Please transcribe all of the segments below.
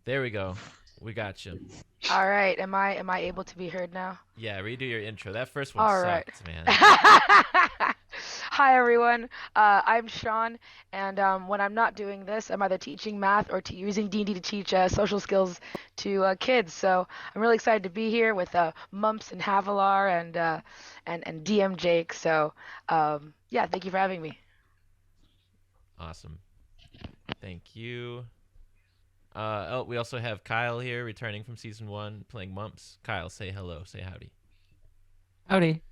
There we go. We got you. All right. Am I able to be heard now? Yeah, redo your intro. That first one All right. sucked, man. Hi everyone. I'm Sean, and when I'm not doing this, I'm either teaching math or using D&D to teach social skills to kids. So I'm really excited to be here with Mumps and Havalar and DM Jake. So yeah, thank you for having me. Awesome. Thank you. We also have Kyle here, returning from season 1, playing Mumps. Kyle, say hello. Say howdy. Howdy.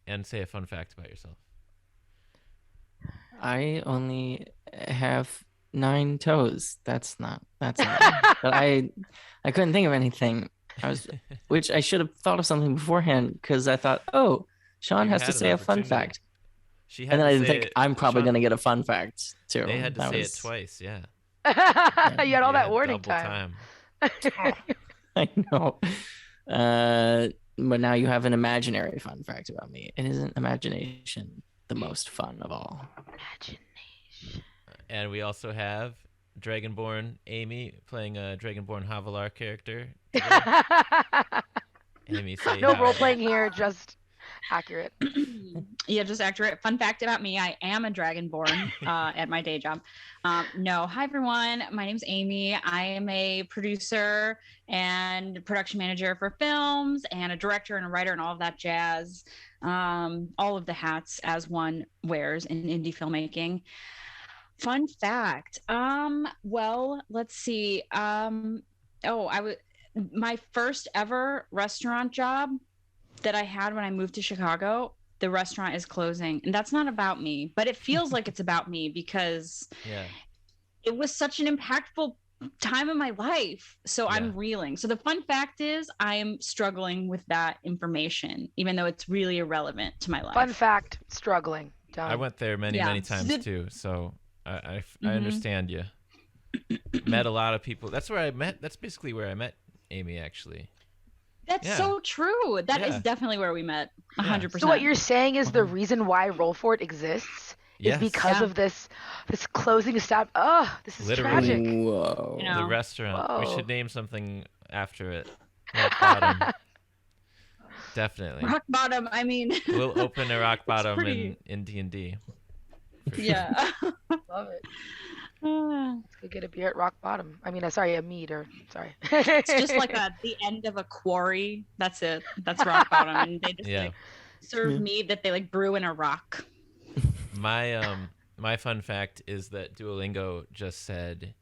And say a fun fact about yourself. I only have 9 toes. That's not. But I couldn't think of anything. Which I should have thought of something beforehand because I thought, oh, Sean You has to had an say a fun opportunity. fact. She had And then to I didn't say think it. I'm probably Sean, going to get a fun fact too. They had to say it twice, yeah. You had all You that had warning double time. I know. But now you have an imaginary fun fact about me. And isn't imagination the most fun of all? Imagination. And we also have Dragonborn Amy playing a Dragonborn Havalar character. Amy, say No hi. role playing here, just accurate. Yeah, just accurate. Fun fact about me, I am a dragonborn at my day job. No, hi everyone. My name's Amy. I am a producer and production manager for films and a director and a writer and all of that jazz. All of the hats as one wears in indie filmmaking. Fun fact. Well, let's see. My first ever restaurant job that I had when I moved to Chicago, the restaurant is closing. And that's not about me, but it feels like it's about me because it was such an impactful time of my life. So I'm reeling. So the fun fact is I am struggling with that information, even though it's really irrelevant to my life. Fun fact, struggling. Done. I went there many times too, so I understand you. Met a lot of people. That's basically where I met Amy, actually. That's so true. That is definitely where we met. 100%. So what you're saying is the reason why Roll For It exists is because of this closing stop. Oh, this is tragic. Whoa. The restaurant. Whoa. We should name something after it. Rock Bottom. Definitely. Rock Bottom. I mean, we'll open a Rock Bottom in D&D. Yeah. Love it. Let's go get a beer at Rock Bottom. I mean, sorry, a mead sorry. It's just like the end of a quarry. That's it. That's Rock Bottom. And they just serve mead that they like brew in a rock. My fun fact is that Duolingo just said,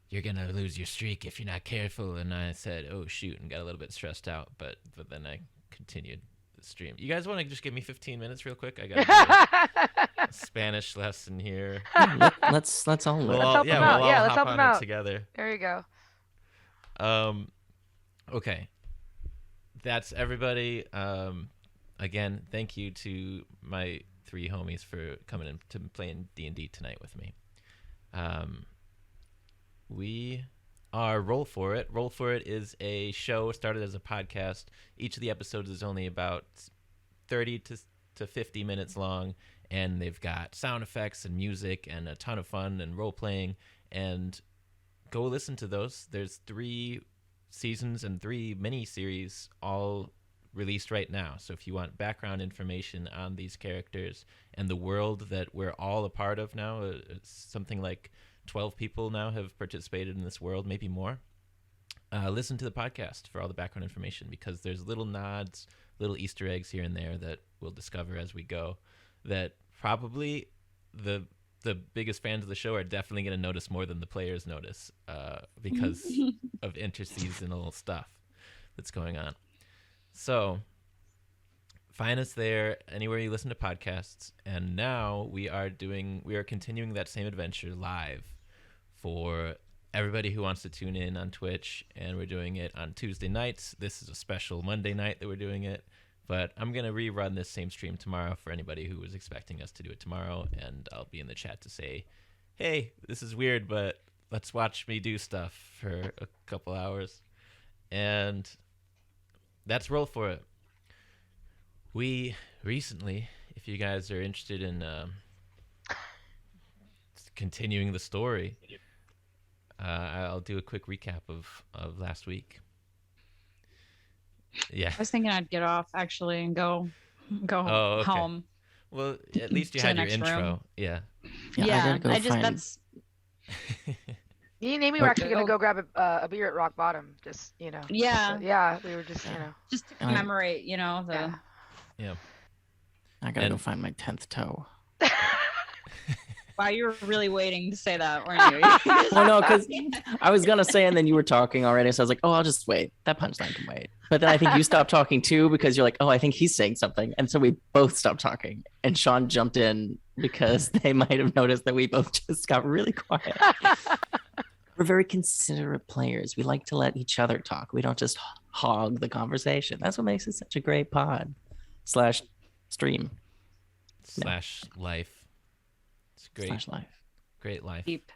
"You're gonna lose your streak if you're not careful," and I said, "Oh shoot," and got a little bit stressed out. But then I continued the stream. You guys want to just give me 15 minutes real quick? I got a Spanish lesson here. Let's all learn. Let's help them out. Let's help them out together. There you go. Okay. That's everybody. Again, thank you to my 3 homies for coming in to playing D&D tonight with me. We are Roll For It. Roll For It is a show started as a podcast. Each of the episodes is only about 30 to 50 minutes long, and they've got sound effects and music and a ton of fun and role-playing. And go listen to those. There's 3 seasons and 3 mini-series all released right now. So if you want background information on these characters and the world that we're all a part of now, something like 12 people now have participated in this world, maybe more. Listen to the podcast for all the background information, because there's little nods, little Easter eggs here and there that we'll discover as we go, that probably the biggest fans of the show are definitely going to notice more than the players notice, because of interseasonal stuff that's going on. So find us there anywhere you listen to podcasts. And now we are continuing that same adventure live for everybody who wants to tune in on Twitch, and we're doing it on Tuesday nights. This is a special Monday night that we're doing it, but I'm going to rerun this same stream tomorrow for anybody who was expecting us to do it tomorrow, and I'll be in the chat to say, hey, this is weird, but let's watch me do stuff for a couple hours. And that's Roll For It. We recently, if you guys are interested in continuing the story, I'll do a quick recap of last week. Yeah. I was thinking I'd get off actually and go Oh, okay. home. Well, at least you To the had your next intro. room. Yeah. Yeah, I gotta go find. that's Me and Amy were What- actually gonna go grab a beer at Rock Bottom. Just yeah, yeah, we were just just to And I- commemorate, the yeah. Yeah. I gotta go And- find my 10th toe. wow, you were really waiting to say that, weren't you? Well, no, because I was gonna say, and then you were talking already, so I was like, oh, I'll just wait. That punchline can wait. But then I think you stopped talking too because you're like, oh, I think he's saying something, and so we both stopped talking. And Sean jumped in because they might have noticed that we both just got really quiet. We're very considerate players. We like to let each other talk. We don't just hog the conversation. That's what makes it such a great pod / stream / life. It's great. / life. Great life. Deep.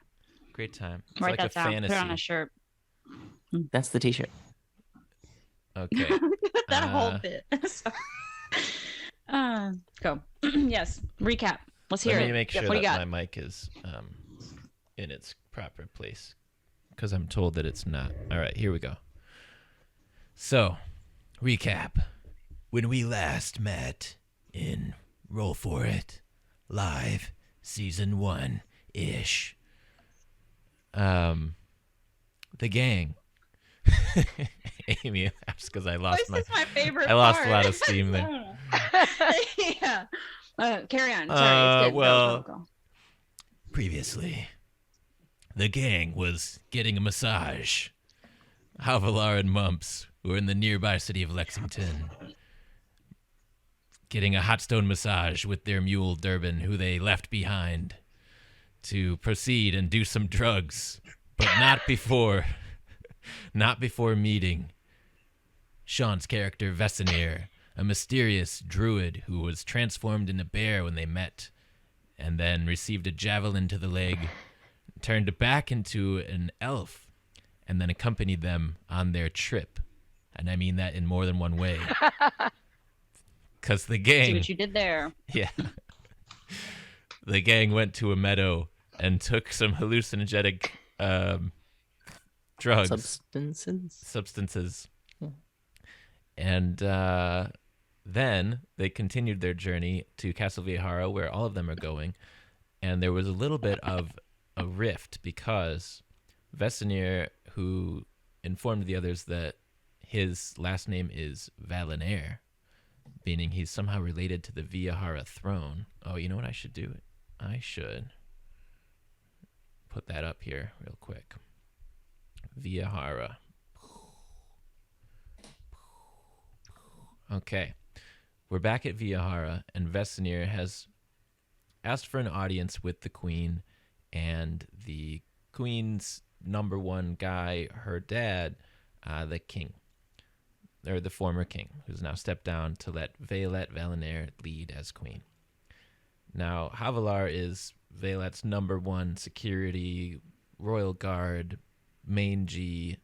Great time. It's Write like that a down. fantasy. Put it on a shirt. That's the T-shirt. Okay. that whole bit. Go. Yes. Recap. Let's hear Let it. me make sure What do you that got? my mic is in its proper place, because I'm told that it's not. All right, here we go. So, recap. When we last met in Roll For It Live Season 1-ish, the gang. Amy laughs because I lost This is my favorite I lost part. a lot of steam there. Yeah. Carry on. Sorry. It's good. well- Go. Previously, the gang was getting a massage. Havalar and Mumps, who are in the nearby city of Lexington, getting a hot stone massage with their mule Durbin, who they left behind to proceed and do some drugs, but not before meeting Sean's character Vesenir, a mysterious druid who was transformed into a bear when they met, and then received a javelin to the leg, turned back into an elf, and then accompanied them on their trip. And I mean that in more than one way. Because the See gang... what you did there. Yeah. The gang went to a meadow and took some hallucinogenic drugs. Substances. Yeah. And then they continued their journey to Castle Viajara, where all of them are going. And there was a little bit of a rift because Vesenir, who informed the others that his last name is Valonair, meaning he's somehow related to the Viajara throne. Oh, you know what I should do? I should put that up here real quick. Viajara. Okay. We're back at Viajara, and Vesenir has asked for an audience with the queen, and the queen's number one guy, her dad, the king, or the former king, who's now stepped down to let Valonair lead as queen. Now, Havalar is Vaelette's number one security, royal guard, mangy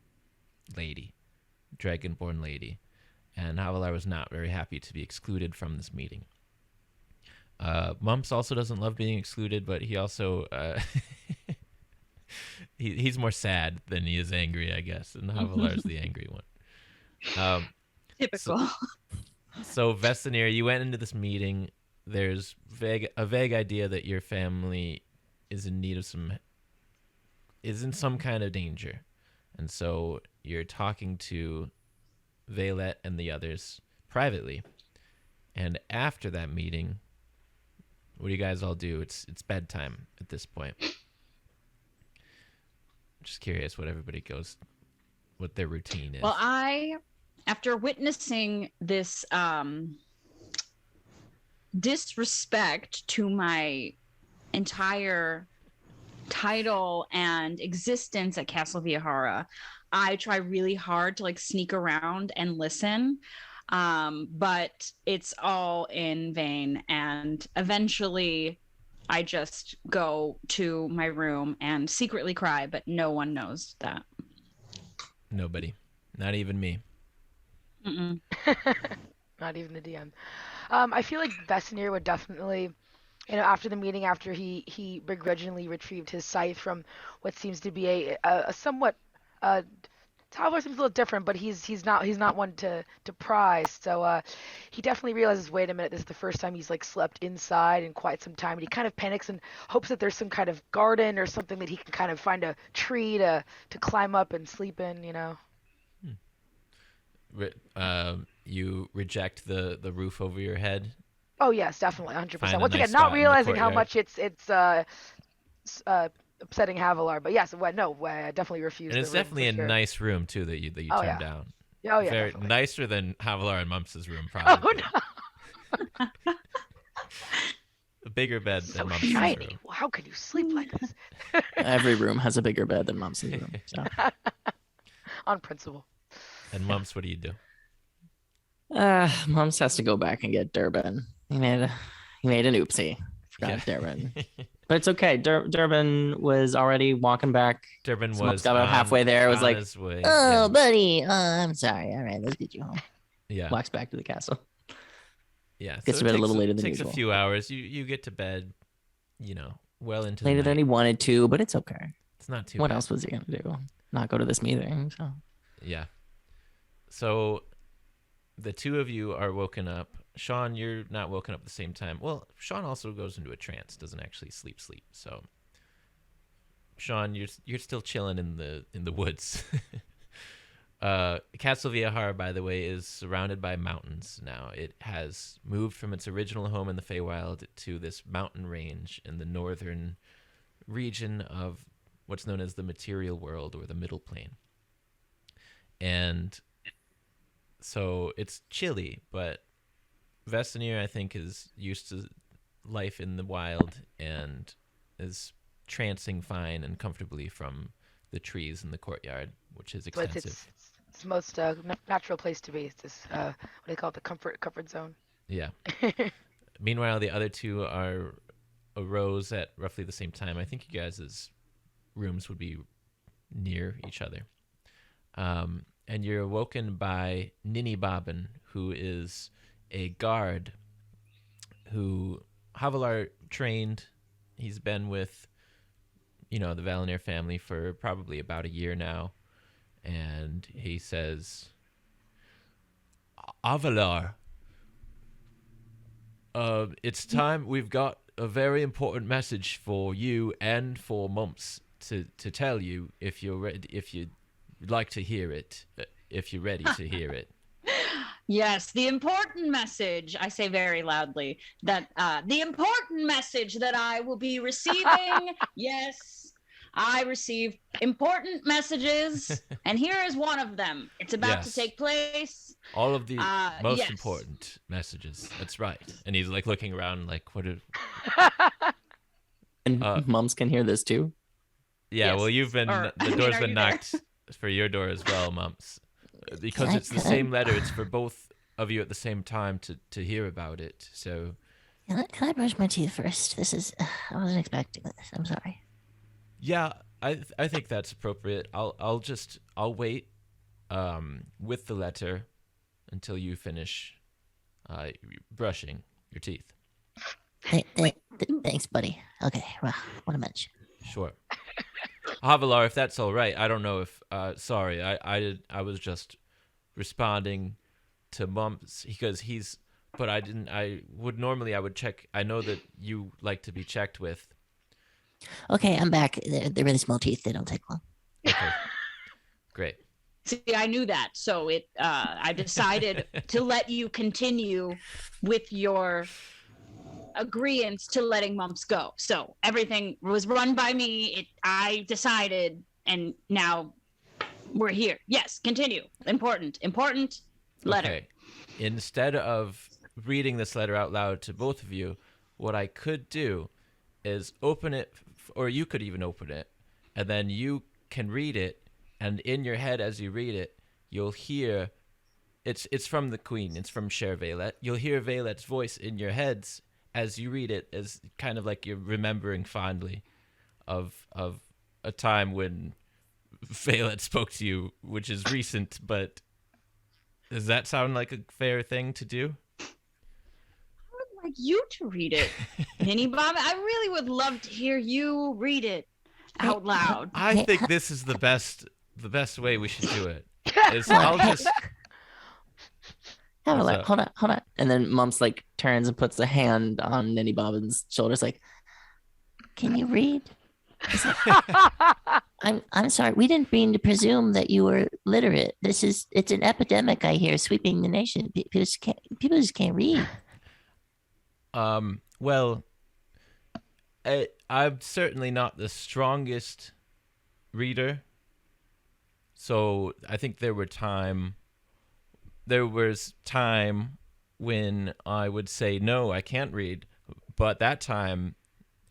lady, dragonborn lady. And Havalar was not very happy to be excluded from this meeting. Mumps also doesn't love being excluded, but he also he's more sad than he is angry, I guess. And Havalar's the angry one. Typical. So Vesenir, you went into this meeting. There's a vague idea that your family is in need of is in some kind of danger, and so you're talking to Vaelette and the others privately. And after that meeting, what do you guys all do? It's bedtime at this point. Just curious what their routine is. Well, after witnessing this disrespect to my entire title and existence at Castle Viajara, I try really hard to sneak around and listen, but it's all in vain. And eventually I just go to my room and secretly cry, but no one knows that. Nobody, not even me. Mm-mm. Not even the DM. I feel like Vesenir would definitely After the meeting, after he begrudgingly retrieved his scythe from what seems to be a somewhat uh Havalar seems a little different, but he's not one to pry. So he definitely realizes, wait a minute, this is the first time he's like slept inside in quite some time, and he kind of panics and hopes that there's some kind of garden or something that he can kind of find a tree to climb up and sleep in. You reject the roof over your head. Oh yes, definitely, 100%. Find a Once nice again, not spot in the realizing how courtyard. much it's upsetting Havalar, but yes, no, I definitely refuse And the it's room definitely for a sure. nice room too that you Oh turned yeah, down. oh yeah, Very definitely. nicer than Havalar and Mumps' room, Oh probably. no, A bigger bed so than Mumps' shiny. room. Well, how can you sleep like this? Every room has a bigger bed than Mom's room. So On principle. And Mumps, what do you do? Mom's has to go back and get Durbin. He made an oopsie. Forgot Durbin. But it's okay. Durbin was already walking back. Durbin So Mom's was got about halfway there. It was on like, his way. oh, buddy. I'm sorry. All right, let's get you home. Yeah. Walks back to the castle. Yeah. Gets so to it bed a little later it than takes usual. a few hours. You get to bed, well into Later the than night. he wanted to, but it's okay. It's not too What bad. else was he gonna do? Not go to this meeting? So Yeah. So the two of you are woken up. Sean, you're not woken up at the same time. Well, Sean also goes into a trance, doesn't actually sleep. So Sean, you're still chilling in the woods. Castle Viajara, by the way, is surrounded by mountains now. It has moved from its original home in the Feywild to this mountain range in the northern region of what's known as the material world, or the middle plane. And so it's chilly, but Vestanir, I think, is used to life in the wild and is trancing fine and comfortably from the trees in the courtyard, which is So extensive. it's the most natural place to be. It's this what do they call it, the comfort zone. Yeah. Meanwhile, the other two arose at roughly the same time. I think you guys' rooms would be near each other. And you're awoken by Ninny Bobbin, who is a guard who Havalar trained. He's been with, the Valonair family for probably about a year now. And he says, Havalar, it's time. We've got a very important message for you and for Mumps to tell you, if you're ready, if you'd like to hear it, if you're ready to hear it. Yes, the important message, I say very loudly, that the important message that I will be receiving, yes, I receive important messages, and here is one of them. It's about to Yes. take place. All of the most yes. important messages. That's right. And he's like looking around like, what? and Moms can hear this too. Yeah, Yes. well, you've been, Or- the I mean, door's are been you there? knocked for your door as well, Mumps. Because Can I- it's the can I- same letter. It's for both of you at the same time to hear about it. So, Can I brush my teeth first? I wasn't expecting this. I'm sorry. yeah, I think that's appropriate. I'll wait with the letter until you finish brushing your teeth. Thanks, buddy. Okay, well, what a mention. Sure. Havalar, if that's all right. I don't know if sorry, I was just responding to Mumps because but I would check. I know that you like to be checked with. Okay, I'm back. They're really small teeth. They don't take long. Okay. Great. See, I knew that. So I decided to let you continue with your agreeance to letting Mumps go. So everything was run by me. I decided, and now we're here. Yes, continue. Important letter. Okay. Instead of reading this letter out loud to both of you, what I could do is open it, or you could even open it, and then you can read it, and in your head as you read it, you'll hear, it's from the Queen, it's from Shaire Vaelette. You'll hear Vaelette's voice in your heads as you read it, as kind of like you're remembering fondly of a time when Vaelette spoke to you, which is recent, but does that sound like a fair thing to do? like you to read it. Ninny Bob, I really would love to hear you read it out loud. I Hey, think this is the best way we should do it. Is Hold on, I'll hey. just What's Havalar, up? hold on. And then Mumps like turns and puts a hand on Ninny Bobbin's shoulders, like, Can you read? I'm sorry. We didn't mean to presume that you were literate. It's an epidemic, I hear, sweeping the nation. People just can't read. Well, I'm certainly not the strongest reader. So I think there was time when I would say, no, I can't read. But that time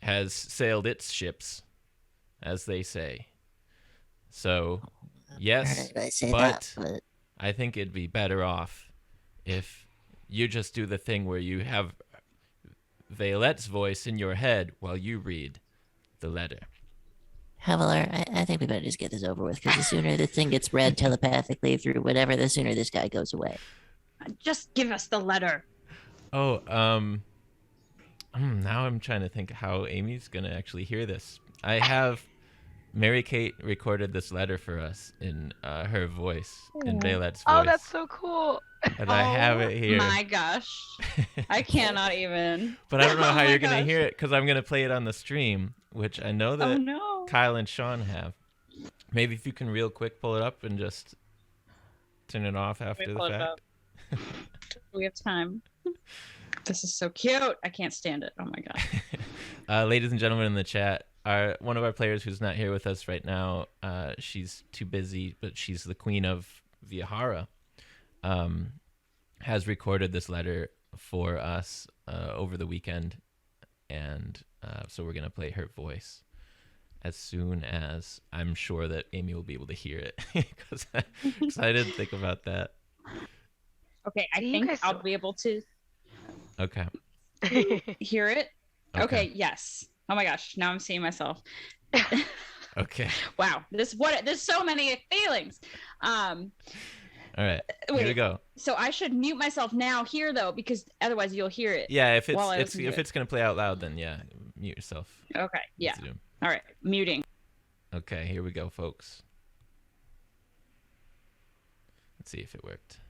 has sailed its ships, as they say. So, yes, I say but that, I think it'd be better off if you just do the thing where you have Vaelette's voice in your head while you read the letter. Havalar, I think we better just get this over with, because the sooner this thing gets read telepathically through whatever, the sooner this guy goes away. Just give us the letter. Oh, now I'm trying to think how Amy's gonna actually hear this. I have Mary Kate recorded this letter for us in her voice, in Vaelette's voice. Oh, that's so cool. And I have it here. My gosh. I cannot even. But I don't know Oh how my you're gonna gosh. hear it because I'm gonna play it on the stream, which I know that Oh no. Kyle and Sean have. Maybe if you can real quick pull it up and just turn it off after the pull it fact. up. We have time. This is so cute. I can't stand it. Oh my god. Ladies and gentlemen in the chat, one of our players who's not here with us right now, she's too busy, but she's the Queen of Viajara, has recorded this letter for us over the weekend, and so we're going to play her voice as soon as I'm sure that Amy will be able to hear it, because I didn't think about that. Okay, I You think guys I'll don't- be able to Okay. hear it. Okay, yes. Oh my gosh, now I'm seeing myself. Okay. Wow, there's so many feelings. All right. Wait, Here we go. So I should mute myself now here though, because otherwise you'll hear it. Yeah, if while I it's listen to if it. it's gonna play out loud, then yeah, mute yourself. Okay, yeah. Zoom. All right, muting. Okay, here we go, folks. Let's see if it worked.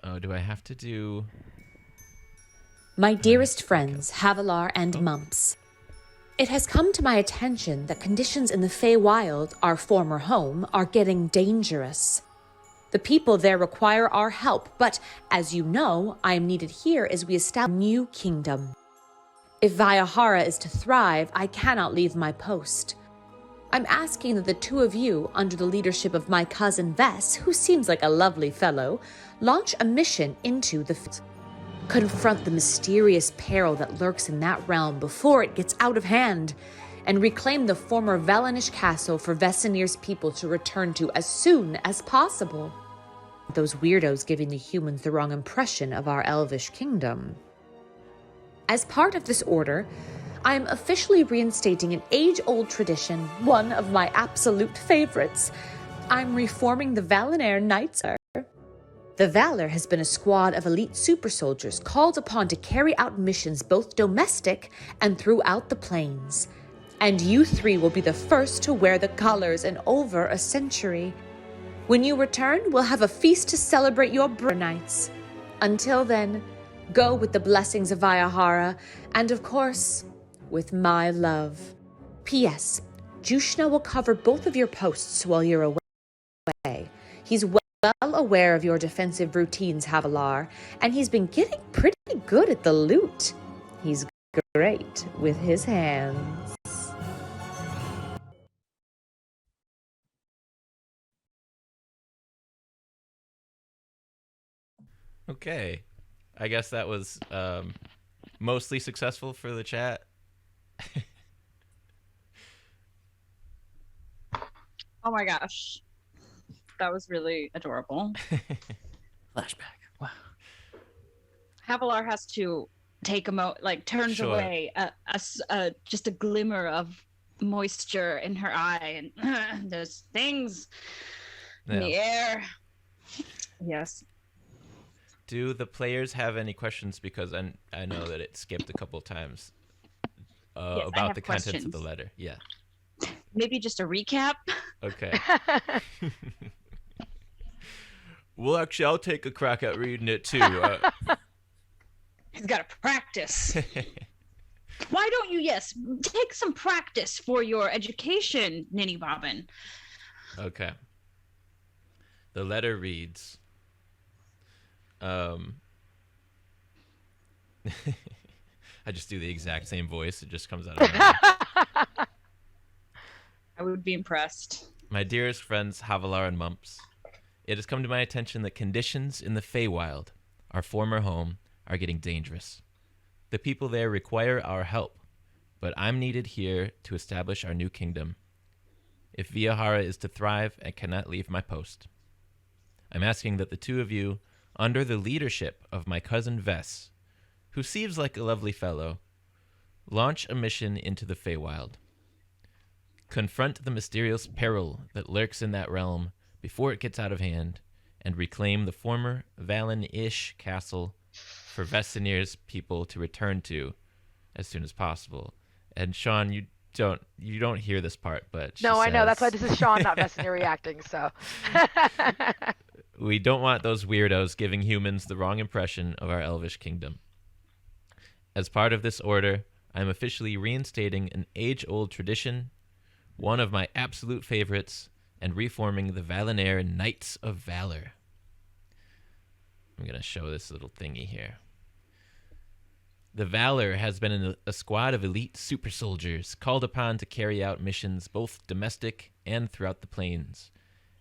Oh, do I have to do? My dearest friends, Havalar and Mumps. It has come to my attention that conditions in the Feywild, our former home, are getting dangerous. The people there require our help, but as you know, I am needed here as we establish a new kingdom. If Viajara is to thrive, I cannot leave my post. I'm asking that the two of you, under the leadership of my cousin Vess, who seems like a lovely fellow, launch a mission into the field. Confront the mysterious peril that lurks in that realm before it gets out of hand, and reclaim the former Valonish castle for Vesemir's people to return to as soon as possible. Those weirdos giving the humans the wrong impression of our elvish kingdom. As part of this order, I am officially reinstating an age-old tradition, one of my absolute favorites. I'm reforming the Valonair Knights. The Valor has been a squad of elite super soldiers called upon to carry out missions both domestic and throughout the plains. And you three will be the first to wear the colors in over a century. When you return, we'll have a feast to celebrate your nights. Until then, go with the blessings of Viajara, and of course, with my love. P.S. Jushna will cover both of your posts while you're away. He's well aware of your defensive routines, Havalar, and he's been getting pretty good at the loot. He's great with his hands. Okay. I guess that was mostly successful for the chat. Oh my gosh. That was really adorable. flashback. Wow. Havalar has to take turns Sure. away just a glimmer of moisture in her eye, and there's things in the air. Yes. Do the players have any questions? Because I know that it skipped a couple times Yes, I about have the contents of the questions. letter. Yeah. Maybe just a recap. Okay. Well, actually, I'll take a crack at reading it too. He's got to practice. Why don't you, take some practice for your education, Ninny Bobbin? Okay. The letter reads, I just do the exact same voice. It just comes out of my mouth. I would be impressed. My dearest friends, Havalar and Mumps, it has come to my attention that conditions in the Feywild, our former home, are getting dangerous. The people there require our help, but I'm needed here to establish our new kingdom. If Viajara is to thrive, I cannot leave my post. I'm asking that the two of you, under the leadership of my cousin Vess, who seems like a lovely fellow, launch a mission into the Feywild. Confront the mysterious peril that lurks in that realm before it gets out of hand, and reclaim the former Valonair castle for Vesemir's people to return to as soon as possible. And Sean, you don't hear this part, but No, I know. That's why says, this is Sean, not Vesemir's reacting. So. we don't want those weirdos giving humans the wrong impression of our elvish kingdom. As part of this order, I am officially reinstating an age-old tradition, one of my absolute favorites, and reforming the Valonair Knights of Valor. I'm going to show this little thingy here. The Valor has been a squad of elite super soldiers called upon to carry out missions both domestic and throughout the plains,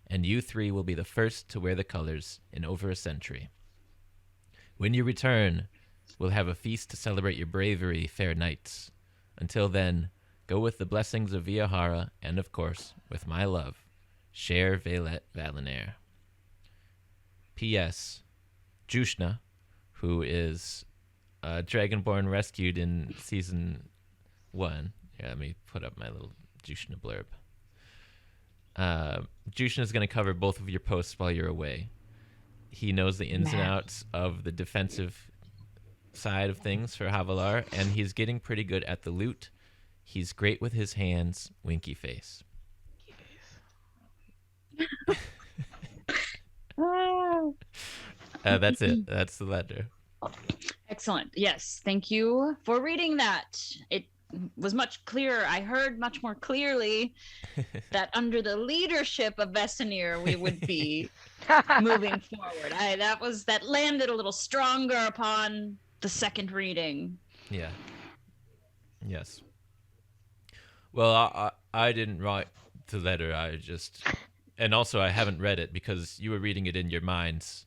and you three will be the first to wear the colors in over a century. When you return, we'll have a feast to celebrate your bravery, fair knights. Until then, go with the blessings of Viajara, and of course, with my love, Shaire Vaelette Valonair. P.S. Jushna, who is Dragonborn rescued in season 1. Here, let me put up my little Jushna blurb. Jushna is going to cover both of your posts while you're away. He knows the ins and outs of the defensive side of things for Havalar, and he's getting pretty good at the loot. He's great with his hands. Winky face. That's it. That's the letter. Excellent. Yes. Thank you for reading that. It was much clearer. I heard much more clearly that under the leadership of Vesemir, we would be moving forward. That landed a little stronger upon the second reading. Yeah. Yes. Well, I didn't write the letter. And also I haven't read it because you were reading it in your minds,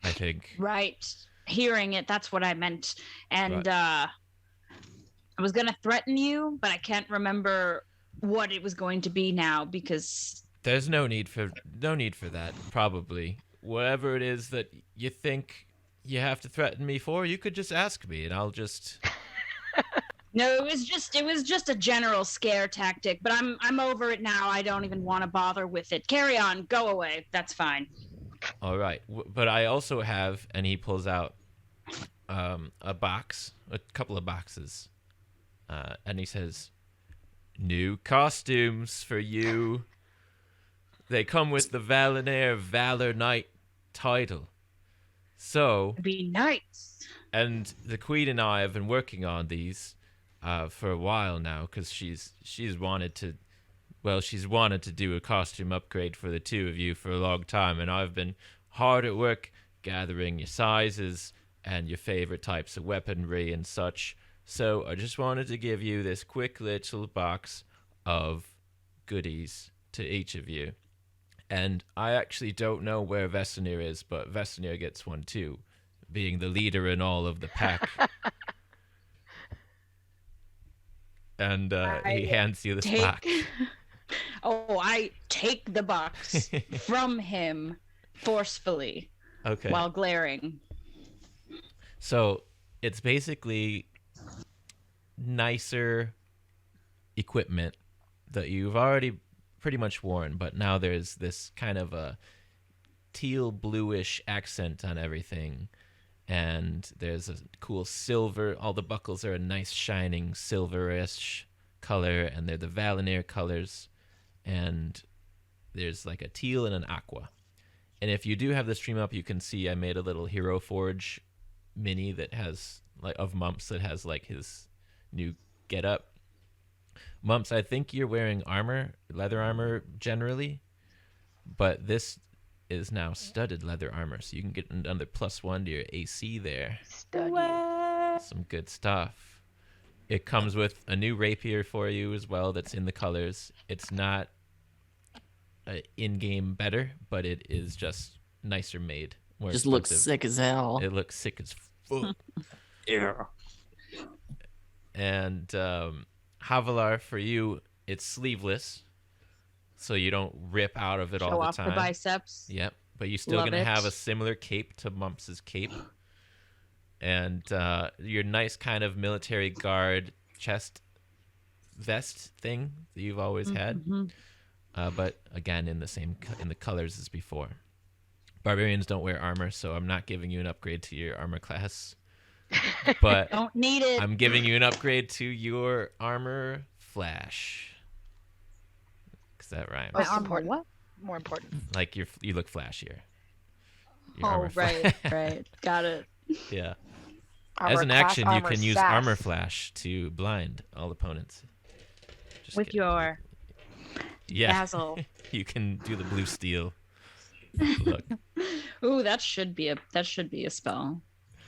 I think. Right. Hearing it, that's what I meant. And Right. I was going to threaten you, but I can't remember what it was going to be now because There's no need for that, probably. Whatever it is that you think you have to threaten me for, you could just ask me and I'll just no, it was just a general scare tactic, but I'm over it now. I don't even want to bother with it. Carry on, go away. That's fine. All right. But I also have, and he pulls out a couple of boxes. And he says, "New costumes for you. They come with the Valonair Valor Knight title. So, It'd be nice. and the Queen and I have been working on these for a while now because she's wanted to do a costume upgrade for the two of you for a long time, and I've been hard at work gathering your sizes and your favorite types of weaponry and such. So I just wanted to give you this quick little box of goodies to each of you. And I actually don't know where Vesemir is, but Vesemir gets one too, being the leader in all of the pack." And he hands you this box. I take the box from him forcefully Okay. while glaring. So it's basically nicer equipment that you've already pretty much worn, but now there's this kind of a teal bluish accent on everything. and there's a cool silver. All the buckles are a nice shining silverish color, and they're the Valonair colors. And there's like a teal and an aqua. And if you do have the stream up, you can see I made a little Hero Forge mini that has like of Mumps that has like his new getup. Mumps, I think you're wearing armor, leather armor generally, but this is now studded leather armor, so you can get another +1 to your AC there. Some good stuff. It comes with a new rapier for you as well that's in the colors. It's not in-game better, but it is just nicer made. More Just expensive. looks sick as hell. It looks sick as fuck. Yeah. And Havalar, for you, it's sleeveless, so you don't rip out of it Show all the off time. the biceps. Yep, but you're still Love going to it. have a similar cape to Mumps' cape. And your nice kind of military guard chest vest thing that you've always had. But again, in the colors as before. Barbarians don't wear armor, so I'm not giving you an upgrade to your armor class. But Don't need it. I'm giving you an upgrade to your armor flash. Because that rhymes. Most armor important. what? More important. Like you look flashier. Your Oh, armor right, right. Got it. Yeah. Armor As an class, action, you armor can use sass. armor flash to blind all opponents. Just With kidding. your dazzle. You can do the blue steel look. Ooh, that should be a spell.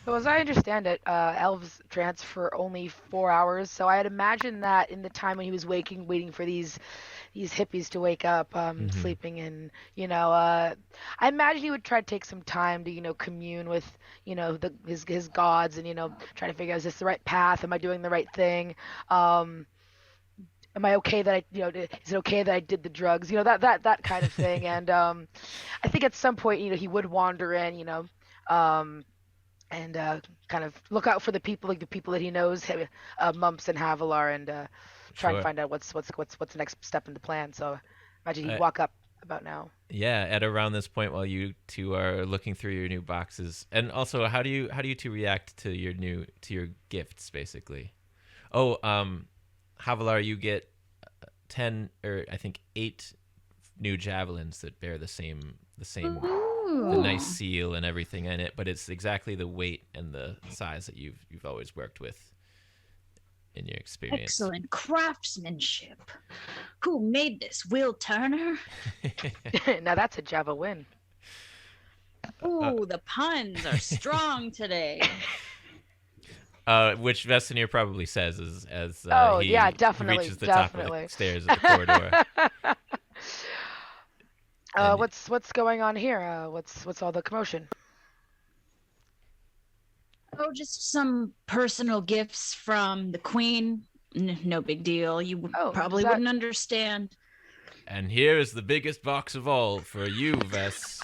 So as I understand it, elves trance for only 4 hours. So I'd imagine that in the time when he was waiting for these hippies to wake up, sleeping, and I imagine he would try to take some time to commune with his gods, and try to figure out, is this the right path? Am I doing the right thing? Am I okay that is it okay that I did the drugs? That kind of thing. And I think at some point he would wander in, and kind of look out for the people that he knows, Mumps and Havalar, and try Sure. and find out what's the next step in the plan. So imagine he'd I- walk up about now. Yeah, at around this point, while you two are looking through your new boxes, and also how do you two react to your gifts, basically? Oh, Havalar, you get 10 or I think 8 new javelins that bear the same the nice seal and everything in it, but it's exactly the weight and the size that you've always worked with in your experience. Excellent craftsmanship. Who made this? Will Turner? Now that's a Java win. Ooh, the puns are strong today. Which Vestanir probably says as Oh, he yeah, definitely, reaches the top of definitely. the stairs of the corridor. And- What's going on here? What's all the commotion? Oh, just some personal gifts from the Queen. No big deal. You Oh, probably is that- wouldn't understand. And here is the biggest box of all for you, Vestanir.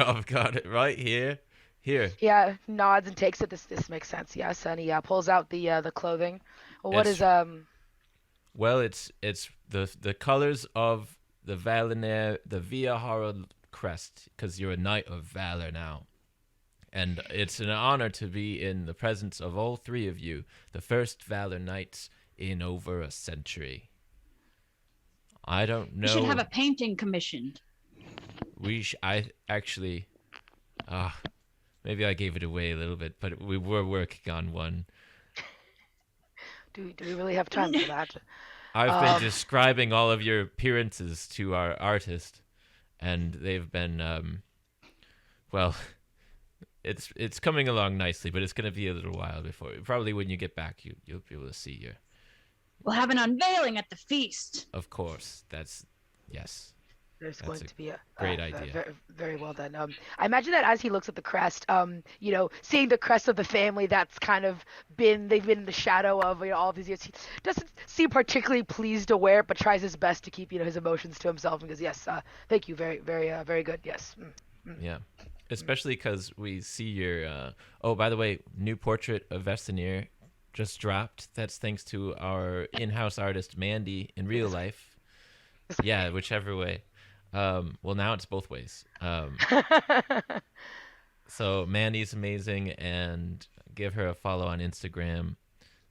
I've got it right here. Here. Yeah, nods and takes it. This makes sense. Yes, and he pulls out the clothing. Well, what It's- is Well, it's the colors of the Valonair, the Viajara crest, because you're a Knight of Valor now. And it's an honor to be in the presence of all 3 of you, the first Valor Knights in over a century. I don't know. You should have a painting commissioned. I actually, maybe I gave it away a little bit, but we were working on one. do we really have time for that? I've been describing all of your appearances to our artist, and they've been, well, it's coming along nicely, but it's going to be a little while before. Probably when you get back, you'll be able to see your. We'll have an unveiling at the feast. Of course, yes. There's That's going a to be a great idea. Very, very well done. I imagine that as he looks at the crest, seeing the crest of the family that's kind of they've been in the shadow of all these years. He doesn't seem particularly pleased to wear it, but tries his best to keep his emotions to himself and goes, "Yes, thank you, very, very, very good. Yes." Yeah, especially because we see your. Oh, by the way, new portrait of Vestanir just dropped. That's thanks to our in-house artist Mandy in real life. Yeah, whichever way. Well, now it's both ways. So Mandy's amazing, and give her a follow on Instagram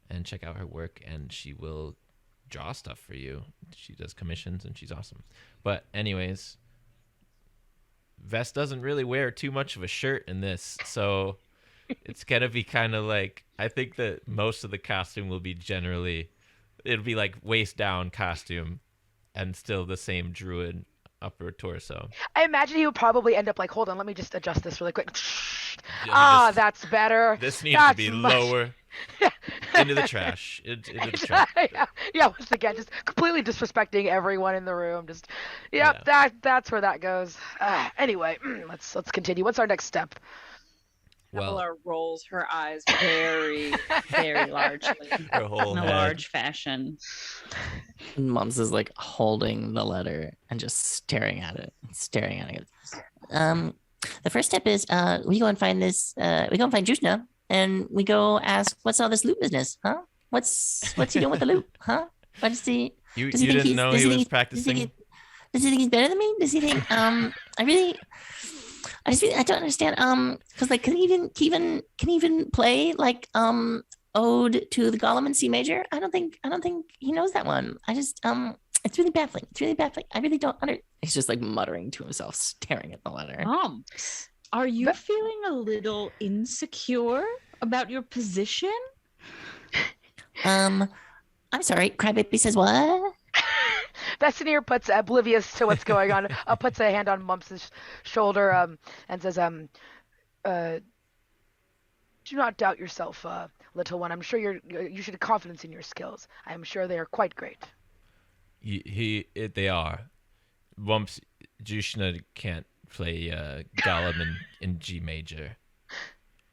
and check out her work, and she will draw stuff for you. She does commissions, and she's awesome. But anyways, Vest doesn't really wear too much of a shirt in this, so it's gonna be kind of like, I think that most of the costume will be it'll be like waist down costume, and still the same druid upper torso. I imagine he would probably end up like, hold on, let me just adjust this really quick. That's better. This needs That's to be much... lower. Into the trash. Into the trash. yeah, once again, just completely disrespecting everyone in the room. Just, yep, that's where that goes. Anyway, let's continue. What's our next step? Havalar rolls her eyes very, very largely. Her whole in a head. large fashion. Mums is like holding the letter and just staring at it. The first step is we go and find Jushna, and we go ask, what's all this loot business, huh? What's he doing with the loot, huh? What is he? You didn't know he was practicing? Does he think he's better than me? Does he think I don't understand. Because like, can he even play like Ode to the Golem in C major? I don't think he knows that one. I just it's really baffling. I really don't He's just like muttering to himself, staring at the letter. Are you feeling a little insecure about your position? I'm sorry. Crybaby says what? Vestinier puts, oblivious to what's going on, puts a hand on Mumps' shoulder and says, do not doubt yourself, little one. I'm sure you should have confidence in your skills. I am sure they are quite great. They are. Mumps, Jushna can't play Golem in G major.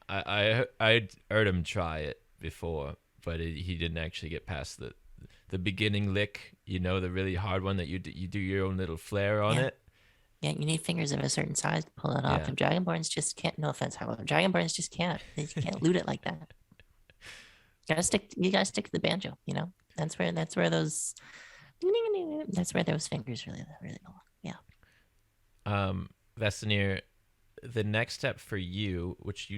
I heard him try it before, but he didn't actually get past the beginning lick, the really hard one that you do your own little flair on it. Yeah, you need fingers of a certain size to pull it off. Yeah. And Dragonborns just can't. No offense, however, Dragonborns just can't. They can't loot it like that. You gotta stick to the banjo. That's where those. That's where those fingers really belong. Yeah. Vestinier, the next step for you, which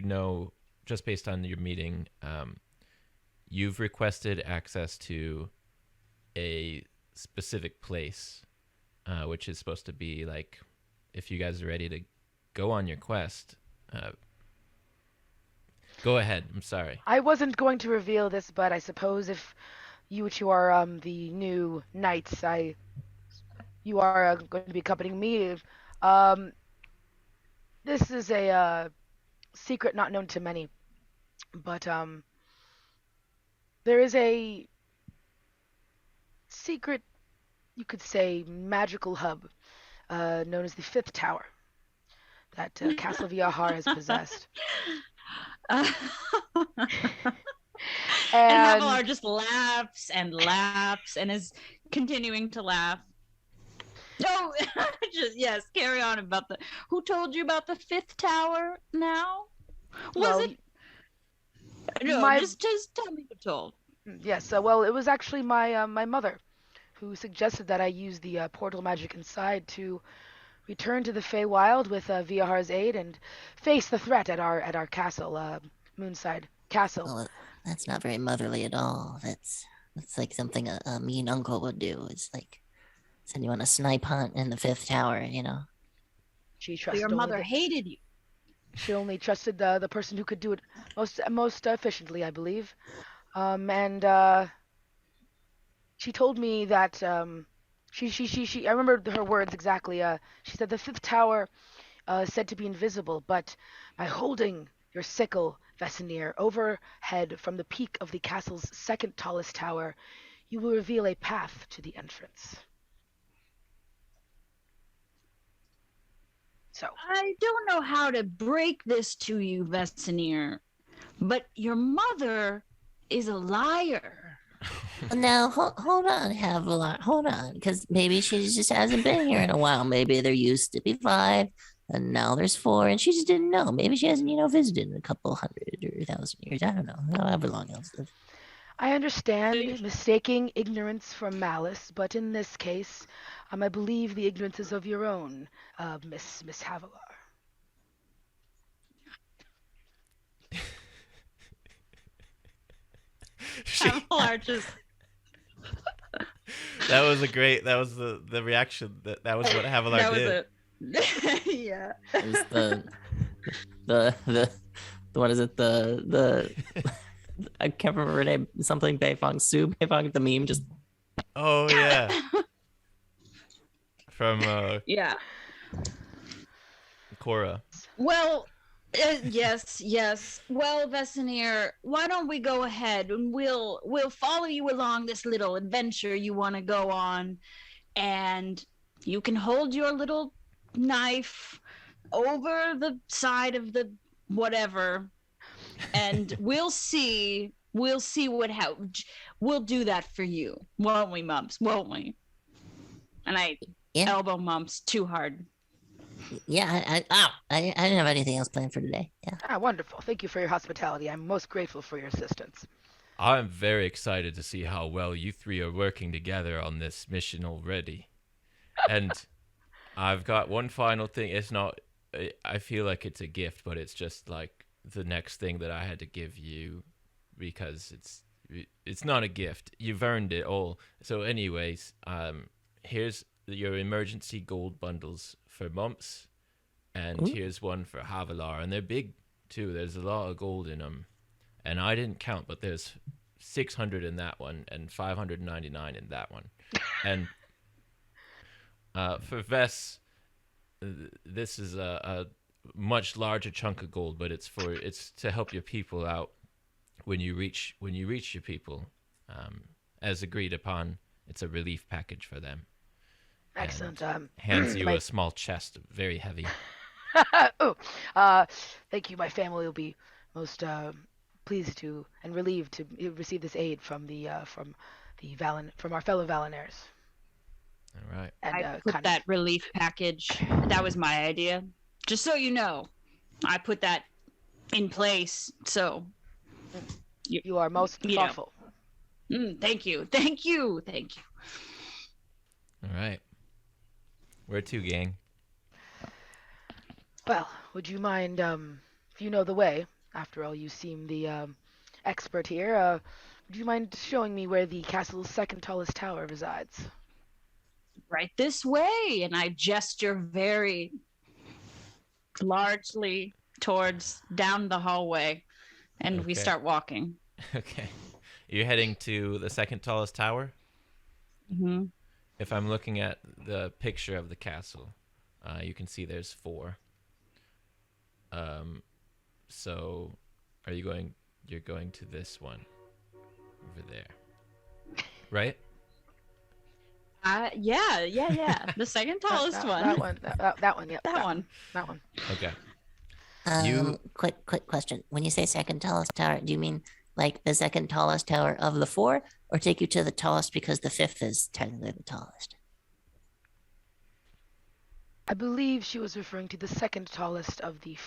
just based on your meeting, you've requested access to a specific place, which is supposed to be like, if you guys are ready to go on your quest, go ahead. I'm sorry. I wasn't going to reveal this, but I suppose if you are the new knights, you are going to be accompanying me. This is a secret not known to many, but there is a secret, you could say, magical hub known as the Fifth Tower that Castle Viajara has possessed. And Havalar just laughs and laughs and is continuing to laugh. No, yes, carry on about who told you about the Fifth Tower now? Was it? No, just tell me who told. Yes, well, it was actually my mother who suggested that I use the portal magic inside to return to the Feywild with Viajar's aid and face the threat at our castle, Moonside Castle. Well, that's not very motherly at all. That's like something a mean uncle would do. It's like send you on a snipe hunt in the Fifth Tower, She trusted your mother hated you. She only trusted the person who could do it most efficiently, I believe. And she told me that she I remember her words exactly. She said the Fifth Tower is said to be invisible, but by holding your sickle, Vestinier, overhead from the peak of the castle's second tallest tower, you will reveal a path to the entrance. So I don't know how to break this to you, Vestinier, but your mother is a liar. Now, hold on, Havalar. Hold on, because maybe she just hasn't been here in a while. Maybe there used to be 5, and now there's 4, and she just didn't know. Maybe she hasn't, visited in a couple 100 or 1,000 years. I don't know. However long else. I understand mistaking ignorance for malice, but in this case, I believe the ignorance is of your own, Miss Havalar. Havalar just That was a great. That was the reaction. That was what Havalar that was did. it. Yeah. It was the what is it? The I can't remember her name. Something Beifong, Sue Beifong, the meme. Just Oh yeah. From Yeah. Korra. Well, yes. Well, Vesanir, why don't we go ahead and we'll follow you along this little adventure you want to go on, and you can hold your little knife over the side of the whatever, and we'll see what we'll do that for you, won't we, Mumps? Won't we? And I Yeah. elbow Mumps too hard. Yeah, I didn't have anything else planned for today. Yeah. Ah, wonderful. Thank you for your hospitality. I'm most grateful for your assistance. I'm very excited to see how well you three are working together on this mission already. And I've got one final thing. It's not. I feel like it's a gift, but it's just like the next thing that I had to give you, because it's not a gift. You've earned it all. So, anyways, here's your emergency gold bundles for Mumps, and Ooh. here's one for Havalar, and they're big too. There's a lot of gold in them, and I didn't count, but there's 600 in that one and 599 in that one. And for Vess, this is a much larger chunk of gold, but it's to help your people out when you reach your people, as agreed upon. It's a relief package for them. Excellent. And hands you a small chest, very heavy. Oh, thank you. My family will be most pleased to and relieved to receive this aid from from our fellow Valonairs. All right. And I put that relief package. That was my idea. Just so you know, I put that in place. So you are most you know. thoughtful. Thank you. All right. Where to, gang? Well, would you mind, if you know the way, after all, you seem the expert here, would you mind showing me where the castle's second tallest tower resides? Right this way, and I gesture very largely towards down the hallway, and we Okay. start walking. Okay. You're heading to the second tallest tower? Mm-hmm. If I'm looking at the picture of the castle, you can see there's 4. So you're going to this one over there, right? Yeah. The second tallest one. That one. That one. Yep. That one. That one. Okay. Quick question. When you say second tallest tower, do you mean like the second tallest tower of the 4, or take you to the tallest because the 5th is technically the tallest? I believe she was referring to the second tallest of the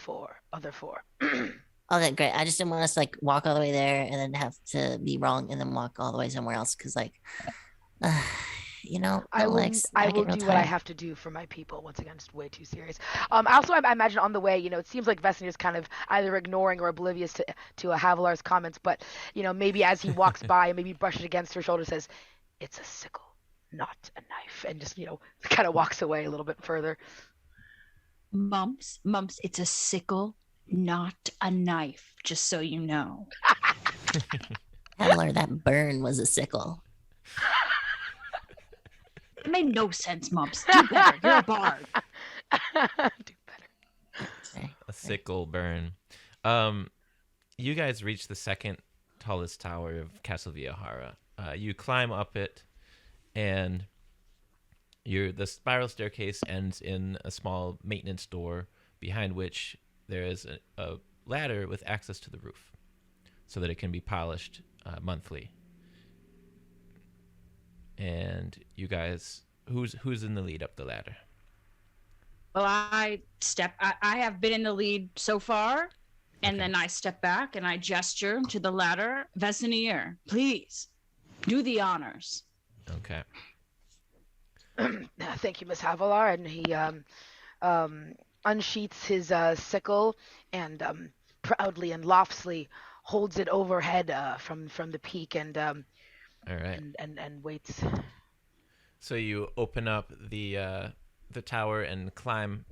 other four. Okay, great. I just didn't want us to like walk all the way there and then have to be wrong and then walk all the way somewhere else, because like, I will do what I have to do for my people. Once again, just way too serious. Also, I imagine on the way, it seems like Vesanir's kind of either ignoring or oblivious to Havalar's comments, but maybe as he walks by, maybe brushes against her shoulder, says, "It's a sickle, not a knife," and just kind of walks away a little bit further. Mumps, it's a sickle, not a knife, just so you know. Havalar, that burn was a sickle. It made no sense, Mumps. Do better. You're a bard. Do better. Okay. A sickle burn. You guys reach the second tallest tower of Castle Viajara. You climb up it, and the spiral staircase ends in a small maintenance door, behind which there is a ladder with access to the roof, so that it can be polished monthly. And you guys, who's in the lead up the ladder? Well, I have been in the lead so far, and Okay. then I step back and I gesture to the ladder. Vesanir, please do the honors. Okay. Thank you, Miss Havalar. And he unsheaths his sickle and proudly and loftily holds it overhead from the peak and All right. and waits. So you open up the tower and climb.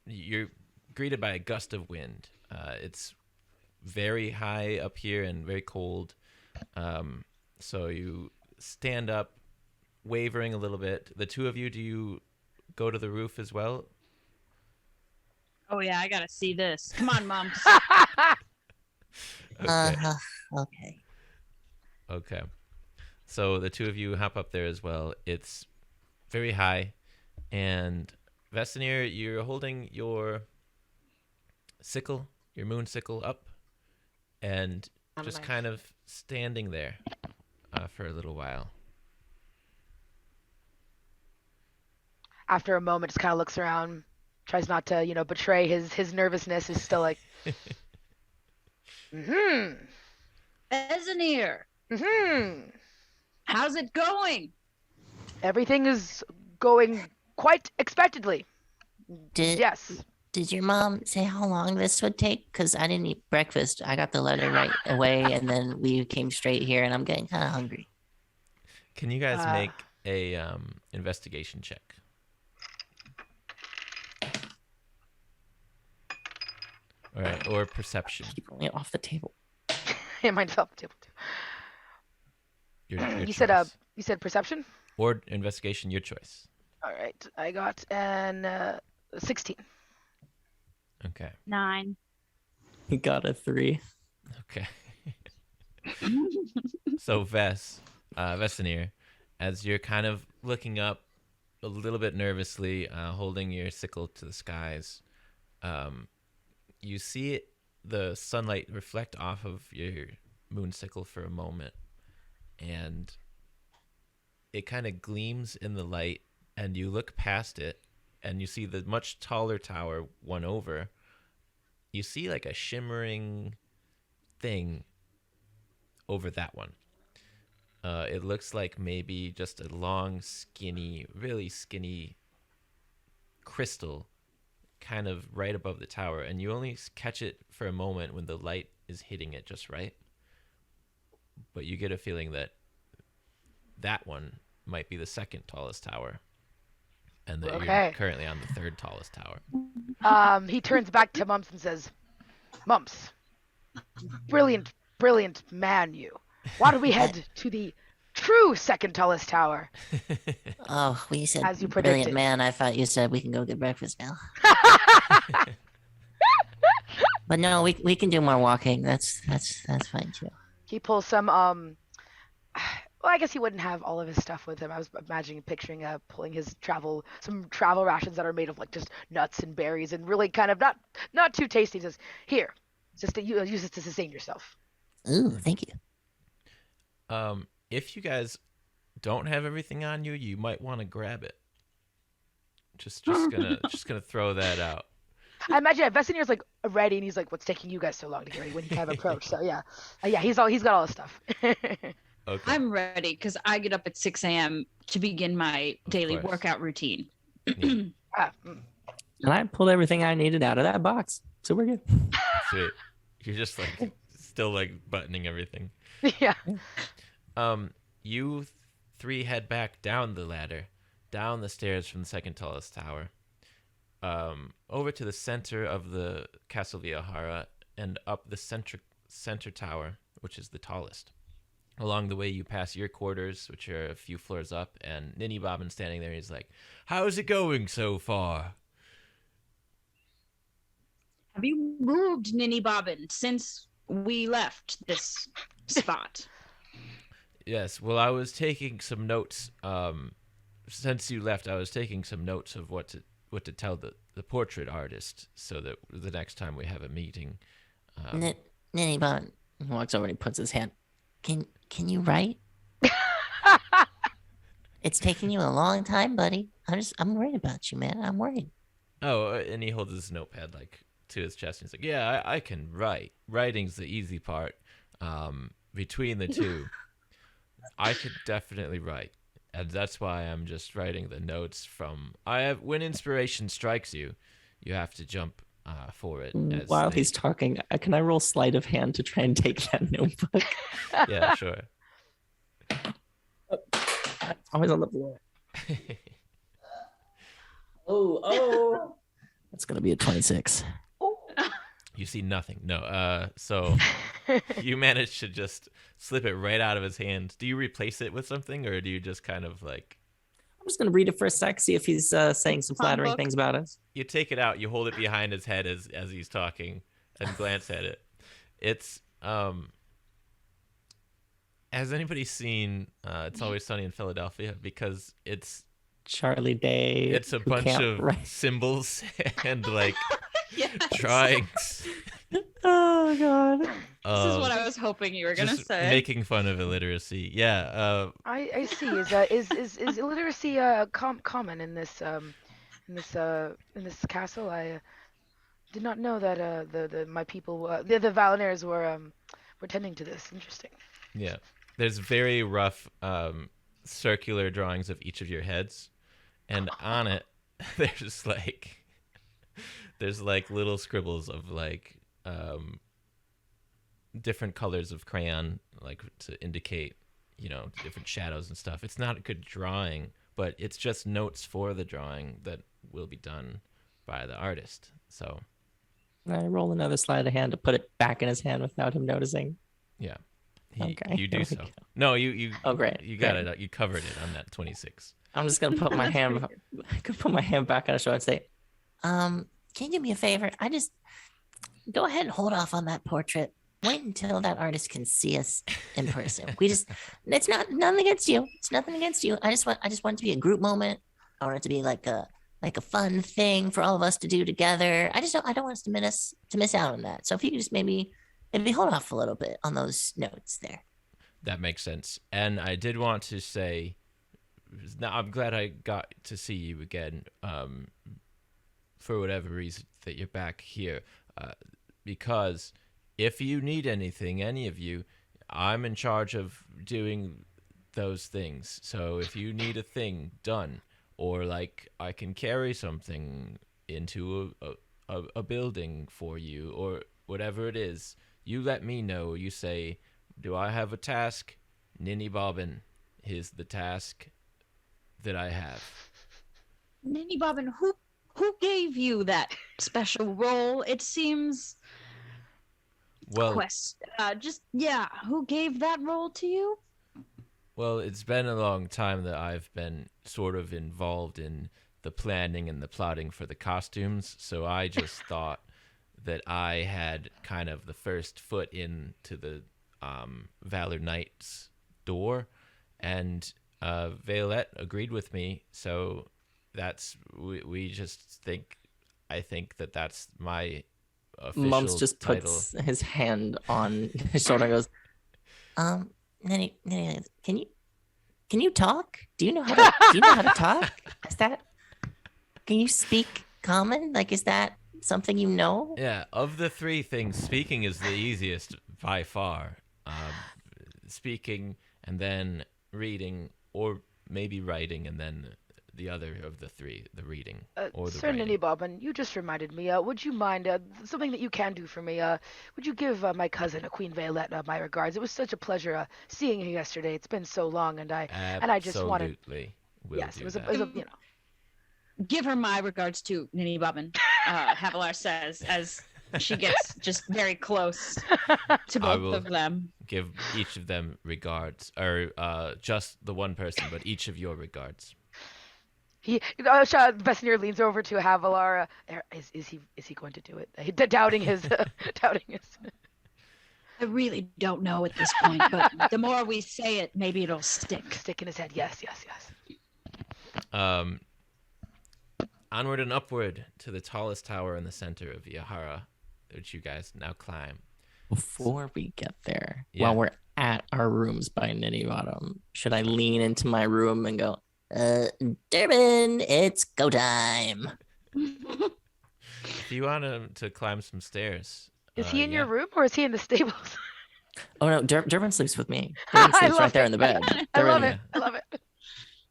You're greeted by a gust of wind. It's very high up here and very cold. So you stand up, wavering a little bit. The two of you, do you go to the roof as well? Oh yeah, I gotta see this. Come on, Mumps. Okay. Okay. Okay. So the two of you hop up there as well. It's very high. And Vestenir, you're holding your sickle, your moon sickle up, and just kind of standing there for a little while. After a moment, just kind of looks around, tries not to, betray his nervousness. Is still like, Vesenir, how's it going? Everything is going quite expectedly. Yes. Did your mom say how long this would take? Because I didn't eat breakfast. I got the letter right away, and then we came straight here, and I'm getting kind of hungry. Can you guys make a investigation check? All right, or perception. Keep rolling it off the table. Yeah, mine's off the table too. Your You choice. said perception? Or investigation, your choice. All right, I got an 16. Okay. 9. He got a 3. Okay. So Vesenir, as you're kind of looking up a little bit nervously, holding your sickle to the skies, you see the sunlight reflect off of your moon sickle for a moment, and it kind of gleams in the light, and you look past it, and you see the much taller tower one over. You see like a shimmering thing over that one. It looks like maybe just a long, skinny, really skinny crystal kind of right above the tower, and you only catch it for a moment when the light is hitting it just right. But you get a feeling that that one might be the second tallest tower, and that you're currently on the third tallest tower. He turns back to Mumps and says, "Mumps, brilliant man you. Why don't we head to the true second tallest tower?" Oh, we said As you brilliant predicted. man. I thought you said we can go get breakfast now. But no, we can do more walking. That's fine too. He pulls some well, I guess he wouldn't have all of his stuff with him. I was picturing pulling some travel rations that are made of like just nuts and berries and really kind of not too tasty. He says, "Here, just to use this to sustain yourself." Ooh, thank you. If you guys don't have everything on you, you might want to grab it. Just gonna throw that out. I imagine Vesenir's like ready, and he's like, "What's taking you guys so long to get ready?" When he kind of approach. So yeah, he's got all his stuff. Okay. I'm ready because I get up at 6 a.m. to begin my daily course. workout routine. Yeah. And I pulled everything I needed out of that box. So we're good. Sweet. You're just like still like buttoning everything. Yeah. You three head back down the ladder, down the stairs from the second tallest tower, over to the center of the Castle Viajara, and up the center tower, which is the tallest. Along the way, you pass your quarters, which are a few floors up, and Ninny Bobbin standing there. He's like, "How's it going so far?" Have you moved, Ninny Bobbin, since we left this spot? Yes. Well, I was taking some notes. Since you left, I was taking some notes of what to tell the portrait artist, so that the next time we have a meeting. Ninny Bon Walks over and he puts his hand. Can you write? It's taking you a long time, buddy. I'm worried about you, man. I'm worried. Oh, and he holds his notepad like to his chest, and he's like, "Yeah, I can write. Writing's the easy part. Between the two, I could definitely write, and that's why I'm just writing the notes from. When inspiration strikes you, you have to jump for it. While he's talking, can I roll sleight of hand to try and take that notebook? Yeah, sure. It's always on the floor. Oh. That's going to be a 26. You see nothing. No. So you manage to just slip it right out of his hand. Do you replace it with something, or do you just kind of like... I'm just going to read it for a sec, see if he's saying some flattering things about us. You take it out, you hold it behind his head as he's talking, and glance at it. It's has anybody seen It's Always Sunny in Philadelphia? Because it's Charlie Day. It's a bunch of symbols and like drawings. Oh God. This is what I was hoping you were gonna say. Making fun of illiteracy. Yeah. I see. Is illiteracy common in this castle? I did not know that my people the Valonairs were tending to this. Interesting. Yeah. There's very rough circular drawings of each of your heads, and on it there's like little scribbles of like different colors of crayon, like to indicate, different shadows and stuff. It's not a good drawing, but it's just notes for the drawing that will be done by the artist. So I roll another sleight of hand to put it back in his hand without him noticing. Yeah. Okay. You do so. No, you. Oh, great. You got it. You covered it on that 26. I'm just gonna put my hand. I could put my hand back on his shoulder and say, Can you do me a favor? I just go ahead and hold off on that portrait. Wait until that artist can see us in person. It's nothing against you. It's nothing against you. I just want it to be a group moment. I want it to be like a fun thing for all of us to do together. I don't want us to miss out on that. So if you could just maybe hold off a little bit on those notes there. That makes sense. And I did want to say, now I'm glad I got to see you again. For whatever reason that you're back here, because if you need anything, any of you, I'm in charge of doing those things. So if you need a thing done, or like I can carry something into a building for you, or whatever it is, you let me know. You say, do I have a task? Ninny Bobbin is the task that I have. Ninny Bobbin, who gave you that special role? It seems... Well, who gave that role to you? Well, it's been a long time that I've been sort of involved in the planning and the plotting for the costumes, so I just thought that I had kind of the first foot into the Valor Knights door, and Vaelette agreed with me, so we just think, I think that's my official Mumps just title. Puts his hand on his shoulder and goes, Nanny, can you talk? Do you know how to talk? Can you speak common? Like, is that something you know? Yeah, of the three things, speaking is the easiest by far. Speaking, and then reading, or maybe writing, and then the other of the three, the reading or the Sir writing. Ninny Bobbin, you just reminded me. Would you mind something that you can do for me? Would you give my cousin, Queen Vaelette, my regards? It was such a pleasure seeing her yesterday. It's been so long, and I just wanted. Absolutely. Will Yes, do it was that. Give her my regards to Ninny Bobbin, Havalar says, as she gets just very close to both of them. Give each of them regards, or just the one person, but each of your regards. Vesenir leans over to Havalar. Is he going to do it? Doubting his. I really don't know at this point, but the more we say it, maybe it'll stick. Stick in his head. Yes. Onward and upward to the tallest tower in the center of Viajara, which you guys now climb. before we get there, Yeah. while we're at our rooms by Ninny Bottom, should I lean into my room and go, Durbin, it's go time. If you want him to climb some stairs. Is he in yeah. your room or is he in the stables? Oh no, Durbin sleeps with me. Durbin sleeps right there in the bed. I love Durbin- it. I love it.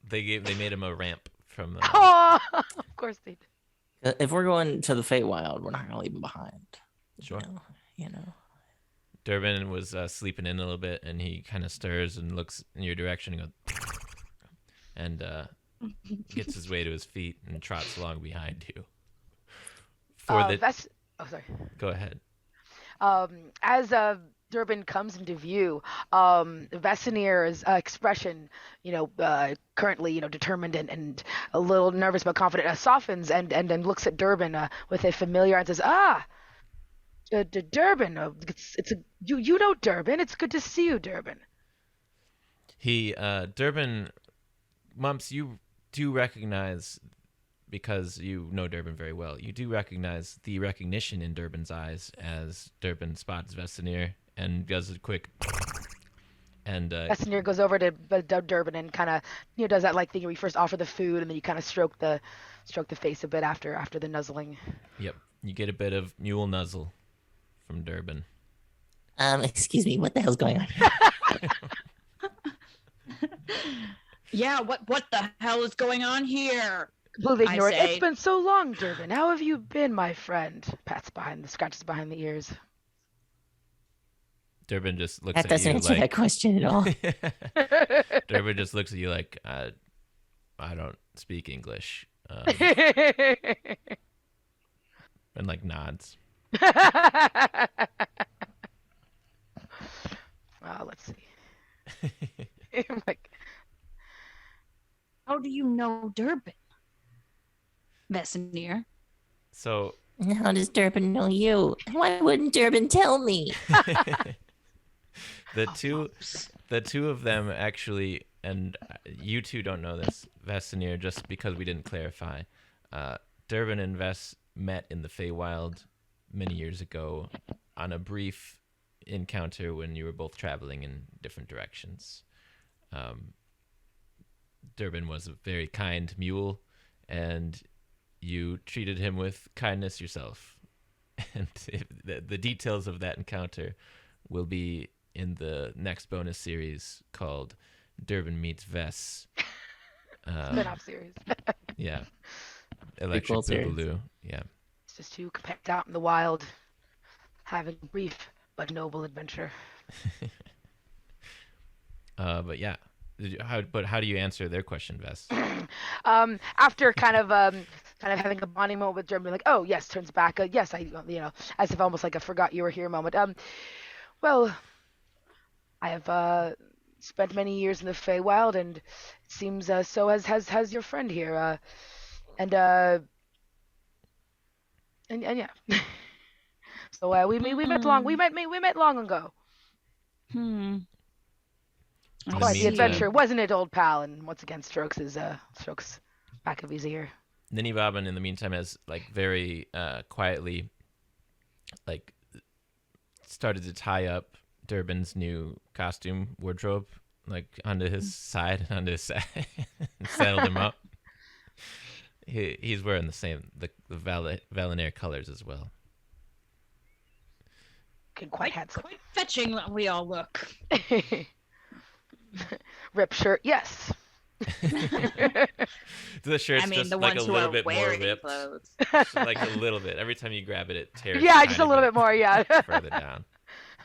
They made him a ramp from the... Oh, of course they did. If we're going to the Feywild, we're not going to leave him behind. Sure. You know. Durbin was sleeping in a little bit, and he kind of stirs and looks in your direction and goes, and gets his way to his feet and trots along behind you. Sorry. Go ahead. As Durbin comes into view, Vesenir's expression, currently, determined and a little nervous but confident, softens and then looks at Durbin with a familiar and says, Durbin, you know Durbin. It's good to see you, Durbin. Durbin, Mumps, you do recognize, because you know Durbin very well, you do recognize the recognition in Durbin's eyes as Durbin spots Vesenir and does a quick, and Vesenir goes over to Durbin and kind of, does that thing where you first offer the food and then you kind of stroke the face a bit after the nuzzling. Yep, you get a bit of mule nuzzle from Durbin. Excuse me, what the hell's going on here? Yeah, what the hell is going on here? Completely ignored. I say- It's been so long, Durbin. How have you been, my friend? Scratches behind the ears. Durbin just looks That at doesn't you answer that question at all. Durbin just looks at you like, I don't speak English, and nods. Let's see. I'm like, How do you know Durbin? Vesenir. So How does Durbin know you? Why wouldn't Durbin tell me? the two of them actually, and you two don't know this, Vesenir, just because we didn't clarify. Durbin and Ves met in the Feywild many years ago on a brief encounter when you were both traveling in different directions. Durbin was a very kind mule, and you treated him with kindness yourself. And the details of that encounter will be in the next bonus series called Durbin Meets Ves. spin-off series. Yeah. Electric series. Boogaloo. Yeah. It's just two companions out in the wild, having a brief but noble adventure. But yeah. How do you answer their question, Ves? After kind of having a bonding moment with Durbin, like, oh yes, turns back. Yes, as if almost like a forgot you were here moment. Well, I have spent many years in the Feywild, and it seems so has your friend here. And yeah. So we met long ago. Quite the adventure, wasn't it, old pal? And once again, strokes back of his ear. Ninny Bobbin, in the meantime, has very quietly started to tie up Durbin's new costume wardrobe onto his side and onto his side and saddled him up. He's wearing the Valonair colors as well. Quite handsome. Quite fetching that we all look. Rip shirt, yes. The shirt's just the a ones who little are bit more wearing ripped. clothes. Just a little bit. Every time you grab it, it tears. Yeah, a just a tiny little bit more, yeah. further down.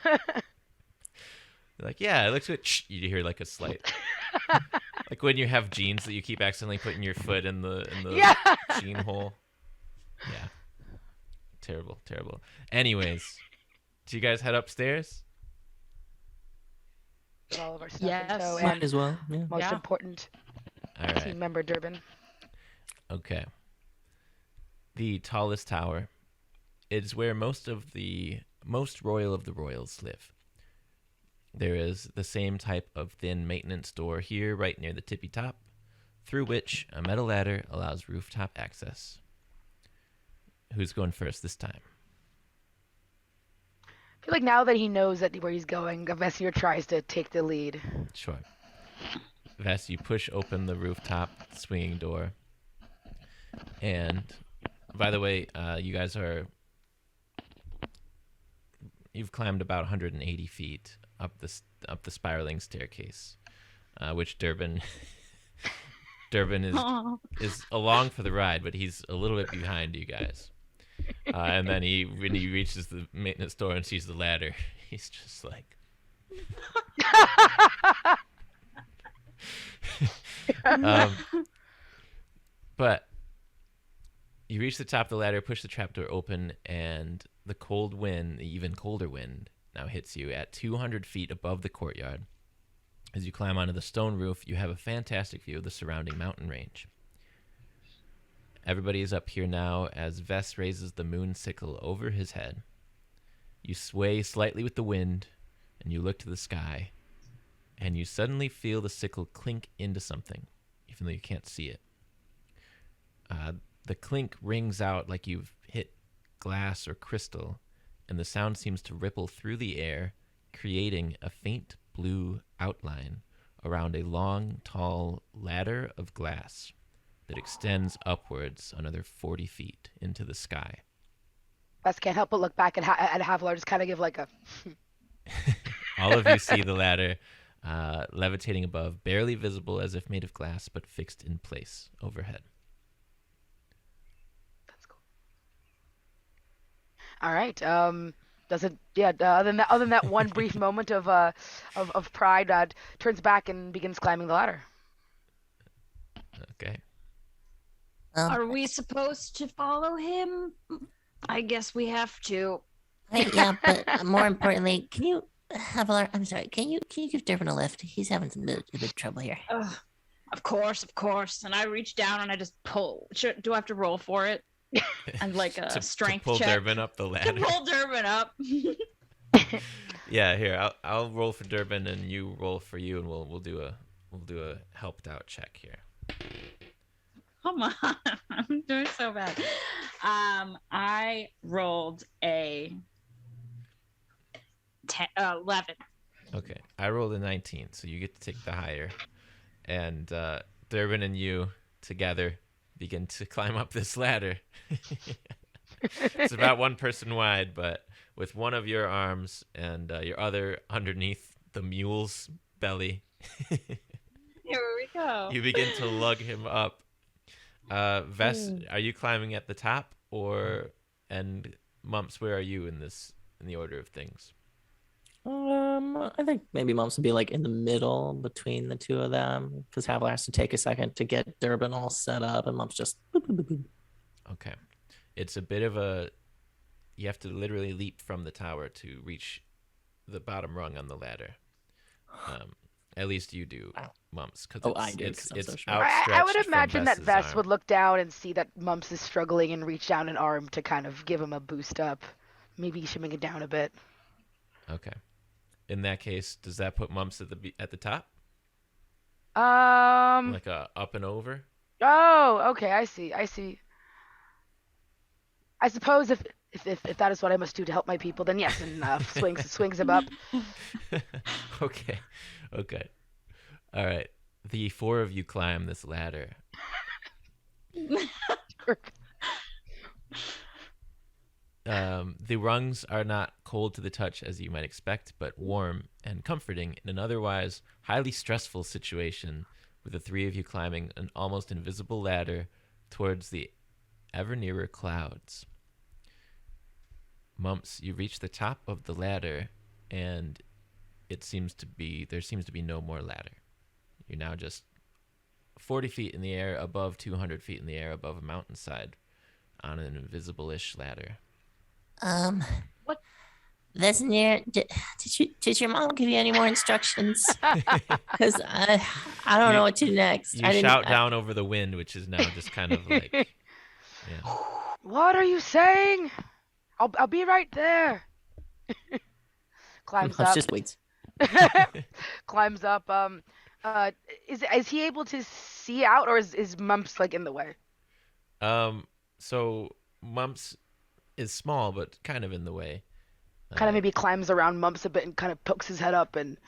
You're yeah, it looks good. Shh, you hear a slight. When you have jeans that you keep accidentally putting your foot in the Yeah. jean hole. Yeah. Terrible. Anyways, do you guys head upstairs? With all of our stuff Yes. in tow, Might and as well. Yeah. most Yeah. important All right. team member Durbin. Okay. The tallest tower is where most royal of the royals live. There is the same type of thin maintenance door here right near the tippy top, through which a metal ladder allows rooftop access. Who's going first this time? I feel like now that he knows where he's going, Vesenir tries to take the lead. Sure. Ves, you push open the rooftop swinging door. And by the way, you've climbed about 180 feet up the spiraling staircase, which Durbin Durbin Aw. is along for the ride, but he's a little bit behind you guys. And then when he reaches the maintenance door and sees the ladder, he's just like, but you reach the top of the ladder, push the trapdoor open, and the cold wind, the even colder wind, now hits you at 200 feet above the courtyard. As you climb onto the stone roof, you have a fantastic view of the surrounding mountain range. Everybody is up here now as Vess raises the moon sickle over his head. You sway slightly with the wind, and you look to the sky, and you suddenly feel the sickle clink into something, even though you can't see it. The clink rings out like you've hit glass or crystal, and the sound seems to ripple through the air, creating a faint blue outline around a long, tall ladder of glass that extends upwards another 40 feet into the sky. Best can't help but look back at Havalar, just kind of give like a. All of you see the ladder levitating above, barely visible as if made of glass, but fixed in place overhead. That's cool. All right. Does it? Yeah. Other than that one brief moment of pride, turns back and begins climbing the ladder. Okay. Are we supposed to follow him? I guess we have to. Yeah, but more importantly, can you, Havalar, I'm sorry, can you give Durbin a lift? He's having a bit of trouble here. Of course. And I reach down and I just pull. Do I have to roll for it? And like a strength to pull check. Durbin up the ladder. To pull Durbin up. Yeah, here I'll roll for Durbin and you roll for you, and we'll do a helped out check here. Come on, I'm doing so bad. I rolled a 11. Okay, I rolled a 19, so you get to take the higher. And Durbin and you together begin to climb up this ladder. It's about one person wide, but with one of your arms and your other underneath the mule's belly, Here we go. you begin to lug him up. Vess, are you climbing at the top, and Mumps, where are you in the order of things? I think maybe Mumps would be like in the middle between the two of them, because Havalar has to take a second to get Durbin all set up, and Mumps just boop, boop, boop, boop. Okay. It's a bit of you have to literally leap from the tower to reach the bottom rung on the ladder. At least you do, Mumps, because I do, it's 'cause I'm so short. outstretched. I would from imagine that Vess's Vess arm. would look down and see that Mumps is struggling and reach down an arm to kind of give him a boost up, maybe shimming it down a bit. Okay. In that case, does that put Mumps at the top? Like a up and over? Oh, okay, I see. I suppose if that is what I must do to help my people, then yes, and swings him up. Okay. All right. The four of you climb this ladder. The rungs are not cold to the touch as you might expect, but warm and comforting in an otherwise highly stressful situation, with the three of you climbing an almost invisible ladder towards the ever nearer clouds. Mumps, you reach the top of the ladder, and there seems to be no more ladder. You're now just 40 feet in the air, above 200 feet in the air, above a mountainside, on an invisible-ish ladder. What? Vesnir, did your mom give you any more instructions? Because I don't know what to do next. You shout down over the wind, which is now just kind of like, yeah. What are you saying? I'll be right there. Climbs Mumps up. just waits. Climbs up. Is he able to see out, or is Mumps like in the way? So Mumps is small, but kind of in the way. Kind of maybe climbs around Mumps a bit and kind of pokes his head up and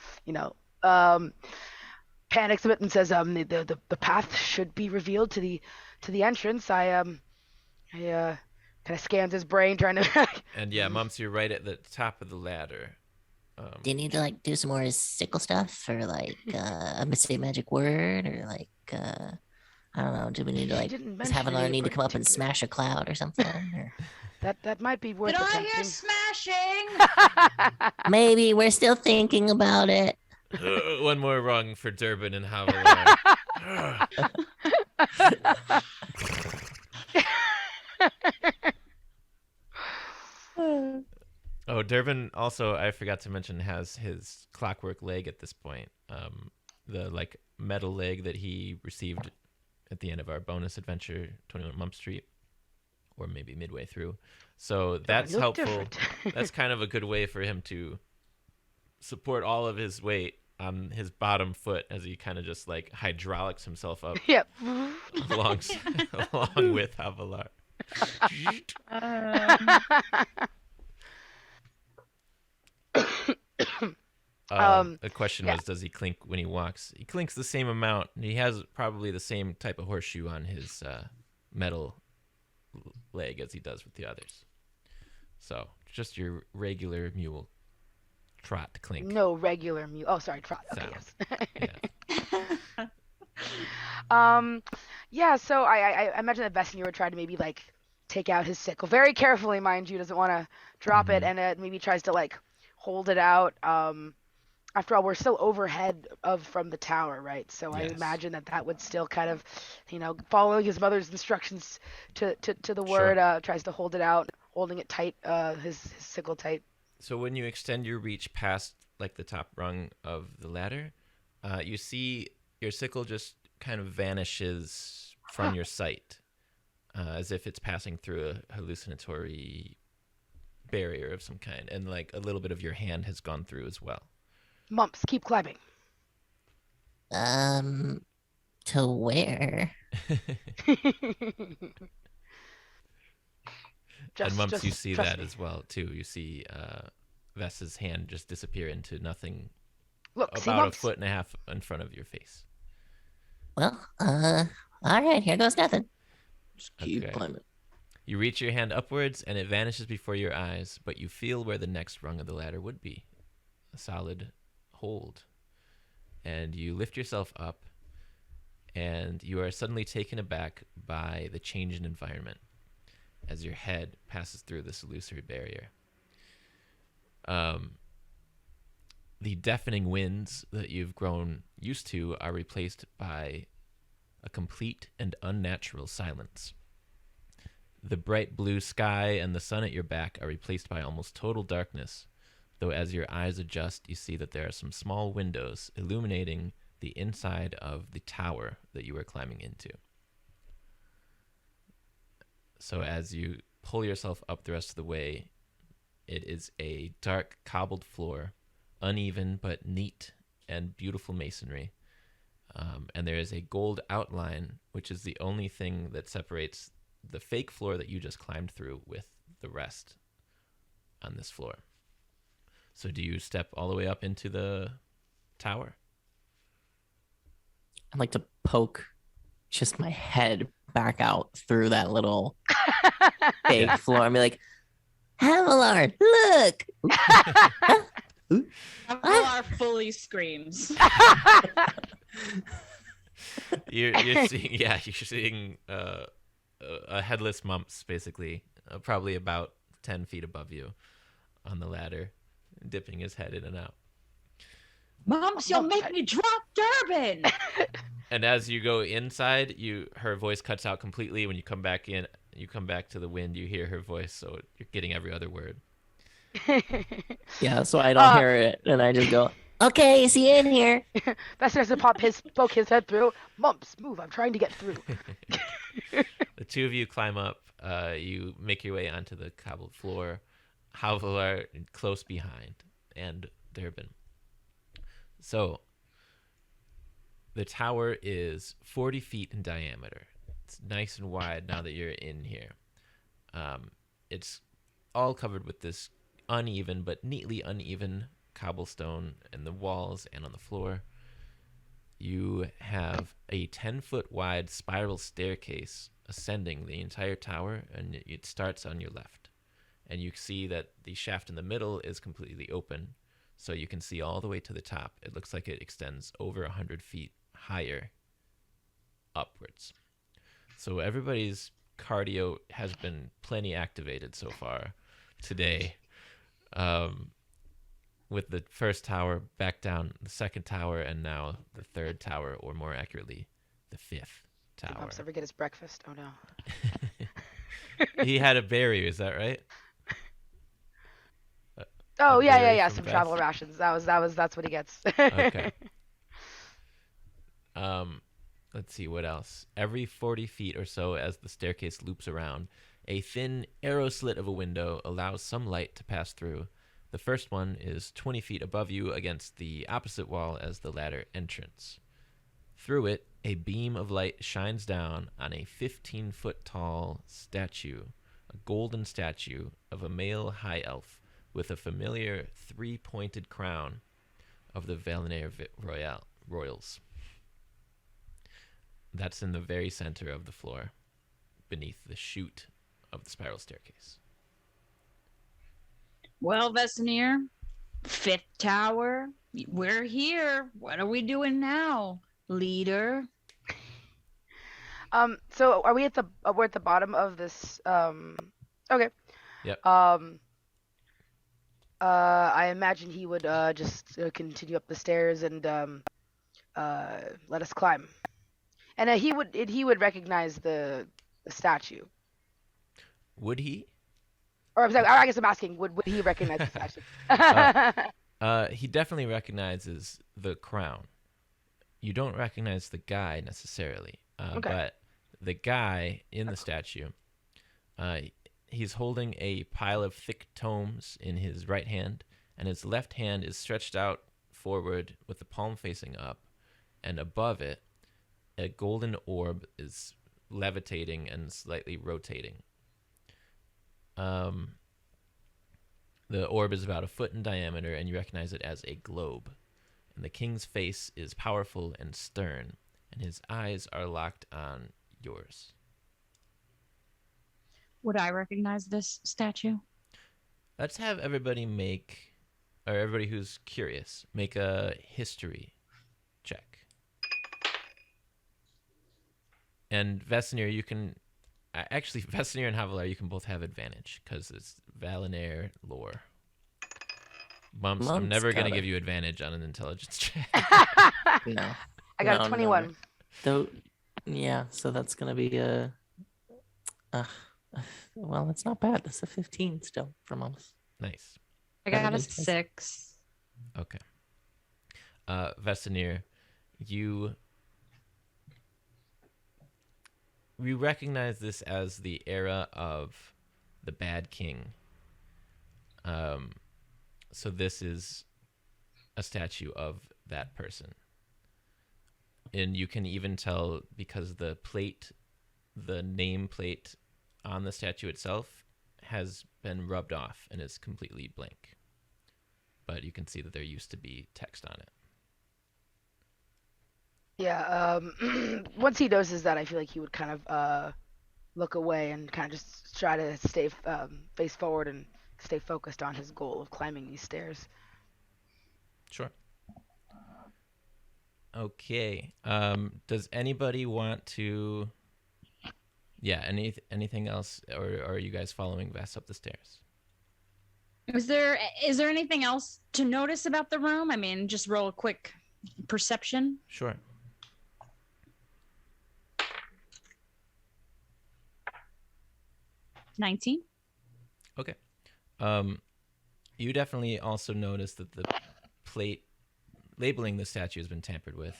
panics a bit and says, the path should be revealed to the entrance. I kind of scans his brain trying to. And yeah, Mumps, you're right at the top of the ladder. Do you need to like do some more sickle stuff, or like say magic word, or like I don't know. Do we need to She didn't does mention Havalar any need to come up and particular- smash a cloud or something? Or... That might be worth Did I hear attempting. smashing? Maybe we're still thinking about it. One more wrong for Durbin and Havalar. Oh, Durbin also, I forgot to mention, has his clockwork leg at this point. The like metal leg that he received at the end of our bonus adventure, 21 Mump Street, or maybe midway through. So that's look helpful. different. That's kind of a good way for him to support all of his weight on his bottom foot as he kind of just like hydraulics himself up Yep. along with Havalar. The question was, does he clink when he walks? He clinks the same amount. He has probably the same type of horseshoe on his metal leg as he does with the others. So just your regular mule trot clink. No regular mule. Oh, sorry, trot. Okay, Sound. yes. Yeah. Yeah. So I imagine that Vesemir would try to maybe like take out his sickle very carefully, mind you. Doesn't want to drop it, and maybe tries to like hold it out. After all, we're still overhead from the tower, right? So I Yes. imagine that would still kind of, following his mother's instructions to the Sure. word, tries to hold it out, holding it tight, his sickle tight. So when you extend your reach past like the top rung of the ladder, you see your sickle just kind of vanishes from your sight, as if it's passing through a hallucinatory barrier of some kind, and like a little bit of your hand has gone through as well. Mumps, keep climbing. To where? And Mumps, you just see trust that me. as well too. You see Vess's hand just disappear into nothing Look, see, about a Mumps. foot and a half in front of your face. Well, all right, here goes nothing. Just keep Okay. climbing. You reach your hand upwards and it vanishes before your eyes, but you feel where the next rung of the ladder would be. A solid hold. And you lift yourself up and you are suddenly taken aback by the change in environment as your head passes through this illusory barrier. The deafening winds that you've grown used to are replaced by a complete and unnatural silence. The bright blue sky and the sun at your back are replaced by almost total darkness, though as your eyes adjust, you see that there are some small windows illuminating the inside of the tower that you were climbing into. So as you pull yourself up the rest of the way, it is a dark cobbled floor, uneven but neat and beautiful masonry. And there is a gold outline, which is the only thing that separates the fake floor that you just climbed through with the rest on this floor. So do you step all the way up into the tower? I'd like to poke just my head back out through that little fake floor and be like, Havalar, look! Havalar fully screams. You're seeing a headless Mumps, basically, probably about 10 feet above you on the ladder, dipping his head in and out. Mumps, you'll make me drop Durbin. And as you go inside, her voice cuts out completely. When you come back in, you come back to the wind, you hear her voice, so you're getting every other word. yeah, so I don't hear it. And I just go, Okay, is he in here? Vesemir has to poke his head through. Mumps, move! I'm trying to get through. The two of you climb up. You make your way onto the cobbled floor. Havalar close behind, and Durbin. So, the tower is 40 feet in diameter. It's nice and wide now that you're in here. It's all covered with this uneven but neatly uneven cobblestone in the walls and on the floor. You have a 10-foot wide spiral staircase ascending the entire tower, and it starts on your left. And you see that the shaft in the middle is completely open, so you can see all the way to the top. It looks like it extends over 100 feet higher upwards. So everybody's cardio has been plenty activated so far today. With the first tower back down, the second tower, and now the third tower, or more accurately, the fifth Did tower. Mumps ever get his breakfast? Oh no. He had a berry, is that right? Oh A yeah, berry yeah. from Some Beth? travel rations. That's what he gets. Okay. Let's see what else. Every 40 feet or so, as the staircase loops around, a thin arrow slit of a window allows some light to pass through. The first one is 20 feet above you against the opposite wall as the ladder entrance. Through it, a beam of light shines down on a 15-foot tall statue, a golden statue of a male high elf with a familiar three-pointed crown of the Valonair Royals. That's in the very center of the floor, beneath the chute of the spiral staircase. Well, Vesanir, fifth tower, we're here. What are we doing now, leader? So are we at the we're at the bottom of this? Okay. Yep. I imagine he would just continue up the stairs and let us climb. And he would recognize the statue. Would he? Or I'm sorry, I guess I'm asking, would he recognize the statue? He definitely recognizes the crown. You don't recognize the guy necessarily, Okay. but the guy in the statue, he's holding a pile of thick tomes in his right hand, and his left hand is stretched out forward with the palm facing up, and above it, a golden orb is levitating and slightly rotating. The orb is about a foot in diameter, and you recognize it as a globe. And the king's face is powerful and stern, and his eyes are locked on yours. Would I recognize this statue? Let's have everybody everybody who's curious, make a history check. And Vesanir, you can... Actually, Vesanir and Havalar, you can both have advantage, because it's Valonair lore. Mumps, I'm never going to give you advantage on an intelligence check. No. I got No, a 21. Though, yeah, so that's gonna be a. Well, it's not bad. That's a 15 still for Mums. Nice. I got a is- 6. Okay. Vesanir, you recognize this as the era of the Bad King. So this is a statue of that person. And you can even tell because the name plate on the statue itself has been rubbed off and is completely blank. But you can see that there used to be text on it. Yeah, once he notices that, I feel like he would kind of look away and kind of just try to stay face forward and stay focused on his goal of climbing these stairs. Sure. Okay. Does anybody want to... Yeah, anything else? Or are you guys following Vess up the stairs? Is there anything else to notice about the room? I mean, just roll a quick perception. Sure. $19. Okay. You definitely also notice that the plate labeling the statue has been tampered with.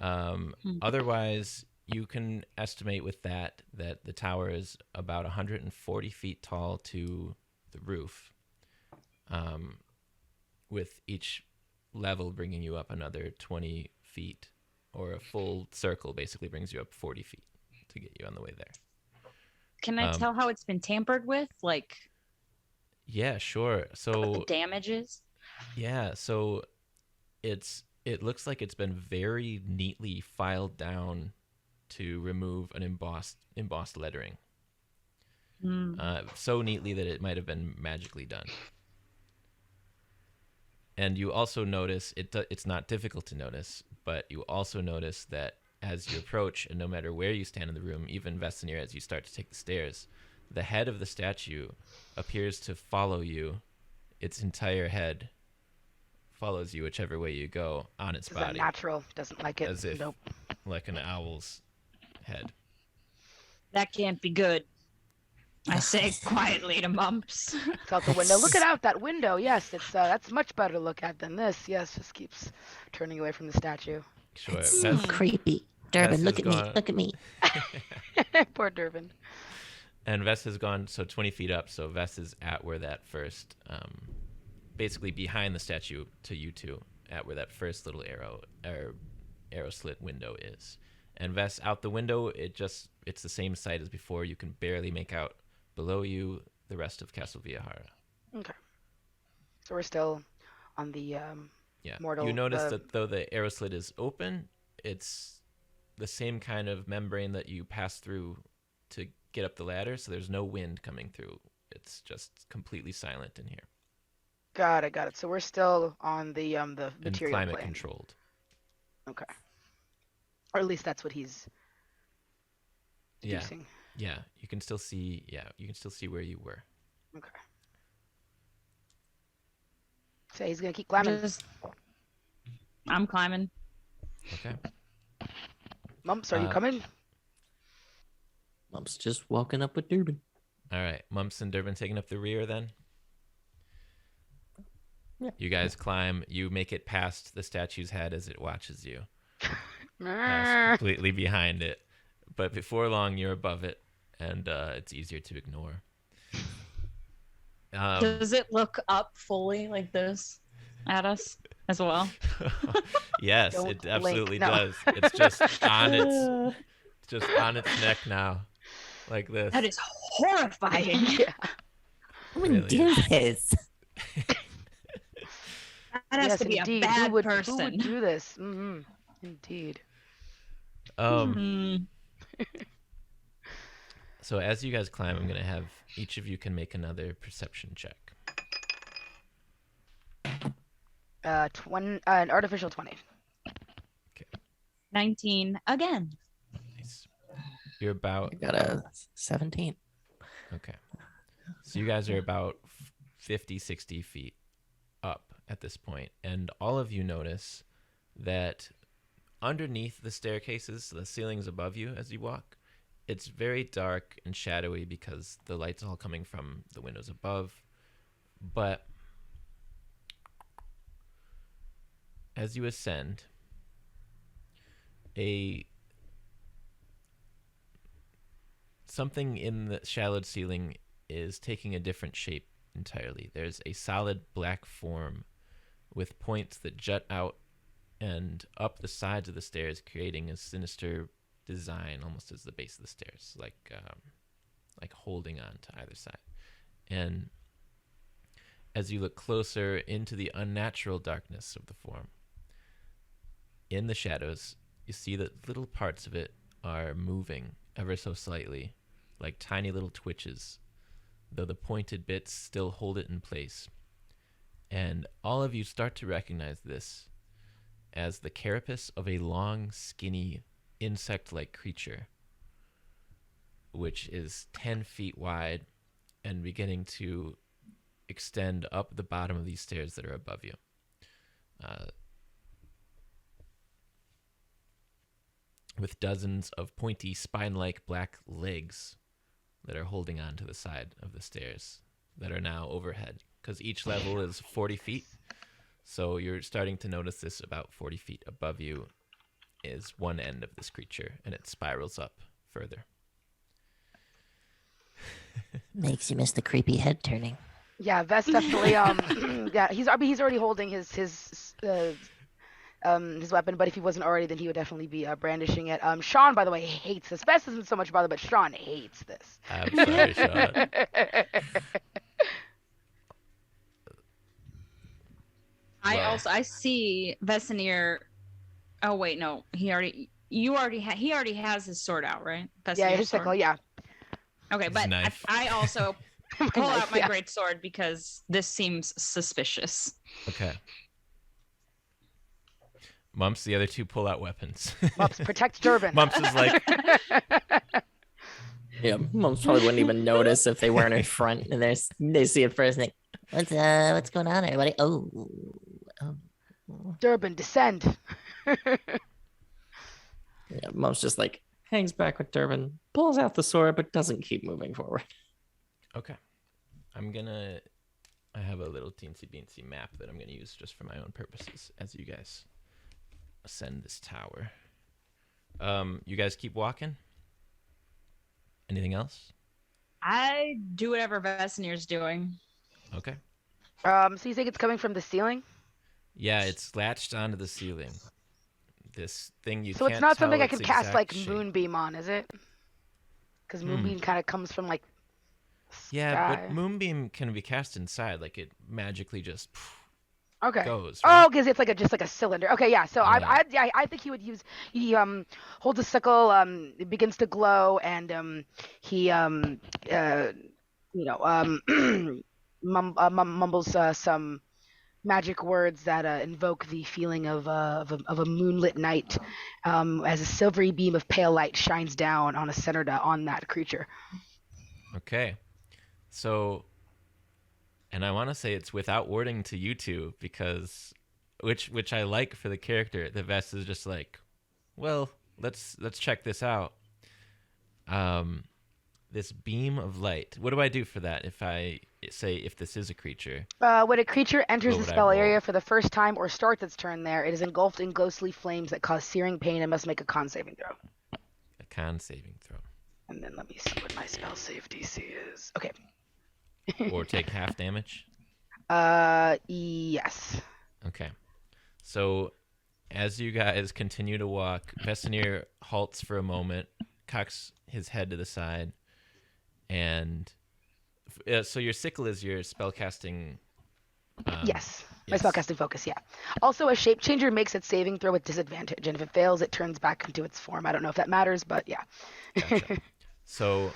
Otherwise, you can estimate with that the tower is about 140 feet tall to the roof, with each level bringing you up another 20 feet, or a full circle basically brings you up 40 feet to get you on the way there. Can I tell how it's been tampered with? Like, yeah, sure. So what the damage is? Yeah, so it looks like it's been very neatly filed down to remove an embossed lettering. So neatly that it might have been magically done. And you also notice it's not difficult to notice, but you also notice that as you approach, and no matter where you stand in the room, even Vesenir, as you start to take the stairs, the head of the statue appears to follow you. Its entire head follows you whichever way you go on its This is body, unnatural. Doesn't like it. as if Nope. like an owl's head. That can't be good. I say quietly to Mumps. It's out the window. Look out that window. Yes, it's that's much better to look at than this. Yes, just keeps turning away from the statue. Sure. It's so creepy. Durbin, Vess look is at me. gone. Look at me. Poor Durbin. And Vess has gone 20 feet up, so Vess is at where that first, basically behind the statue to you two, at where that first little arrow slit window is. And Vess, out the window, it's the same sight as before. You can barely make out below you the rest of Castle Viajara. Okay. So we're still on the Yeah. mortal. You notice that though the arrow slit is open, it's the same kind of membrane that you pass through to get up the ladder, so there's no wind coming through. It's just completely silent in here. Got it. So we're still on the And material climate plane. controlled. Okay. Or at least that's what he's Yeah. deducing. Yeah. You can still see where you were. Okay. So he's gonna keep climbing. I'm climbing. Okay. Mumps, are you coming? Mumps just walking up with Durbin. All right. Mumps and Durbin taking up the rear then. Yeah. You guys climb. You make it past the statue's head as it watches you. Pass completely behind it. But before long, you're above it, and it's easier to ignore. Does it look up fully like this at us as well? Yes, Don't it blink, absolutely no. does. It's just on its neck now, like this. That is horrifying. Yeah. Who would Really do is. this? That has Yes, to be indeed. a bad Who would person. do this? Mm-hmm. Indeed. So as you guys climb, I'm gonna have each of you can make another perception check. An artificial 20. 19 again. Nice. You're about I got a 17. okay. So you guys are about 50, 60 feet up at this point, and all of you notice that underneath the staircases, the ceilings above you as you walk, it's very dark and shadowy because the light's all coming from the windows above. But as you ascend, something in the shallowed ceiling is taking a different shape entirely. There's a solid black form with points that jut out and up the sides of the stairs, creating a sinister design almost as the base of the stairs, like holding on to either side. And as you look closer into the unnatural darkness of the form, in the shadows, you see that little parts of it are moving ever so slightly, like tiny little twitches, though the pointed bits still hold it in place. And all of you start to recognize this as the carapace of a long, skinny, insect-like creature, which is 10 feet wide and beginning to extend up the bottom of these stairs that are above you. With dozens of pointy, spine-like black legs that are holding on to the side of the stairs that are now overhead, because each level is 40 feet. So you're starting to notice this about 40 feet above you is one end of this creature, and it spirals up further. Makes you miss the creepy head turning. Yeah, Vest definitely. Yeah, he's already holding his weapon, but if he wasn't already, then he would definitely be brandishing it. Sean, by the way, hates this. Vest isn't so much bother, but Sean hates this. I'm sorry, Sean. Wow. I see Vesenir. Oh wait, no, he already has his sword out, right? Yeah, Vesenir's his sword? sickle. Yeah. Okay, His but knife. I also pull Knife, out my yeah. great sword because this seems suspicious. Okay. Mumps, the other two pull out weapons. Mumps, protect Durbin. Mumps is like, Yeah, moms probably wouldn't even notice if they weren't in front, and they see it first. And What's going on, everybody? Oh. Durbin, descend. yeah, mom's just like hangs back with Durbin, pulls out the sword, but doesn't keep moving forward. okay. I have a little teensy beansy map that I'm gonna use just for my own purposes as you guys ascend this tower. You guys keep walking? Anything else? I do whatever Vesenir's doing. Okay. So you think it's coming from the ceiling? Yeah, it's latched onto the ceiling. This thing you So can't it's not tell something I its can cast exact like shape. Moonbeam on, is it? Because Moonbeam kind of comes from like Yeah, sky. but Moonbeam can be cast inside, like it magically just Okay. goes. Oh, Right? because it's like just like a cylinder. Okay, yeah. So Yeah. I think he would use holds a sickle, it begins to glow, and he mumbles some magic words that invoke the feeling of a moonlit night, as a silvery beam of pale light shines down on on that creature. Okay. So, and I want to say it's without wording to you two because, which I like for the character. The Vest is just like, well, let's check this out. This beam of light. What do I do for that? If I say if this is a creature, When a creature enters What the would I spell roll? area for the first time or starts its turn there, it is engulfed in ghostly flames that cause searing pain and must make a con saving throw. a con saving throw, And then let me see what my spell save DC is. Okay. or take half damage. Yes. Okay. So, as you guys continue to walk, Vesenir halts for a moment, cocks his head to the side, and so your sickle is your spellcasting. Yes. My yes. spellcasting focus, yeah. Also, a shape changer makes its saving throw with disadvantage, and if it fails, it turns back into its form. I don't know if that matters, but yeah. Gotcha. So,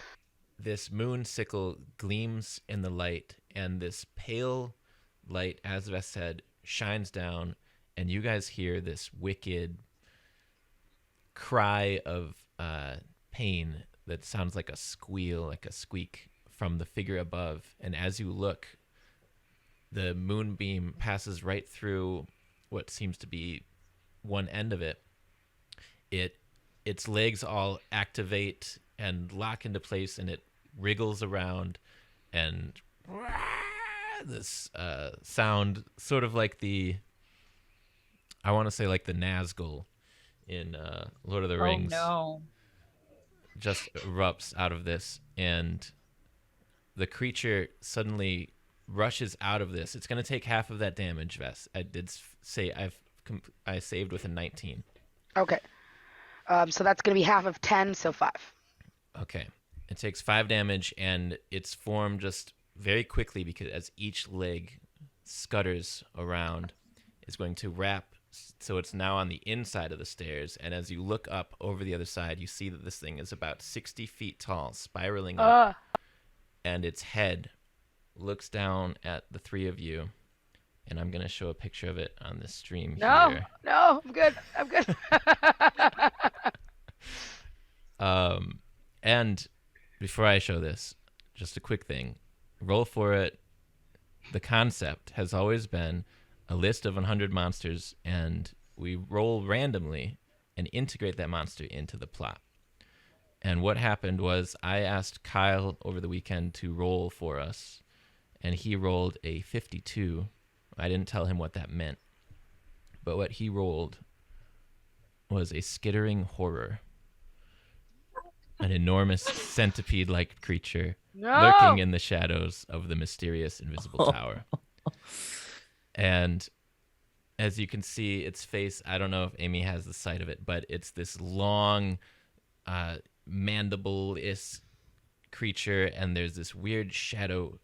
this moon sickle gleams in the light, and this pale light, as Vess said, shines down, and you guys hear this wicked cry of pain that sounds like a squeal, like a squeak from the figure above. And as you look, the moonbeam passes right through what seems to be one end of it. Its legs all activate and lock into place, and it wriggles around, and this sound, sort of like I want to say like the Nazgul in Lord of the Rings. Oh no. Just erupts out of this, and the creature suddenly rushes out of this. It's going to take half of that damage, Vess. I did say I saved with a 19. Okay. So that's going to be half of 10, so 5. Okay. It takes 5 damage, and its form just very quickly, because as each leg scutters around, is going to wrap. So it's now on the inside of the stairs, and as you look up over the other side, you see that this thing is about 60 feet tall, spiraling up, and its head looks down at the three of you, and I'm going to show a picture of it on this stream here. No, I'm good. I'm good. And before I show this, just a quick thing. Roll for it. The concept has always been a list of 100 monsters, and we roll randomly and integrate that monster into the plot. And what happened was I asked Kyle over the weekend to roll for us, and he rolled a 52. I didn't tell him what that meant, but what he rolled was a skittering horror. An enormous centipede-like creature lurking in the shadows of the mysterious invisible tower. And as you can see, its face, I don't know if Amy has the sight of it, but it's this long mandible-ish creature, and there's this weird shadow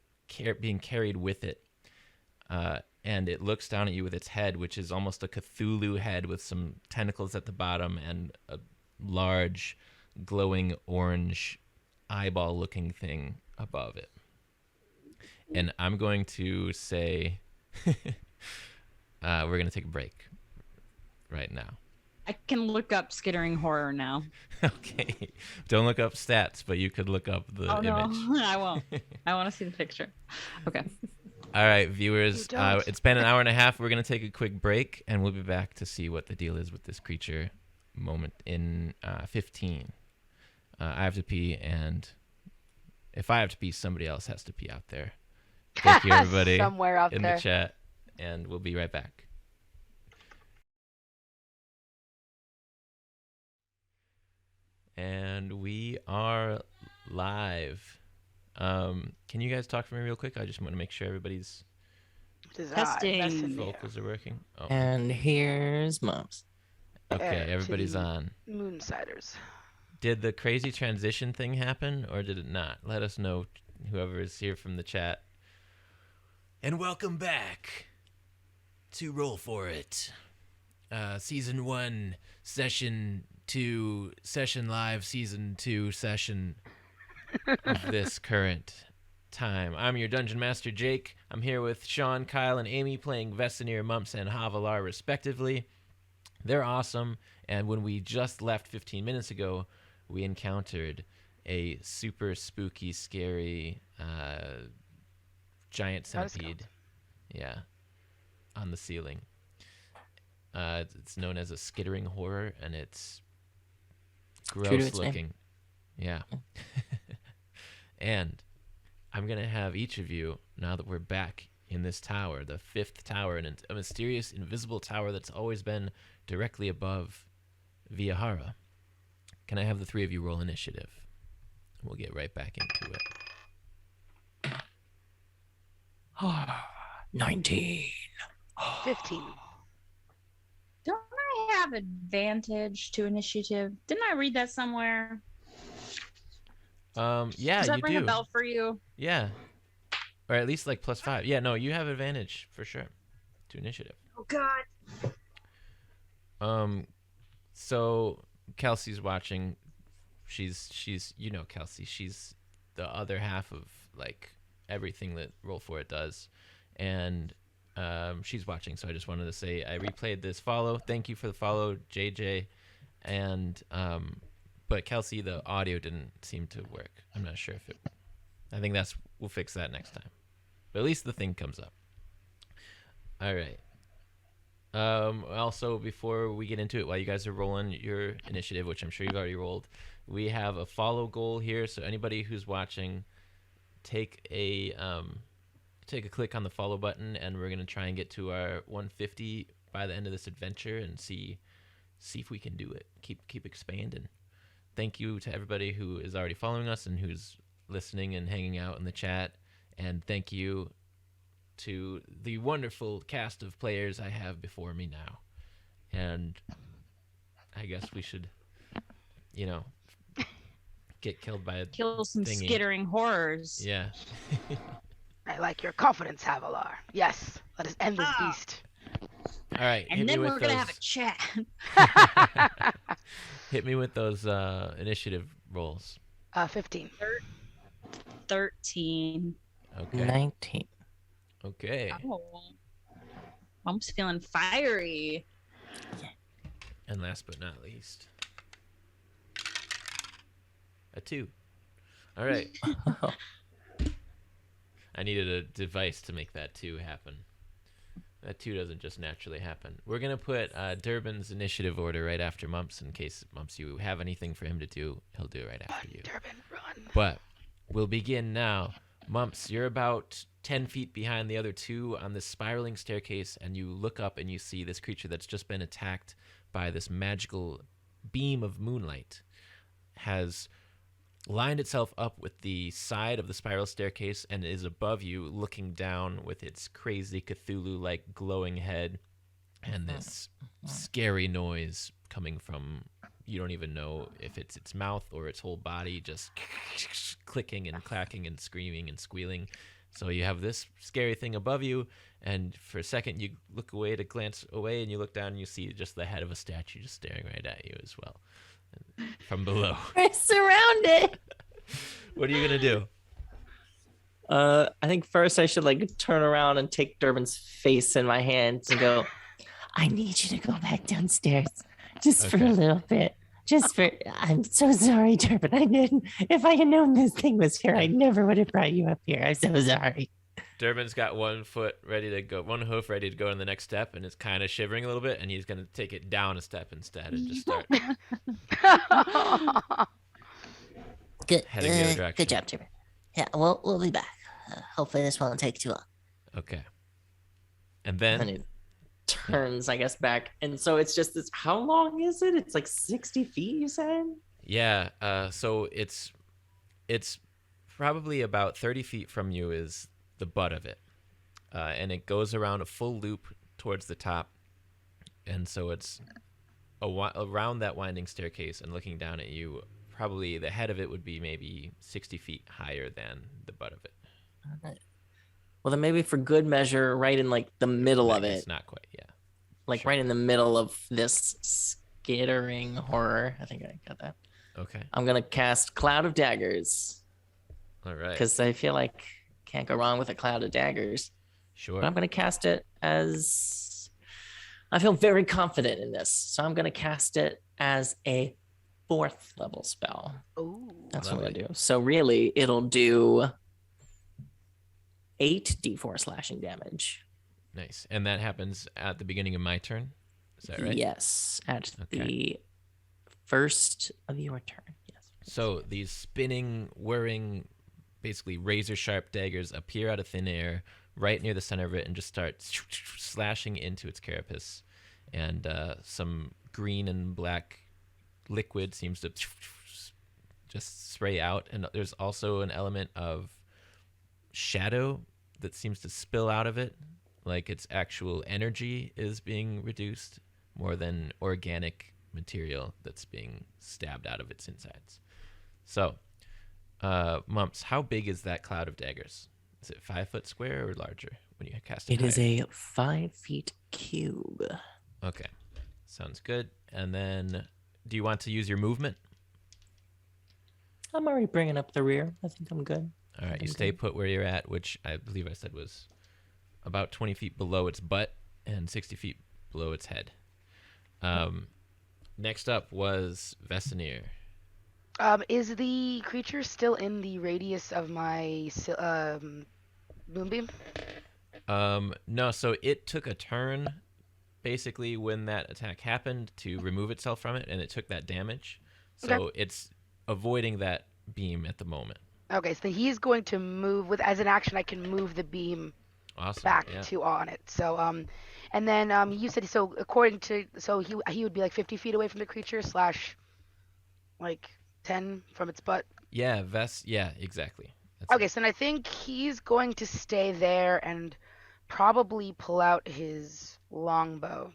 being carried with it. And it looks down at you with its head, which is almost a Cthulhu head with some tentacles at the bottom and a large glowing orange eyeball-looking thing above it. And I'm going to say... we're going to take a break. right now. I can look up skittering horror now. Okay. Don't look up stats, but you could look up the Oh image. no, I won't. I want to see the picture. Okay. All right, viewers. You don't. It's been an hour and a half. We're gonna take a quick break, and we'll be back to see what the deal is with this creature. Moment in 15. I have to pee, and if I have to pee, somebody else has to pee out there. Thank you, everybody, Somewhere out in there. the chat, and we'll be right back. And we are live. Can you guys talk for me real quick? I just want to make sure everybody's Testing. vocals are working. Oh, And here's Mums. okay, to everybody's the on. Moonsiders. Did the crazy transition thing happen, or did it not? Let us know, whoever is here from the chat. And welcome back to Roll For It. Season 1, Session 2, Session Live, Season 2, Session of this current time. I'm your Dungeon Master, Jake. I'm here with Sean, Kyle, and Amy playing Vesemir, Mumps, and Havalar, respectively. They're awesome, and when we just left 15 minutes ago, we encountered a super spooky, scary giant centipede. Yeah, on the ceiling. It's known as a skittering horror, and it's True to gross its name. looking. Yeah. And I'm going to have each of you, now that we're back in this tower, the 5th tower, and a mysterious, invisible tower that's always been directly above Viajara. Can I have the 3 of you roll initiative? We'll get right back into it. 19. 15. Don't I have advantage to initiative? Didn't I read that somewhere? Yeah, Does that you ring do. a bell for you? Yeah. Or at least like +5. Yeah, no, you have advantage for sure to initiative. Oh God. So Kelsey's watching. She's you know Kelsey. She's the other half of like everything that Roll For It does, and she's watching. So I just wanted to say I replayed this follow. Thank you for the follow, JJ, and but Kelsey, the audio didn't seem to work. I'm not sure if it. I think we'll fix that next time. But at least the thing comes up. All right. Also, before we get into it, while you guys are rolling your initiative, which I'm sure you've already rolled, we have a follow goal here. So anybody who's watching, take a click on the follow button, and we're gonna try and get to our 150 by the end of this adventure, and see if we can do it. Keep expanding. Thank you to everybody who is already following us and who's listening and hanging out in the chat, and thank you to the wonderful cast of players I have before me now. And I guess we should, get killed by a Kill some thingy. skittering horrors. Yeah. I like your confidence, Havalar. Yes, let us end this Ah. beast. All right. And then we're gonna have a chat. Hit me with those initiative rolls. 15. 13. Okay. 19. Okay. Oh. Mom's feeling fiery. And last but not least, a 2. All right. I needed a device to make that 2 happen. That 2 doesn't just naturally happen. We're going to put Durbin's initiative order right after Mumps, in case, Mumps, you have anything for him to do, he'll do it right after you. Durbin, run. But we'll begin now. Mumps, you're about 10 feet behind the other 2 on this spiraling staircase, and you look up and you see this creature that's just been attacked by this magical beam of moonlight has lined itself up with the side of the spiral staircase and is above you, looking down with its crazy Cthulhu-like glowing head and this scary noise coming from, you don't even know if it's its mouth or its whole body, just clicking and clacking and screaming and squealing. So you have this scary thing above you, and for a second you look away to glance away, and you look down and you see just the head of a statue just staring right at you as well from below. We're surrounded. What are you gonna do? I think first I should turn around and take Durbin's face in my hands and go, I need you to go back downstairs just for Okay. a little bit. I'm so sorry, Durbin. I didn't. If I had known this thing was here, I never would have brought you up here. I'm so sorry. Durbin's got one foot ready to go, one hoof ready to go in the next step, and it's kind of shivering a little bit, and he's going to take it down a step instead and just start Good. heading the other direction. Good job, Durbin. Yeah, we'll be back. Hopefully, this won't take too long. Okay. And then And it turns, I guess, back. And so it's just this. How long is it? It's like 60 feet, you said? yeah, so it's probably about 30 feet from you is the butt of it, and it goes around a full loop towards the top, and so it's around that winding staircase and looking down at you. Probably the head of it would be maybe 60 feet higher than the butt of it. Well, then maybe for good measure, right in like the middle of It's it, not quite, yeah. like Sure. right in the middle of this skittering horror. I think I got that. Okay. I'm gonna cast Cloud of Daggers All right. because I feel like can't go wrong with a Cloud of Daggers. Sure. But I'm gonna cast it as I feel very confident in this, so I'm gonna cast it as a 4th level spell. Ooh. That's what I'm Lovely. gonna do. So really, it'll do 8d4 slashing damage. Nice. And that happens at the beginning of my turn. Is that right? Yes, at Okay. the first of your turn. Yes. So these spinning, whirring, basically razor sharp daggers appear out of thin air right near the center of it and just start slashing into its carapace. And some green and black liquid seems to just spray out. And there's also an element of shadow that seems to spill out of it, like its actual energy is being reduced more than organic material that's being stabbed out of its insides. So, Mumps, how big is that cloud of daggers? Is it 5 foot square or larger when you cast it? It is higher? a 5 feet cube. Okay, sounds good. And then, do you want to use your movement? I'm already bringing up the rear. I think I'm good. All right, you stay put where you're at, which I believe I said was about 20 feet below its butt and 60 feet below its head. Next up was Vesanir. Is the creature still in the radius of my moonbeam? No, so it took a turn basically when that attack happened to remove itself from it, and it took that damage. So it's avoiding that beam at the moment. Okay, so he's going to move as an action. I can move the beam Awesome. back yeah. to on it. So and then you said so according to he would be like 50 feet away from the creature / like 10 from its butt. Yeah, yeah, exactly. That's Okay, it. so then I think he's going to stay there and probably pull out his longbow.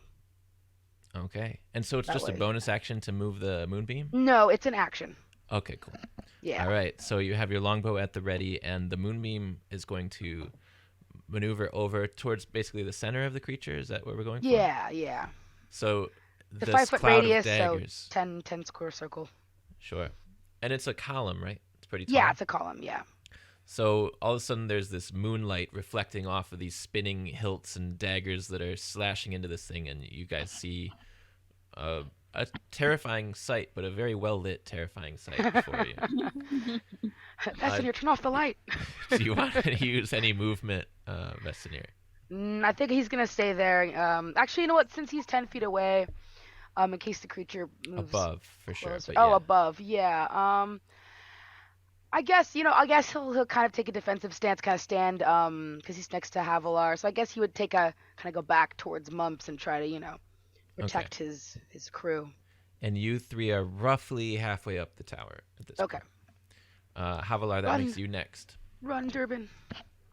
Okay. And so it's That just a way. bonus action to move the moonbeam? No, it's an action. Okay, cool. Yeah. All right, so you have your longbow at the ready, and the moonbeam is going to maneuver over towards basically the center of the creature. Is that what we're going for? Yeah. So The this 5 foot cloud radius, of daggers. so 10 square circle. Sure. And it's a column, right? It's pretty tall. Yeah, it's a column. Yeah. So all of a sudden there's this moonlight reflecting off of these spinning hilts and daggers that are slashing into this thing, and you guys see a terrifying sight, but a very well-lit terrifying sight before you. Vesanir, turn off the light. Do you want to use any movement, Vesanir? I think he's gonna stay there. Actually, you know what? Since he's 10 feet away, in case the creature moves Above, for sure. closer. But Oh, yeah. above. Yeah. I guess he'll kind of take a defensive stance, kind of stand, because he's next to Havalar. So I guess he would take a kind of go back towards Mumps and try to, protect his crew. And you three are roughly halfway up the tower at this Okay. point. Havalar, that Run. makes you next. Run, Durbin.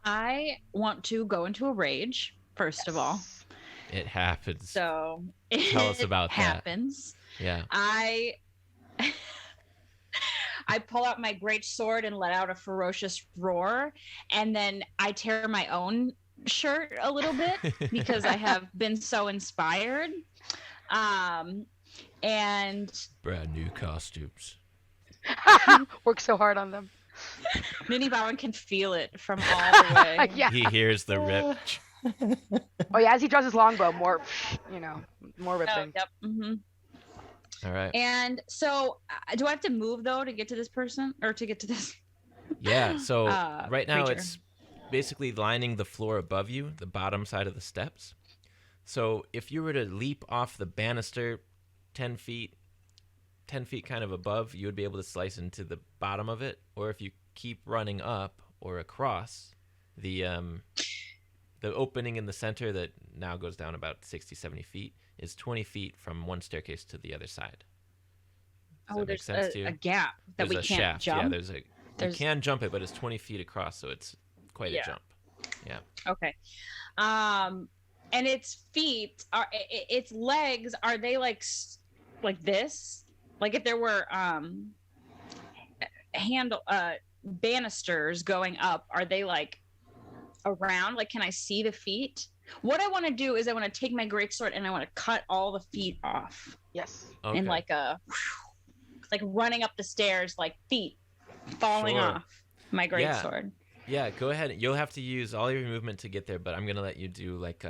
I want to go into a rage, first of all. Yes. It happens. So Tell us about that. happens. Yeah. I pull out my great sword and let out a ferocious roar, and then I tear my own shirt a little bit because I have been so inspired. And Brand new costumes. Work so hard on them. Minnie Bowen can feel it from all the way. Yeah. He hears the rip. Oh yeah, as he draws his longbow, more, more Oh, ripping. yep. Mm-hmm. All right. And so, do I have to move though to get to this person or to get to this? Yeah. So right now creature? it's basically lining the floor above you, the bottom side of the steps. So if you were to leap off the banister 10 feet kind of above, you would be able to slice into the bottom of it. Or if you keep running up or across, the opening in the center that now goes down about 60, 70 feet is 20 feet from one staircase to the other side. Does that make There's sense to you? a gap that There's we a can't shaft. jump. Yeah, you can jump it, but it's 20 feet across, so it's quite a jump. Yeah. Okay. And its feet its legs, are they like this? Like if there were banisters going up, are they like around? Like, can I see the feet? What I want to do is I want to take my greatsword and I want to cut all the feet off. Yes. Okay. And like running up the stairs, like feet falling off my greatsword. Yeah, go ahead. You'll have to use all your movement to get there, but I'm going to let you do like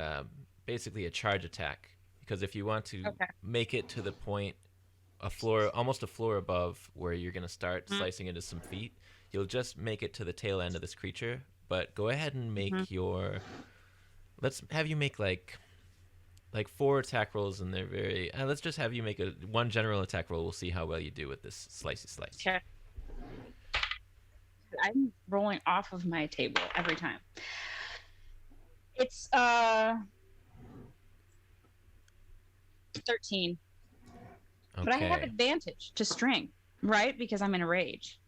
basically a charge attack, because if you want to make it to the point almost a floor above where you're going to start slicing into some feet, you'll just make it to the tail end of this creature. But go ahead and make let's have you make like 4 attack rolls, and they're very let's just have you make one general attack roll. We'll see how well you do with this slicey slice. Okay. I'm rolling off of my table every time. It's 13. Okay. But I have advantage to strength, right? Because I'm in a rage.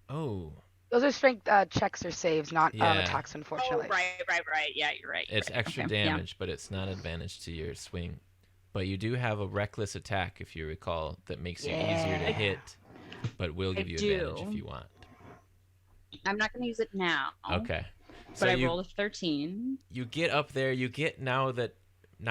Oh. Those are strength checks or saves, not attacks, unfortunately. Oh, right. Yeah, you're right. It's extra damage, but it's not advantage to your swing. But you do have a reckless attack, if you recall, that makes you easier to hit, but will give you advantage if you want. I'm not going to use it now. Okay. But I rolled a 13. You get up there. You get now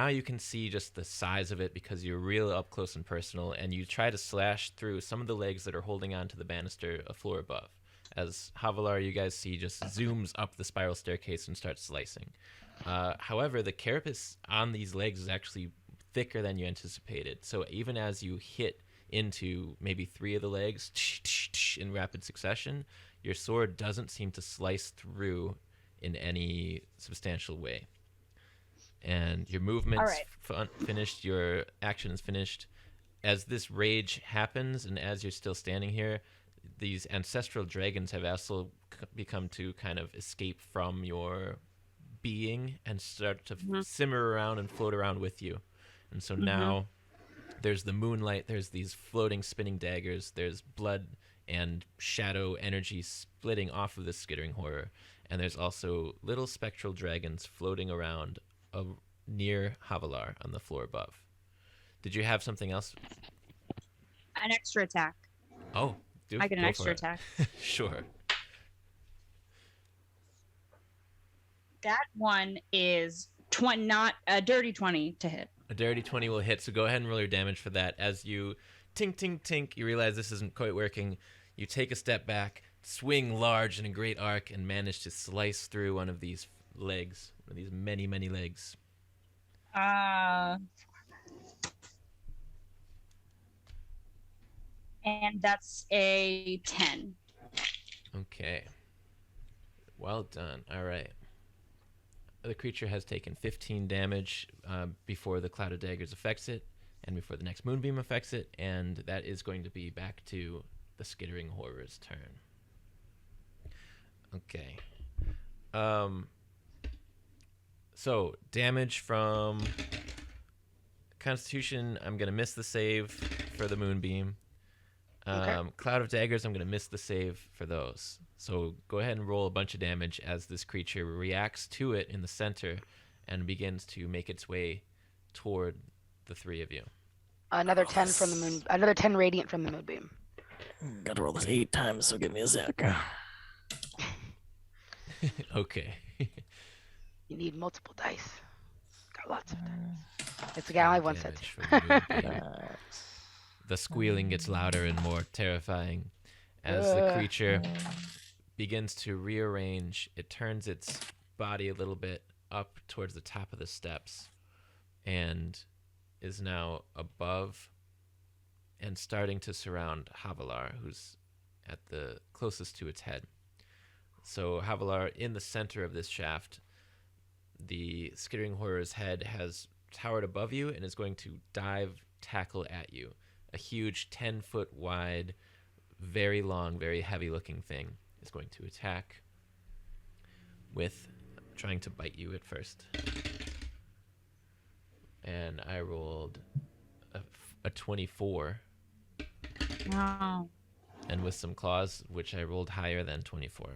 you can see just the size of it because you're real up close and personal, and you try to slash through some of the legs that are holding on to the banister a floor above. As Havalar, you guys see, just zooms up the spiral staircase and starts slicing. However, the carapace on these legs is actually thicker than you anticipated. So even as you hit into maybe 3 of the legs in rapid succession, your sword doesn't seem to slice through in any substantial way. And your movement's finished, your action is finished. As this rage happens, and as you're still standing here, these ancestral dragons have also become to kind of escape from your being and start to simmer around and float around with you. And so now there's the moonlight, there's these floating spinning daggers, there's blood and shadow energy splitting off of this skittering horror, and there's also little spectral dragons floating around near Havalar on the floor above. Did you have something else? An extra attack. Oh, I get an extra attack. Sure. That one is not a dirty 20 to hit. A dirty 20 will hit, so go ahead and roll your damage for that. As you tink, tink, tink, you realize this isn't quite working. You take a step back, swing large in a great arc, and manage to slice through one of these legs, one of these many, many legs. And that's a 10. Okay. Well done. All right. The creature has taken 15 damage before the Cloud of Daggers affects it, and before the next Moonbeam affects it, and that is going to be back to the Skittering Horror's turn. Okay. So, damage from Constitution, I'm going to miss the save for the Moonbeam. Cloud of Daggers, I'm going to miss the save for those. So go ahead and roll a bunch of damage as this creature reacts to it in the center and begins to make its way toward the 3 of you. Another 10 from the moon. Another 10 radiant from the moonbeam. Gotta roll this 8 times, so give me a sec. Okay. You need multiple dice. Got lots of dice. It's okay, I only have one set. Damage from the Moonbeam. The squealing gets louder and more terrifying as the creature begins to rearrange. It turns its body a little bit up towards the top of the steps and is now above and starting to surround Havalar, who's at the closest to its head. So Havalar, in the center of this shaft, the skittering horror's head has towered above you and is going to dive tackle at you. A huge 10-foot wide, very long, very heavy looking thing is going to attack with trying to bite you at first. And I rolled a 24. Wow. And with some claws, which I rolled higher than 24.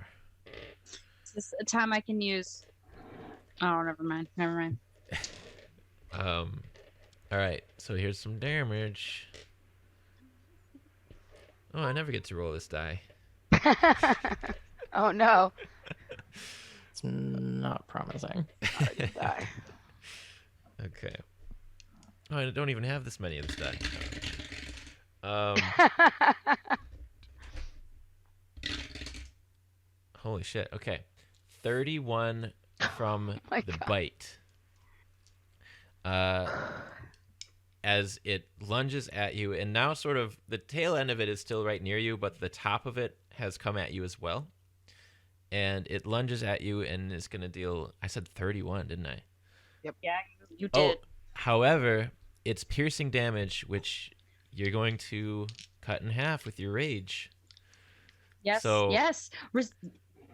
Is this a time I can use? Oh, never mind. All right, so here's some damage. Oh, I never get to roll this die. Oh no. It's not promising. Die. Okay. Oh, I don't even have this many of this die. Holy shit. Okay. 31 from my the God. bite. As it lunges at you, and now sort of the tail end of it is still right near you, but the top of it has come at you as well. And it lunges at you and is going to deal, I said 31, didn't I? Yeah, you Oh, did. however, it's piercing damage, which you're going to cut in half with your rage. Yes. so- Yes.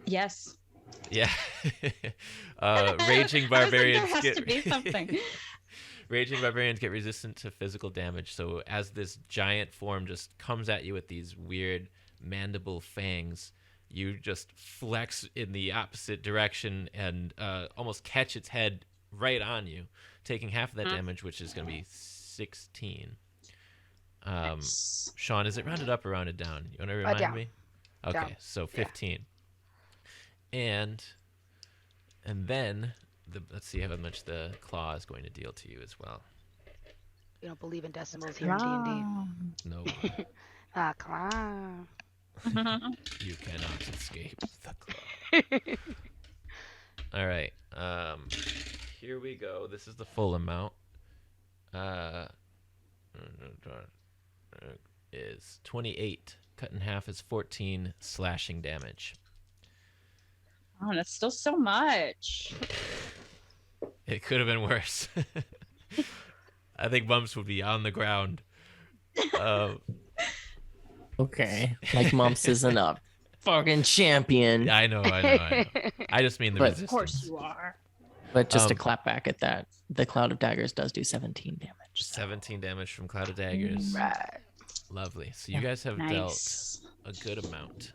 Yes. Yeah. Raging barbarians there has get to be something. Raging barbarians get resistant to physical damage. So as this giant form just comes at you with these weird mandible fangs, you just flex in the opposite direction and almost catch its head right on you, taking half of that damage, which is going to be 16. Nice. Sean, is it rounded up or rounded down? You want to remind down. me? Okay, Down. so 15. And then let's see how much the claw is going to deal to you as well. We don't believe in decimals here in D&D. No, Ah, claw. you cannot escape the claw. All right, here we go. This is the full amount. Is 28. Cut in half is 14 slashing damage. Oh, that's still so much. It could have been worse. I think Mumps would be on the ground. Okay. Like Mumps isn't a fucking champion. I know. I just mean the But- resistance. Of course you are. But just to Um, clap back at that, the Cloud of Daggers does do 17 damage. So. 17 damage from Cloud of Daggers. Right. Lovely. So you guys have dealt Nice. a good amount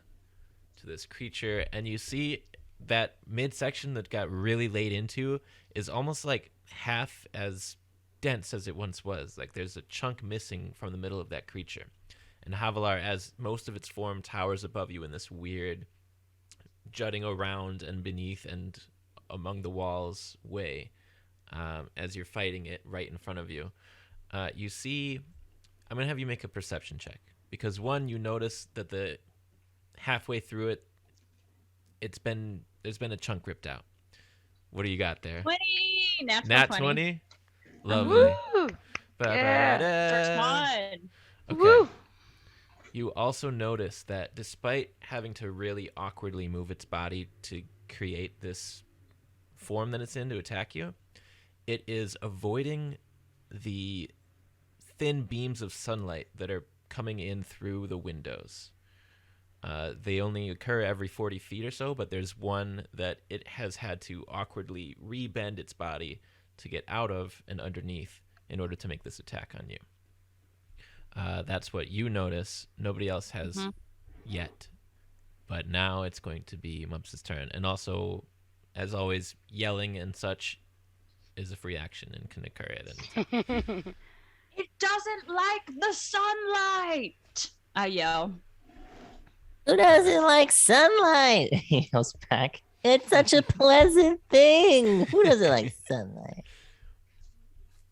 to this creature, and you see that midsection that got really laid into is almost like half as dense as it once was. Like there's a chunk missing from the middle of that creature. And Havalar, as most of its form towers above you in this weird jutting around and beneath and among the walls way, as you're fighting it right in front of you, you see, I'm going to have you make a perception check. Because one, you notice that the halfway through it, there's been a chunk ripped out. What do you got there? 20. Nat 20? Lovely. Woo! Yeah. First one. Okay. Woo! You also notice that despite having to really awkwardly move its body to create this form that it's in to attack you, it is avoiding the thin beams of sunlight that are coming in through the windows. They only occur every 40 feet or so, but there's one that it has had to awkwardly rebend its body to get out of and underneath in order to make this attack on you. That's what you notice. Nobody else has yet. But now it's going to be Mumps' turn. And also, as always, yelling and such is a free action and can occur at any time. It doesn't like the sunlight. I yell. Who doesn't like sunlight? He goes back. It's such a pleasant thing. Who doesn't like sunlight?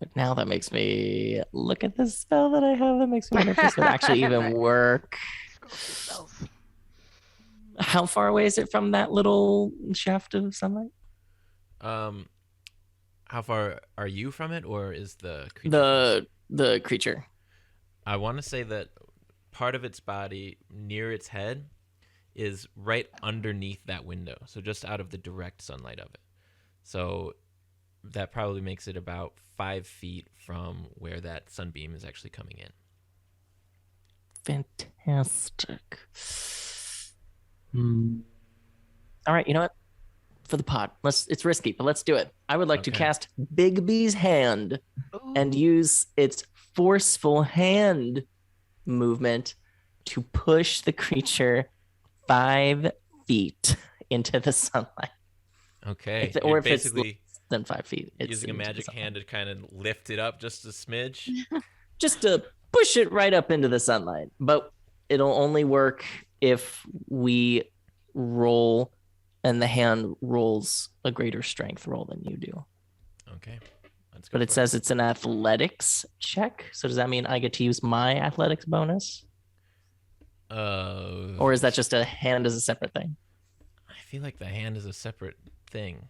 But now that makes me look at the spell that I have. That makes me wonder if this would actually even work. Scroll through spells. How far away is it from that little shaft of sunlight? how far are you from it, or is the creature? The creature. I want to say that part of its body near its head is right underneath that window, so just out of the direct sunlight of it. So that probably makes it about 5 feet from where that sunbeam is actually coming in. Fantastic. All right, you know what? For the pod, it's risky, but let's do it. I would like to cast Bigby's hand and use its forceful hand movement to push the creature 5 feet into the sunlight. Okay. Or if it's less than 5 feet. It's using a magic hand to kind of lift it up just a smidge. Just to push it right up into the sunlight. But it'll only work if we roll and the hand rolls a greater strength roll than you do. Okay. But it says it's an athletics check. So does that mean I get to use my athletics bonus? Or is that just a hand as a separate thing? I feel like the hand is a separate thing.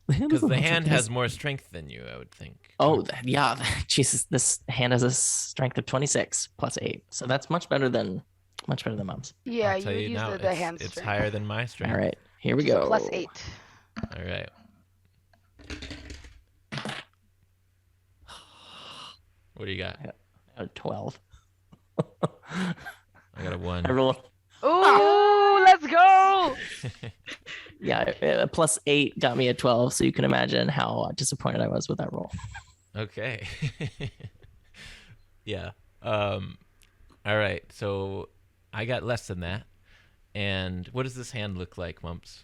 Because the hand has more strength than you, I would think. Oh, yeah. Jesus, this hand has a strength of 26 plus 8. So that's much better than Mom's. Yeah, I'll tell you use now, the hand strength. It's higher than my strength. All right, here we go. Plus 8. All right. What do you got? A 12. I got a 1. I roll. Ooh, let's go! Yeah, plus 8 got me a 12, so you can imagine how disappointed I was with that roll. Okay. Yeah. All right. So I got less than that. And what does this hand look like, Mumps?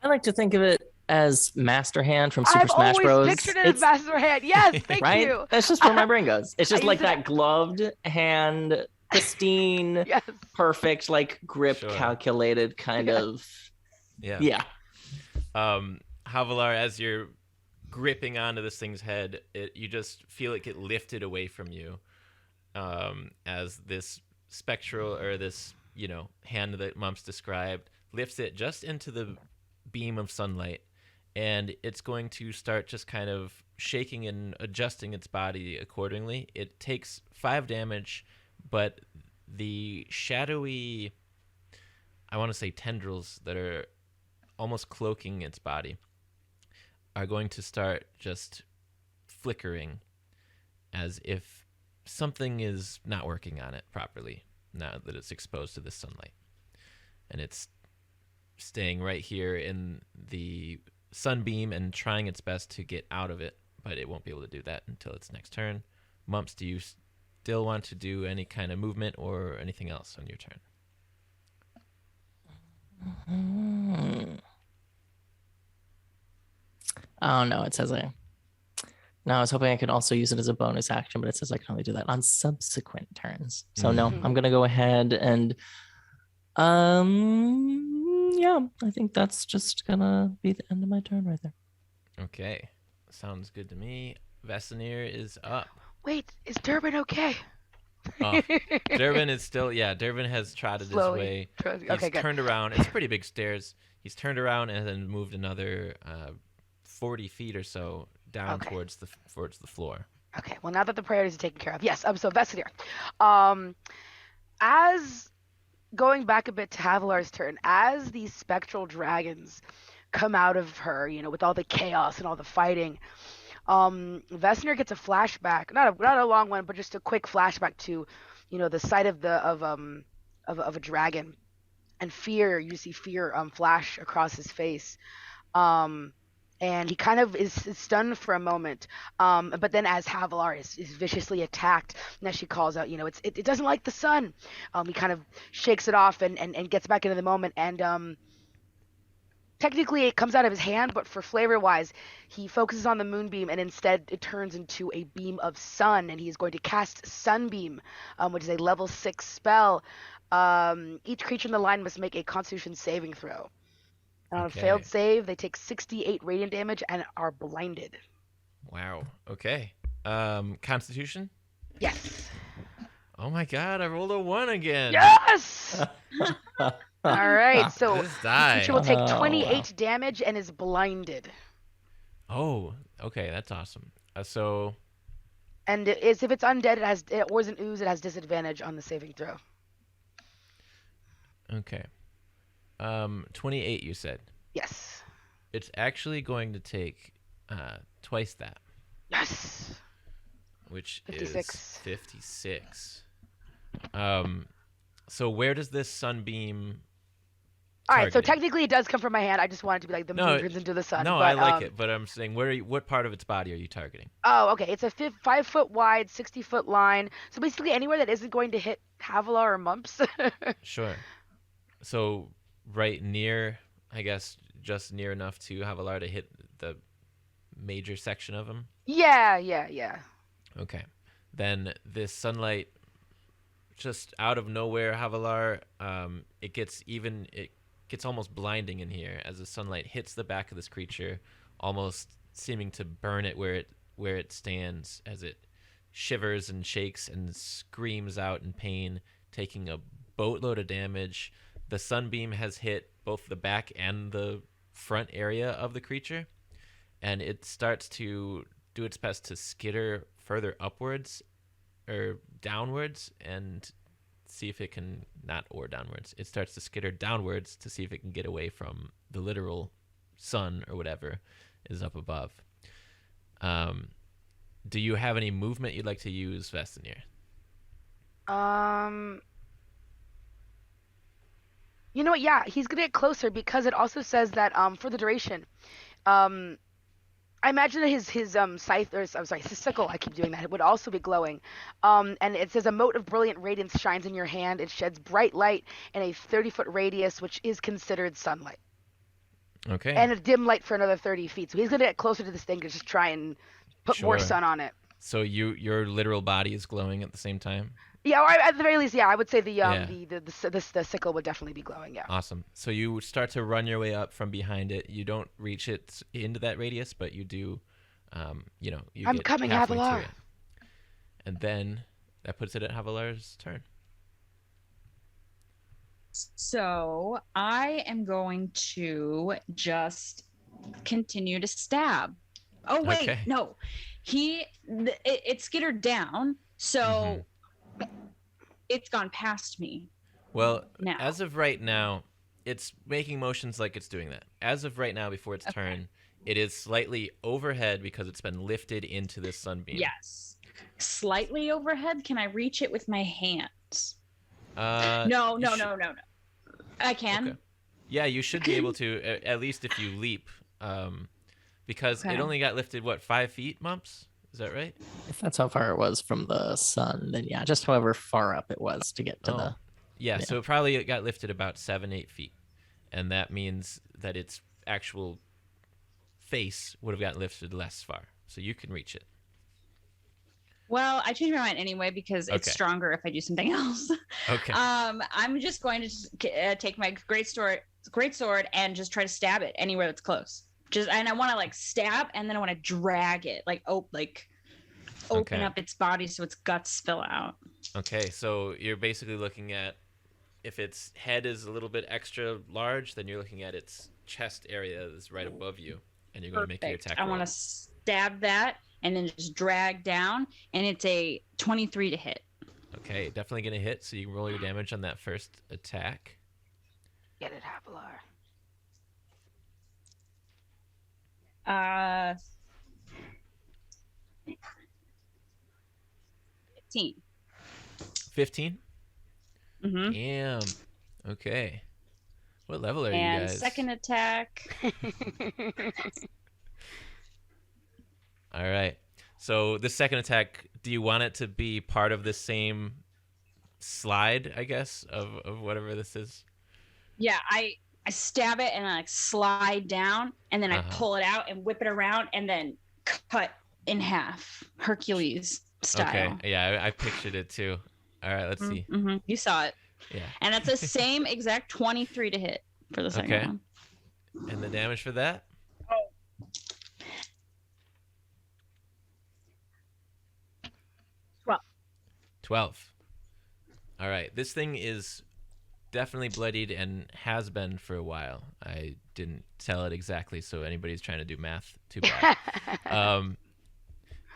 I like to think of it as Master Hand from Super Smash Bros. I've always pictured it as Master Hand. Yes, thank right? you. That's just where my brain goes. It's just like that gloved hand, pristine, yes. perfect, like grip, calculated kind of. Yeah. Havalar, as you're gripping onto this thing's head, you just feel it get lifted away from you, as this spectral or this hand that Mumps described lifts it just into the beam of sunlight, and it's going to start just kind of shaking and adjusting its body accordingly. It takes 5 damage, but the shadowy, I want to say tendrils that are almost cloaking its body are going to start just flickering as if something is not working on it properly now that it's exposed to the sunlight. And it's staying right here in the sunbeam and trying its best to get out of it, but it won't be able to do that until its next turn. Mumps, do you still want to do any kind of movement or anything else on your turn? Oh, no, it says No, I was hoping I could also use it as a bonus action, but it says I can only do that on subsequent turns. So no, I'm going to go ahead and yeah, I think that's just going to be the end of my turn right there. Okay. Sounds good to me. Vesenir is up. Wait, is Durbin okay? Oh, Durbin is still, Durbin has trotted his way. He's turned around. It's pretty big stairs. He's turned around and then moved another 40 feet or so down towards the floor. Okay, well, now that the priorities are taken care of. Yes, so Vesenir. As going back a bit to Havalar's turn, as these spectral dragons come out of her, with all the chaos and all the fighting, Vesenir gets a flashback, not a long one, but just a quick flashback to, the sight of a dragon, and fear. You see fear flash across his face, and he kind of is stunned for a moment. But then as Havalar is viciously attacked, and as she calls out, it doesn't like the sun. He kind of shakes it off and gets back into the moment, and technically it comes out of his hand, but for flavor wise, he focuses on the moonbeam, and instead it turns into a beam of sun, and he's going to cast Sunbeam, which is a level 6 spell. Each creature in the line must make a Constitution saving throw. And on a failed save, they take 68 radiant damage and are blinded. Wow. Okay. Constitution? Yes. Oh my god, I rolled a 1 again. Yes! All right, so this die. the creature will take 28 damage and is blinded. Oh, okay, that's awesome. So And if it's undead, or is an ooze, it has disadvantage on the saving throw. okay, 28. You said Yes. it's actually going to take twice that, Yes. which 56. is 56. So where does this sunbeam All right, so target? technically it does come from my hand. I just want it to be like the moon turns into the sun. No, but, I like it, but I'm saying what part of its body are you targeting? Oh, okay. It's a 5-foot wide, 60-foot line. So basically anywhere that isn't going to hit Havalar or Mumps. Sure. So right near, I guess, just near enough to Havalar to hit the major section of him. Yeah. Okay. Then this sunlight, just out of nowhere, Havalar, it gets almost blinding in here as the sunlight hits the back of this creature, almost seeming to burn it where it stands as it shivers and shakes and screams out in pain, taking a boatload of damage. The sunbeam has hit both the back and the front area of the creature, and it starts to do its best to skitter further upwards or downwards and see if it can downwards. It starts to skitter downwards to see if it can get away from the literal sun or whatever is up above. Do you have any movement you'd like to use, Vestenir? You know what? Yeah, he's gonna get closer because it also says that for the duration, I imagine that his scythe, or I'm sorry, his sickle, I keep doing that, it would also be glowing. And it says a mote of brilliant radiance shines in your hand. It sheds bright light in a 30-foot radius, which is considered sunlight. Okay. And a dim light for another 30 feet. So he's gonna get closer to this thing to just try and put more Sure. sun on it. So your literal body is glowing at the same time? Yeah, or at the very least, yeah, I would say Yeah. the sickle would definitely be glowing. Yeah. Awesome. So you start to run your way up from behind it. You don't reach it into that radius, but you do. You I'm get coming, halfway Havalar. to it, and then that puts it at Havalar's turn. So I am going to just continue to stab. Oh wait, Okay. no, it skittered down, so it's gone past me. Well, now. as of right now, it's making motions like it's doing that. As of right now, before its turn, it is slightly overhead because it's been lifted into this sunbeam. Yes, slightly overhead. Can I reach it with my hands? No. No. I can. Okay. Yeah, you should be able to, at least if you leap, because it only got lifted, 5 feet, Mumps? Is that right? If that's how far it was from the sun, then yeah, just however far up it was to get to the. Yeah, so it got lifted about 7-8 feet. And that means that its actual face would have gotten lifted less far. So you can reach it. Well, I changed my mind anyway because it's Okay. stronger if I do something else. Okay. I'm just going to take my great sword and just try to stab it anywhere that's close. And I want to like stab, and then I want to drag it, open up its body so its guts spill out. Okay, so you're basically looking at, if its head is a little bit extra large, then you're looking at its chest area that's right above you, and you're going to make your attack roll. I want to stab that and then just drag down, and it's a 23 to hit. Okay, definitely going to hit, so you can roll your damage on that first attack. Get it, Havalar. 15. 15? Mm-hmm. Damn. Okay. What level are you And guys? second attack. All right. So the second attack, do you want it to be part of the same slide, I guess, of whatever this is? Yeah, I stab it and I slide down, and then I pull it out and whip it around and then cut in half, Hercules style. Okay. Yeah, I pictured it too. All right, let's see. Mm-hmm. You saw it. Yeah. And it's the same exact 23 to hit for the second one. And the damage for that? 12. 12. All right. This thing is definitely bloodied and has been for a while. I didn't tell it exactly, so anybody's trying to do math, too bad.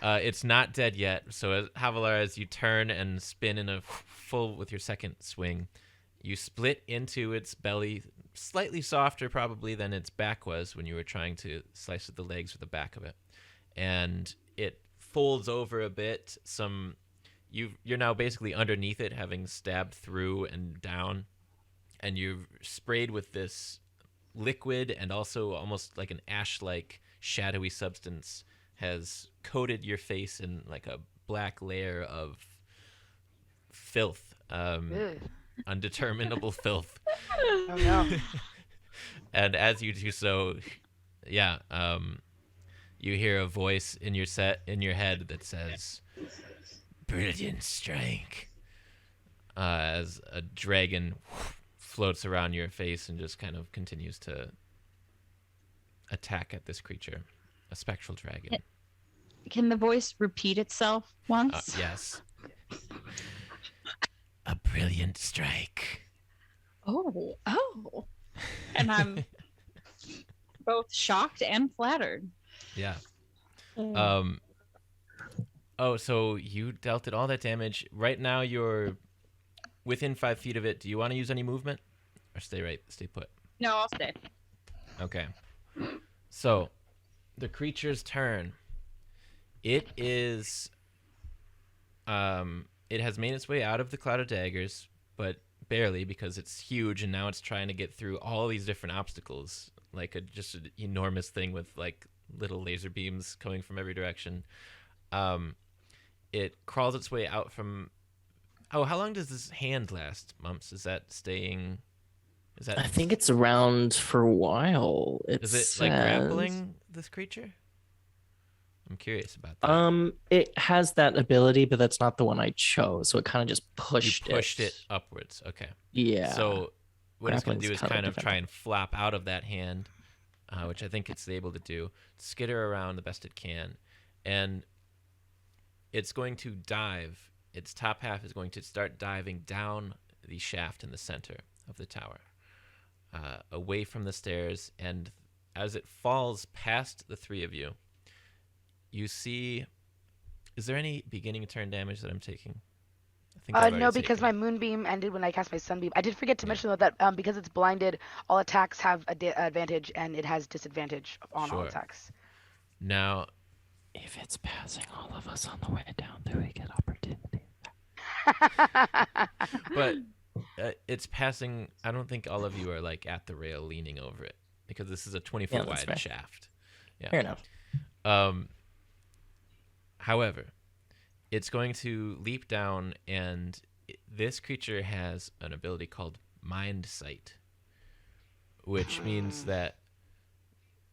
It's not dead yet, so as Havalar, as you turn and spin in a full with your second swing, you split into its belly, slightly softer probably than its back was when you were trying to slice at the legs or the back of it. And it folds over a bit. You're now basically underneath it, having stabbed through and down, and you've sprayed with this liquid and also almost like an ash-like shadowy substance has coated your face in like a black layer of filth, undeterminable filth. Oh no. And as you do so, you hear a voice in your head that says, "Brilliant strike," as a dragon floats around your face and just kind of continues to attack at this creature, a spectral dragon. Can the voice repeat itself once? Yes. A brilliant strike. Oh. And I'm both shocked and flattered. Yeah. So you dealt it all that damage. Right now you're within 5 feet of it. Do you want to use any movement? Or stay put? No, I'll stay. Okay. So, the creature's turn. It is... it has made its way out of the cloud of daggers, but barely, because it's huge, and now it's trying to get through all these different obstacles, like just an enormous thing with like little laser beams coming from every direction. It crawls its way out from... Oh, how long does this hand last, Mumps? Is that staying... I think it's around for a while. Is it like grappling this creature? I'm curious about that. It has that ability, but that's not the one I chose. So it kind of just pushed it upwards. Okay. Yeah. So what it's going to do is kind of different. try and flop out of that hand, which I think it's able to do. Skitter around the best it can, and it's going to dive. Its top half is going to start diving down the shaft in the center of the tower, away from the stairs, and as it falls past the three of you, you see... Is there any beginning turn damage that I'm taking? I think I've No, already because taken my moonbeam ended when I cast my sunbeam. I did forget to mention though that because it's blinded, all attacks have advantage, and it has disadvantage on all Sure. attacks. Now, If it's passing all of us on the way down, do we get opportunity? but it's passing... I don't think all of you are like at the rail leaning over it, because this is a 20-foot that's wide fair. shaft. Yeah. Fair enough. However, it's going to leap down, and this creature has an ability called Mind Sight, which means that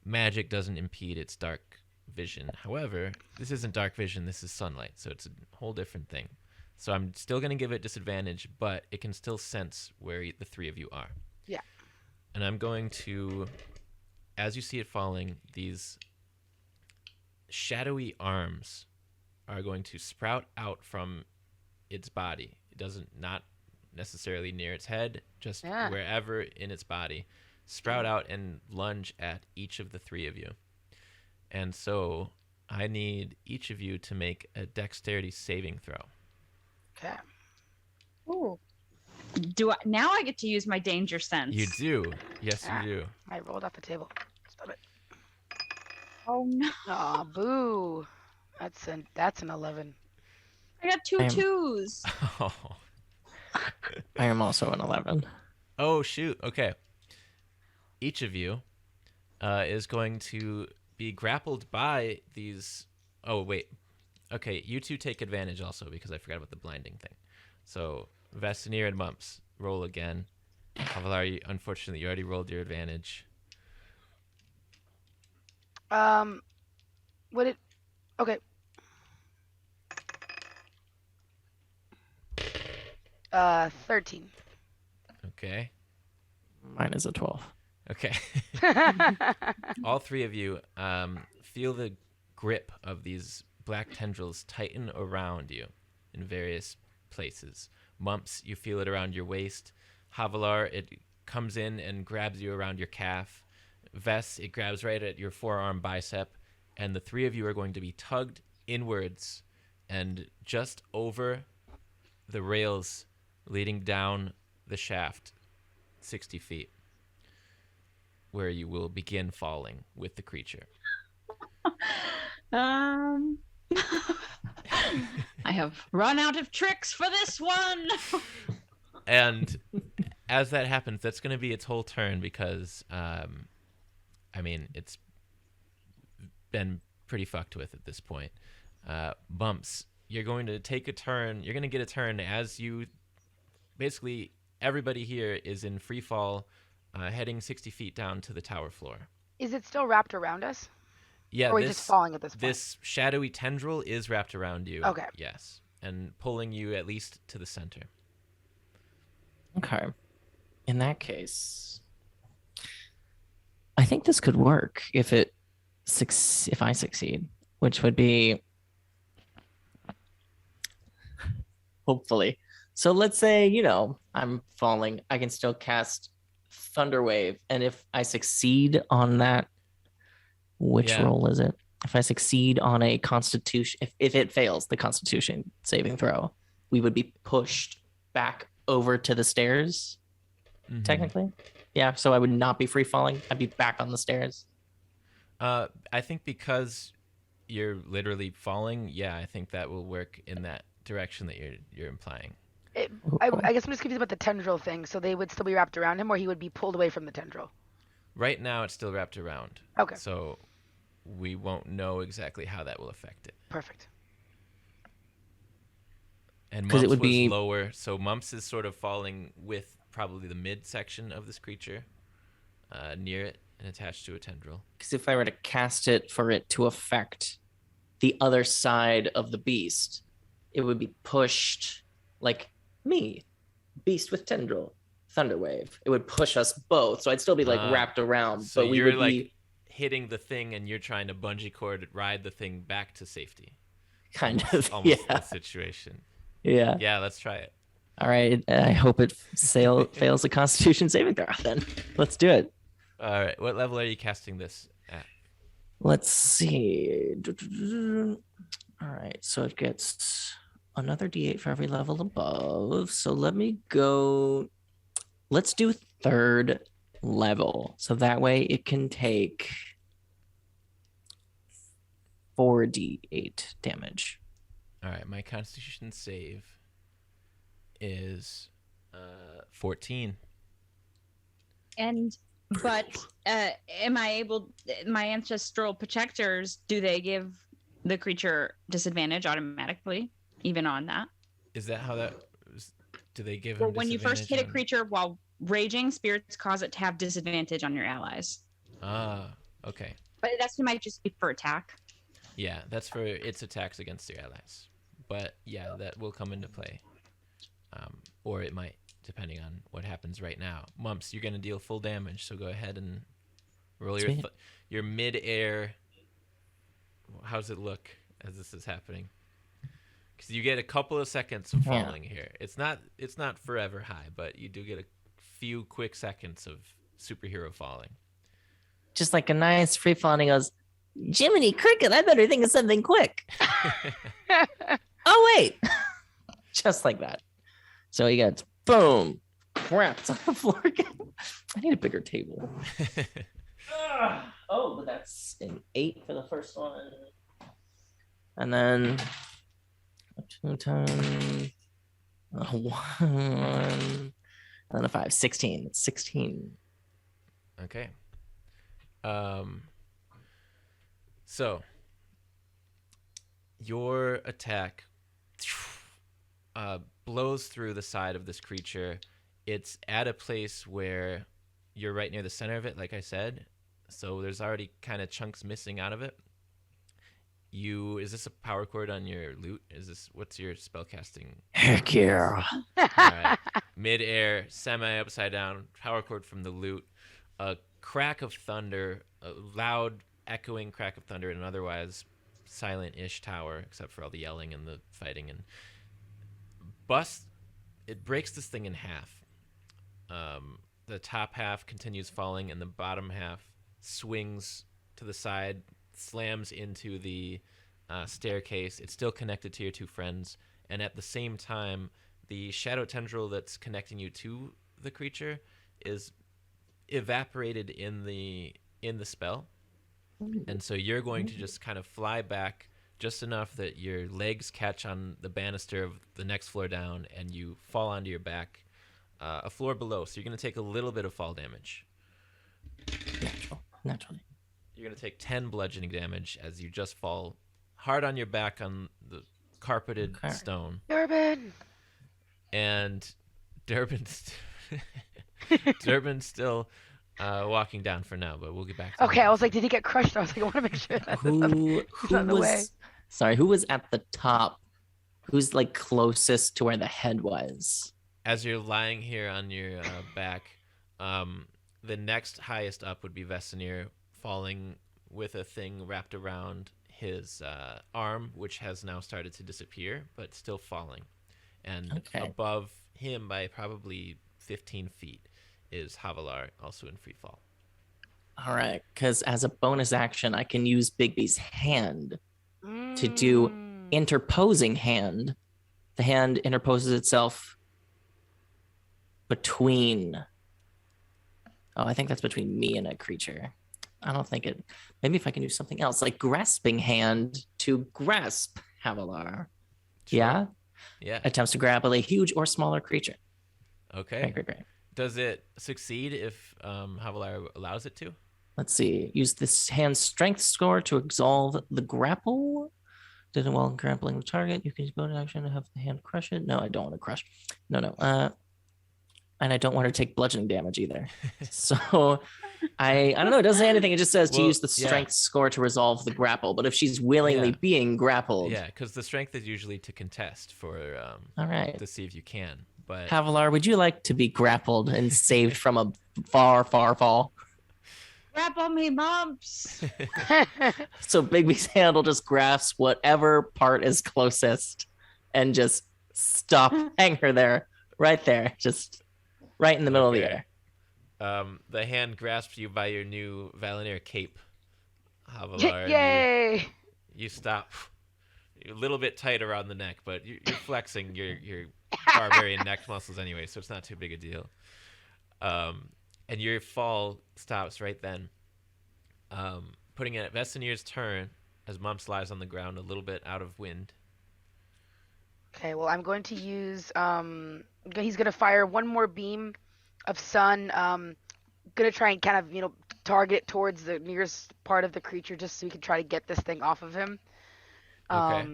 magic doesn't impede its dark vision. However, this isn't dark vision, this is sunlight, so it's a whole different thing. So I'm still going to give it disadvantage, but it can still sense where the three of you are. Yeah. And I'm going to, as you see it falling, these shadowy arms are going to sprout out from its body. It doesn't, not necessarily near its head, just wherever in its body, sprout out and lunge at each of the three of you. And so I need each of you to make a dexterity saving throw. Okay. Ooh. Now I get to use my danger sense. You do. Yes, you do. I rolled off the table. Stop it. Oh no. Aw, boo. That's an 11. I got two twos. Oh. I am also an 11. Oh, shoot. Okay. Each of you is going to be grappled by these... Oh, wait. Okay, you two take advantage also, because I forgot about the blinding thing. So, Vastineer and Mumps, roll again. Havalar, unfortunately, you already rolled your advantage. Okay. 13. Okay. Mine is a 12. Okay. All three of you feel the grip of these black tendrils tighten around you in various places. Mumps, you feel it around your waist. Havalar, it comes in and grabs you around your calf. Vess, it grabs right at your forearm bicep, and the three of you are going to be tugged inwards and just over the rails leading down the shaft 60 feet, where you will begin falling with the creature. I have run out of tricks for this one. And as that happens, that's going to be its whole turn because, it's been pretty fucked with at this point. Bumps, you're going to take a turn. You're going to get a turn as you... Basically, everybody here is in free fall, heading 60 feet down to the tower floor. Is it still wrapped around us? Yeah, Or are we just falling at this point? This shadowy tendril is wrapped around you. Okay. Yes, and pulling you at least to the center. Okay. In that case, I think this could work if I succeed, which would be hopefully. So let's say, I'm falling. I can still cast Thunderwave, and if I succeed on that, which roll is it? If I succeed on a Constitution, if it fails the Constitution saving throw, we would be pushed back over to the stairs. Technically, yeah. So I would not be free falling. I'd be back on the stairs. I think because you're literally falling, I think that will work in that direction that you're implying. I guess I'm just confused about the tendril thing. So they would still be wrapped around him, or he would be pulled away from the tendril? Right now, it's still wrapped around. Okay. So we won't know exactly how that will affect it. Perfect. And Mumps it would was be lower, so Mumps is sort of falling with probably the midsection of this creature, near it and attached to a tendril. Because if I were to cast it for it to affect the other side of the beast, it would be pushed like me, beast with tendril, Thunderwave. It would push us both, so I'd still be wrapped around. So but we you're would like hitting the thing, and you're trying to bungee cord ride the thing back to safety. Almost that situation. Yeah. Yeah, let's try it. All right. I hope it fails the Constitution saving throw. Then let's do it. All right. What level are you casting this at? Let's see. All right. So it gets another D8 for every level above. So let me go. Let's do third level. So that way it can take 4d8 damage. All right. My Constitution save is 14. But am I able? My ancestral protectors, do they give the creature disadvantage automatically, even on that? Is that how that? Do they give? Well, when you first hit a creature while raging, spirits cause it to have disadvantage on your allies. Ah, okay. But that might just be for attack. Yeah, that's for its attacks against your allies. But yeah, that will come into play. Or it might, depending on what happens right now. Mumps, you're going to deal full damage, so go ahead and roll your mid-air. How's it look as this is happening? Because you get a couple of seconds of falling here. It's not forever high, but you do get a few quick seconds of superhero falling. Just like a nice free fall, and he goes, Jiminy Cricket, I better think of something quick. Oh, wait. Just like that. So he gets, boom, craps on the floor again. I need a bigger table. But that's an 8 for the first one. And then a 2, 10, a 1, and then a 5. 16. 16. Okay. So your attack blows through the side of this creature. It's at a place where you're right near the center of it, like I said. So there's already kind of chunks missing out of it. Is this a power cord on your loot? What's your spellcasting? Heck yeah. All right. Mid-air, semi-upside down, power cord from the loot. A crack of thunder, a loud echoing crack of thunder in an otherwise silent-ish tower, except for all the yelling and the fighting, and it breaks this thing in half. the top half continues falling, and the bottom half swings to the side, slams into the staircase. It's still connected to your two friends, and at the same time, the shadow tendril that's connecting you to the creature is evaporated in the spell, and so you're going to just kind of fly back just enough that your legs catch on the banister of the next floor down, and you fall onto your back a floor below. So you're going to take a little bit of fall damage. Naturally. You're going to take 10 bludgeoning damage as you just fall hard on your back on the carpeted stone. Durbin! And Durbin's still walking down for now, but we'll get back to Okay, him. I was like, did he get crushed? I was like, I want to make sure that Who not in the way. was sorry, who was at the top? Who's like closest to where the head was? As you're lying here on your back, the next highest up would be Vesenir, falling with a thing wrapped around his arm, which has now started to disappear, but still falling. And above him by probably 15 feet is Havalar, also in free fall. All right, because as a bonus action, I can use Bigby's hand to do interposing hand. The hand interposes itself between. Oh, I think that's between me and a creature. I don't think it. Maybe if I can do something else, like grasping hand to grasp Havalar. Sure. Yeah. Yeah. Attempts to grapple a huge or smaller creature. Okay. Great. Does it succeed if Havalar allows it to? Let's see. Use this hand's strength score to absolve the grapple. Did it while grappling the target. You can use bonus action to have the hand crush it. No, I don't want to crush. No. And I don't want her to take bludgeoning damage either. So I don't know. It doesn't say anything. It just says to use the strength score to resolve the grapple. But if she's willingly being grappled. Yeah, because the strength is usually to contest for all right. to see if you can. But Havalar, would you like to be grappled and saved from a far, far fall? Grapple me, mumps. So Bigby's hand will just grasp whatever part is closest and just hang her there, right there, just right in the middle of the air. The hand grasps you by your new Valonair cape, Havalar. Yay! You stop. You're a little bit tight around the neck, but you're flexing your barbarian neck muscles anyway, so it's not too big a deal. And your fall stops right then. Putting it at Vesenir's turn as Mumps lies on the ground a little bit out of wind. Okay, well, I'm going to use, he's going to fire one more beam of sun. Going to try and kind of, target towards the nearest part of the creature just so we can try to get this thing off of him. Okay.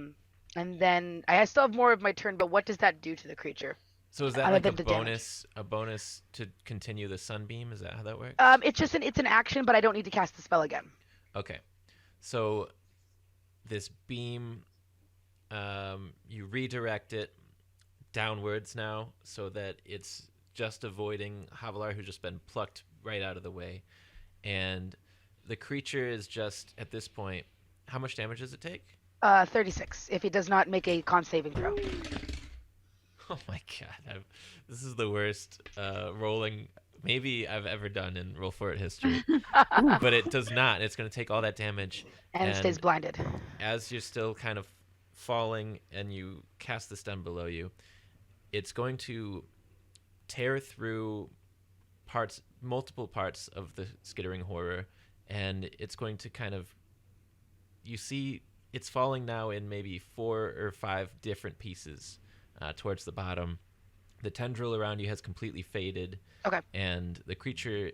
And then I still have more of my turn, but what does that do to the creature? So is that like a bonus to continue the sunbeam? Is that how that works? It's an action, but I don't need to cast the spell again. Okay. So this beam, you redirect it downwards now so that it's just avoiding Havalar, who's just been plucked right out of the way. And the creature is just, at this point, how much damage does it take? 36, if it does not make a con saving throw. Oh my god, this is the worst rolling maybe I've ever done in Roll For It history. But it does not. It's going to take all that damage. And it stays blinded. As you're still kind of falling and you cast the stun below you, it's going to tear through multiple parts of the skittering horror, and it's going to kind of, you see it's falling now in maybe 4 or 5 different pieces towards the bottom. The tendril around you has completely faded. Okay. And the creature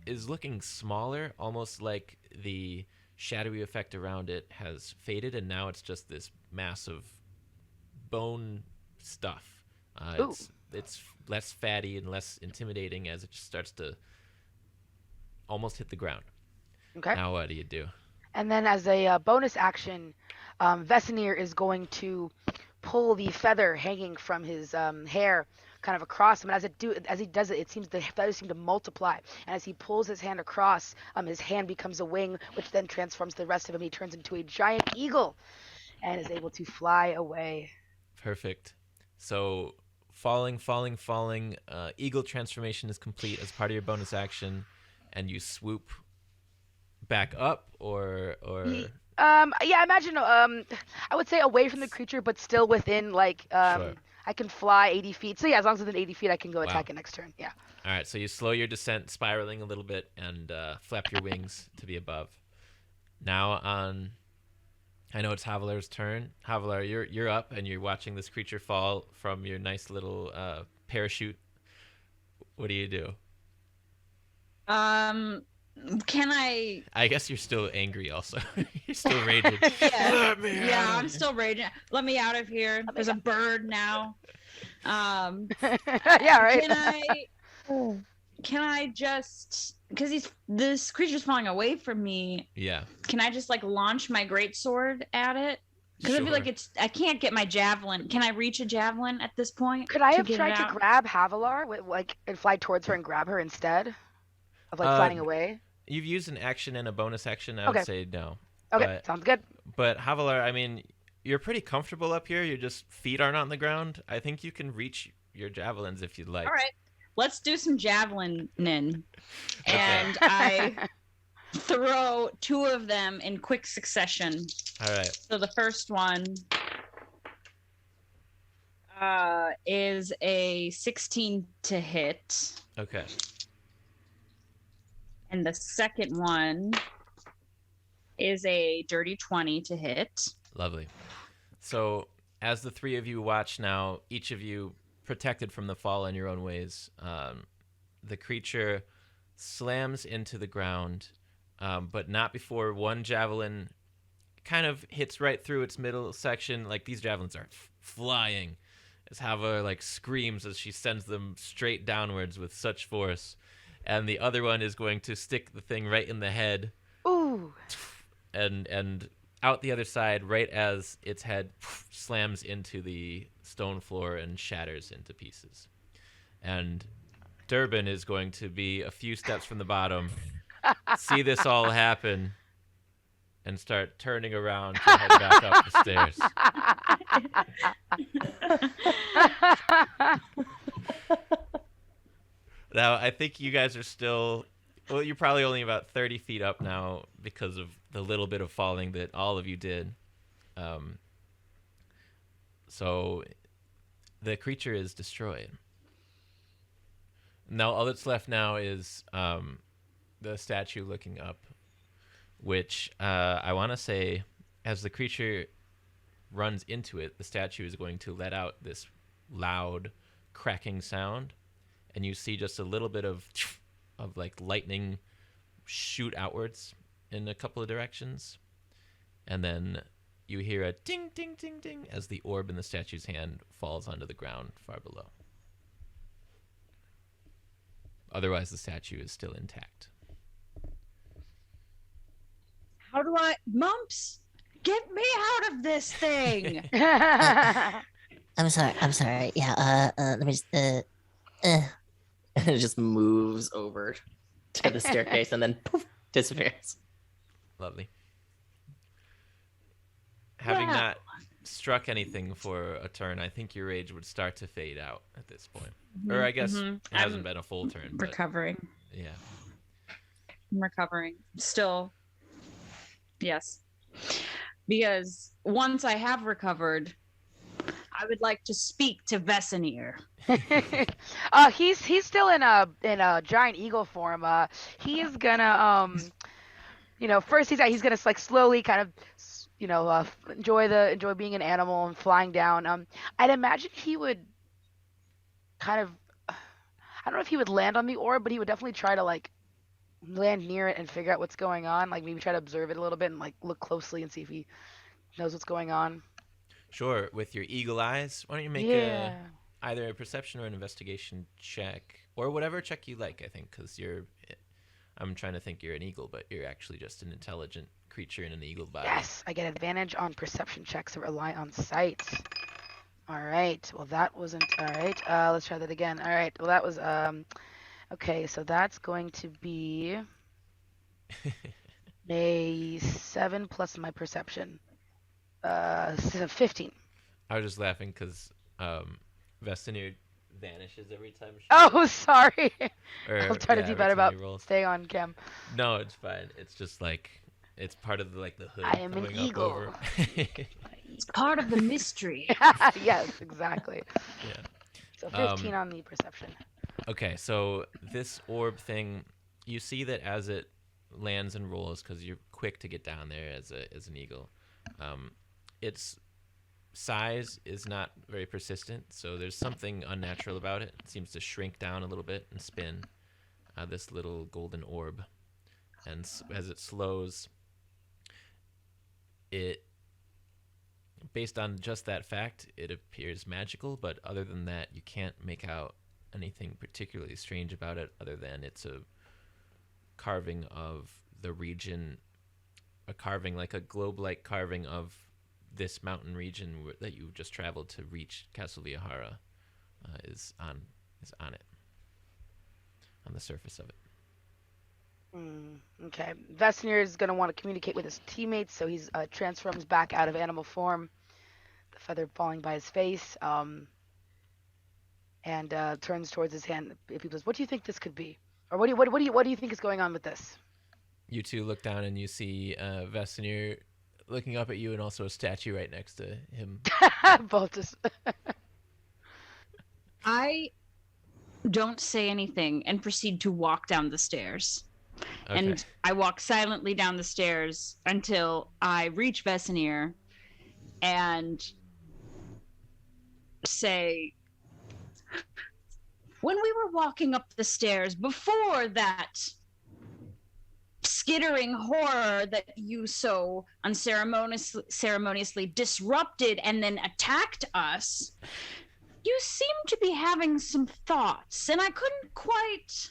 is looking smaller, almost like the shadowy effect around it has faded, and now it's just this mass of bone stuff. It's less fatty and less intimidating as it just starts to almost hit the ground. Okay. Now what do you do? And then as a bonus action, Vesenir is going to pull the feather hanging from his hair kind of across him. And as he does it, it seems the feathers seem to multiply. And as he pulls his hand across, his hand becomes a wing, which then transforms the rest of him. He turns into a giant eagle and is able to fly away. Perfect. So falling. Eagle transformation is complete as part of your bonus action, and you swoop back up, or Yeah, imagine I would say away from the creature, but still within like Sure. I can fly 80 feet. So yeah, as long as within 80 feet, I can go Wow. attack it next turn. Yeah. All right, so you slow your descent, spiraling a little bit, and flap your wings to be above. Now on, I know it's Havalar's turn. Havalar, you're up, and you're watching this creature fall from your nice little parachute. What do you do? Can I? I guess you're still angry. Also, you're still raging. Yeah, Let me yeah, out. I'm still raging. Let me out of here. There's a bird now. Yeah, right. Can I just, because this creature's falling away from me? Yeah. Can I just like launch my greatsword at it? Because I feel like I can't get my javelin. Can I reach a javelin at this point? Could I have get it tried to out? grab Havalar and fly towards her and grab her instead of like flying away? You've used an action and a bonus action. I would Okay. say no. Okay, sounds good. But Havalar, I mean, you're pretty comfortable up here. Your just feet aren't on the ground. I think you can reach your javelins if you'd like. All right, let's do some javelining. And I throw 2 of them in quick succession. All right. So the first one is a 16 to hit. Okay. And the second one is a dirty 20 to hit. Lovely. So as the three of you watch now, each of you protected from the fall in your own ways, the creature slams into the ground, but not before one javelin kind of hits right through its middle section. Like these javelins are flying as Hava like screams as she sends them straight downwards with such force. And the other one is going to stick the thing right in the head. Ooh. And out the other side, right as its head slams into the stone floor and shatters into pieces. And Durbin is going to be a few steps from the bottom, see this all happen, and start turning around to head back up the stairs. Now, I think you guys are still... Well, you're probably only about 30 feet up now because of the little bit of falling that all of you did. So the creature is destroyed. Now, all that's left now is the statue looking up, which I want to say, as the creature runs into it, the statue is going to let out this loud cracking sound, and you see just a little bit of like lightning shoot outwards in a couple of directions, and then you hear a ding, ding, ding, ding as the orb in the statue's hand falls onto the ground far below. Otherwise, the statue is still intact. How do I... Mumps, get me out of this thing! I'm sorry. Yeah, let me just, And it just moves over to the staircase and then poof, disappears. Lovely. Having Wow. not struck anything for a turn, I think your rage would start to fade out at this point. Or I guess it hasn't I'm been a full turn. But Recovering. yeah. I'm recovering. Still. Yes. Because once I have recovered, I would like to speak to Vesenir. He's still in a giant eagle form. He's gonna first he's gonna like slowly kind of enjoy being an animal and flying down. I'd imagine he would kind of, I don't know if he would land on the orb, but he would definitely try to like land near it and figure out what's going on. Like maybe try to observe it a little bit and like look closely and see if he knows what's going on. Sure, with your eagle eyes, why don't you make either a perception or an investigation check, or whatever check you like, I think, because I'm trying to think you're an eagle, but you're actually just an intelligent creature in an eagle body. Yes, I get advantage on perception checks that rely on sight. All right, well that wasn't, all right, let's try that again. All right, well that was, okay, so that's going to be a 7 plus my perception. 15. I was just laughing because Vestenir vanishes every time she Oh, sorry. or, I'll try to do every better time about he rolls. staying on cam. No, it's fine. It's just like it's part of the hood I am an coming up eagle. over. It's part of the mystery. Yes, exactly. Yeah. So 15 on the perception. Okay, so this orb thing, you see that as it lands and rolls, because you're quick to get down there as an eagle. Its size is not very persistent, so there's something unnatural about it. It seems to shrink down a little bit and spin. This little golden orb, and as it slows, it, based on just that fact, it appears magical. But other than that, you can't make out anything particularly strange about it, other than it's a carving of the region, a carving like a globe-like carving of this mountain region that you just traveled to reach Castle Viajara, is on it, on the surface of it. Okay. Vestenir is going to want to communicate with his teammates, so he's transforms back out of animal form, the feather falling by his face, and turns towards his hand. People says, "What do you think this could be? Or what do you think is going on with this?" You two look down and you see Vestenir looking up at you, and also a statue right next to him. Both just I don't say anything and proceed to walk down the stairs. Okay. And I walk silently down the stairs until I reach Vestenir and say, when we were walking up the stairs before that skittering horror that you so unceremoniously disrupted and then attacked us, you seemed to be having some thoughts, and I couldn't quite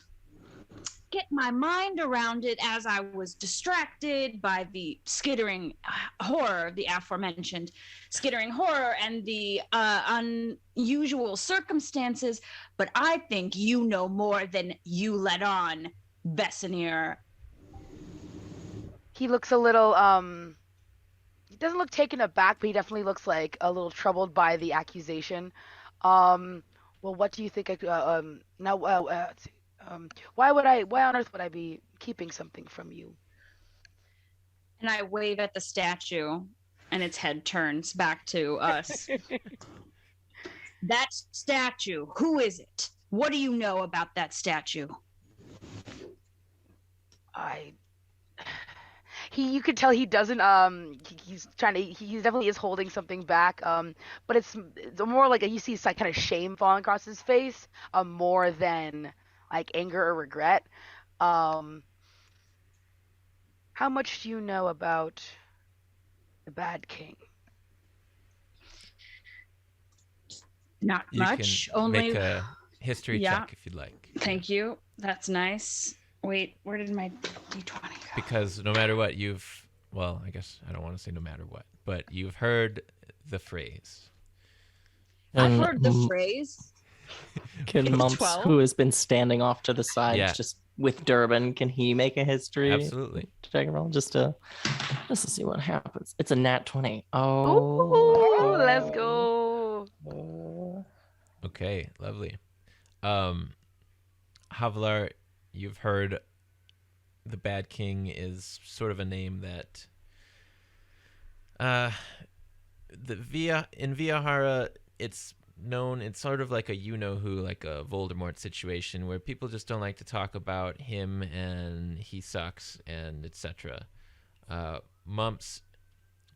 get my mind around it as I was distracted by the skittering horror, the aforementioned skittering horror and the unusual circumstances. But I think you know more than you let on, Vestenir. he looks a little he doesn't look taken aback, but he definitely looks like a little troubled by the accusation. Well, what do you think? Now, let's see. Why on earth would I be keeping something from you? And I wave at the statue, and its head turns back to us. That statue, who is it? What do you know about that statue? You could tell he doesn't he's trying to, he definitely is holding something back, but it's more like you see kind of shame falling across his face, more than like anger or regret. How much do you know about the Bad King? Not You much. can Only make a history Yeah. check if you'd like. Thank you. That's nice. Wait, where did my D20 go? Because no matter what, well, I guess I don't want to say no matter what, but you've heard the phrase. I've And heard the phrase. Can Mumps, 12? who has been standing off to the side, Yeah. just with Durbin, can he make a history Absolutely. check roll just to see what happens? It's a nat 20. Ooh, Oh, let's go. Okay, lovely. Havalar, you've heard the Bad King is sort of a name that in Viajara, it's known, it's sort of like a you-know-who, like a Voldemort situation where people just don't like to talk about him and he sucks and etc. Mumps,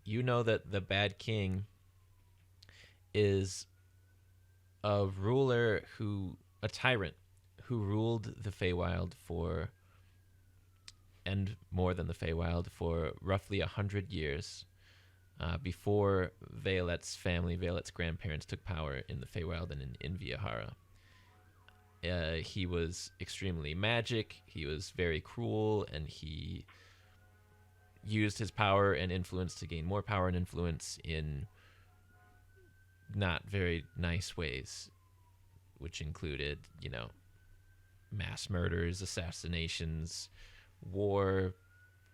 you know that the Bad King is a tyrant who ruled the Feywild and more than the Feywild, for roughly 100 years, before Vaelette's family, Vaelette's grandparents, took power in the Feywild and in Viajara. He was extremely magic, he was very cruel, and he used his power and influence to gain more power and influence in not very nice ways, which included, mass murders, assassinations, war,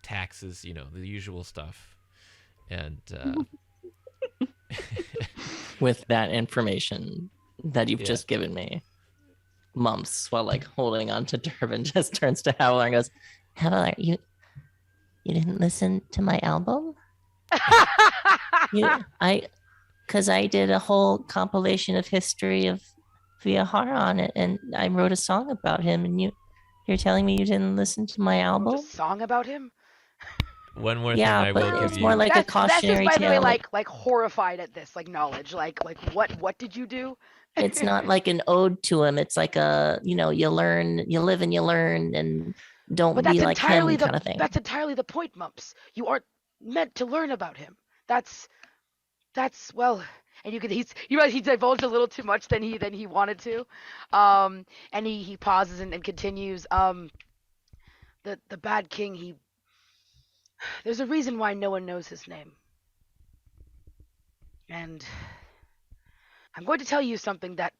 taxes, the usual stuff. And with that information that you've Yeah. just given me. Mumps, while like holding on to Durbin, just turns to Havalar and goes, Havalar, you didn't listen to my album? Because I did a whole compilation of history of Viajara on it, and I wrote a song about him, and you're telling me you didn't listen to my Wrote a album? song about him? One more Yeah, thing I but will give it's you. more like a That's just, cautionary by the way, tale. like horrified at this, like knowledge, like what did you do? It's not like an ode to him. It's like you live and you learn, and don't But be that's like entirely him kind of thing. That's entirely the point, Mumps. You aren't meant to learn about him. That's well, and you realize he divulged a little too much than he wanted to, and he pauses and continues. The Bad King, there's a reason why no one knows his name, and I'm going to tell you something that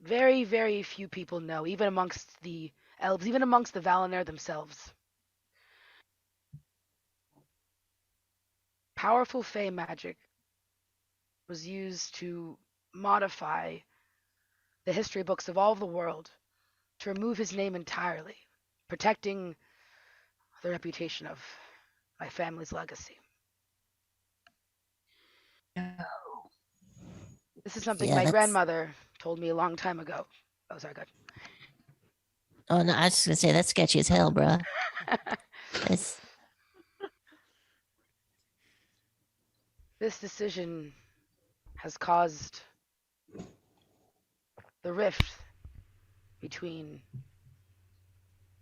very, very few people know, even amongst the elves, even amongst the Valonair themselves. Powerful Fey magic was used to modify the history books of all the world to remove his name entirely, protecting the reputation of my family's legacy. This is something my grandmother told me a long time ago. Oh, sorry, good. Oh no, I was just gonna say that's sketchy as hell, bro. This decision has caused the rift between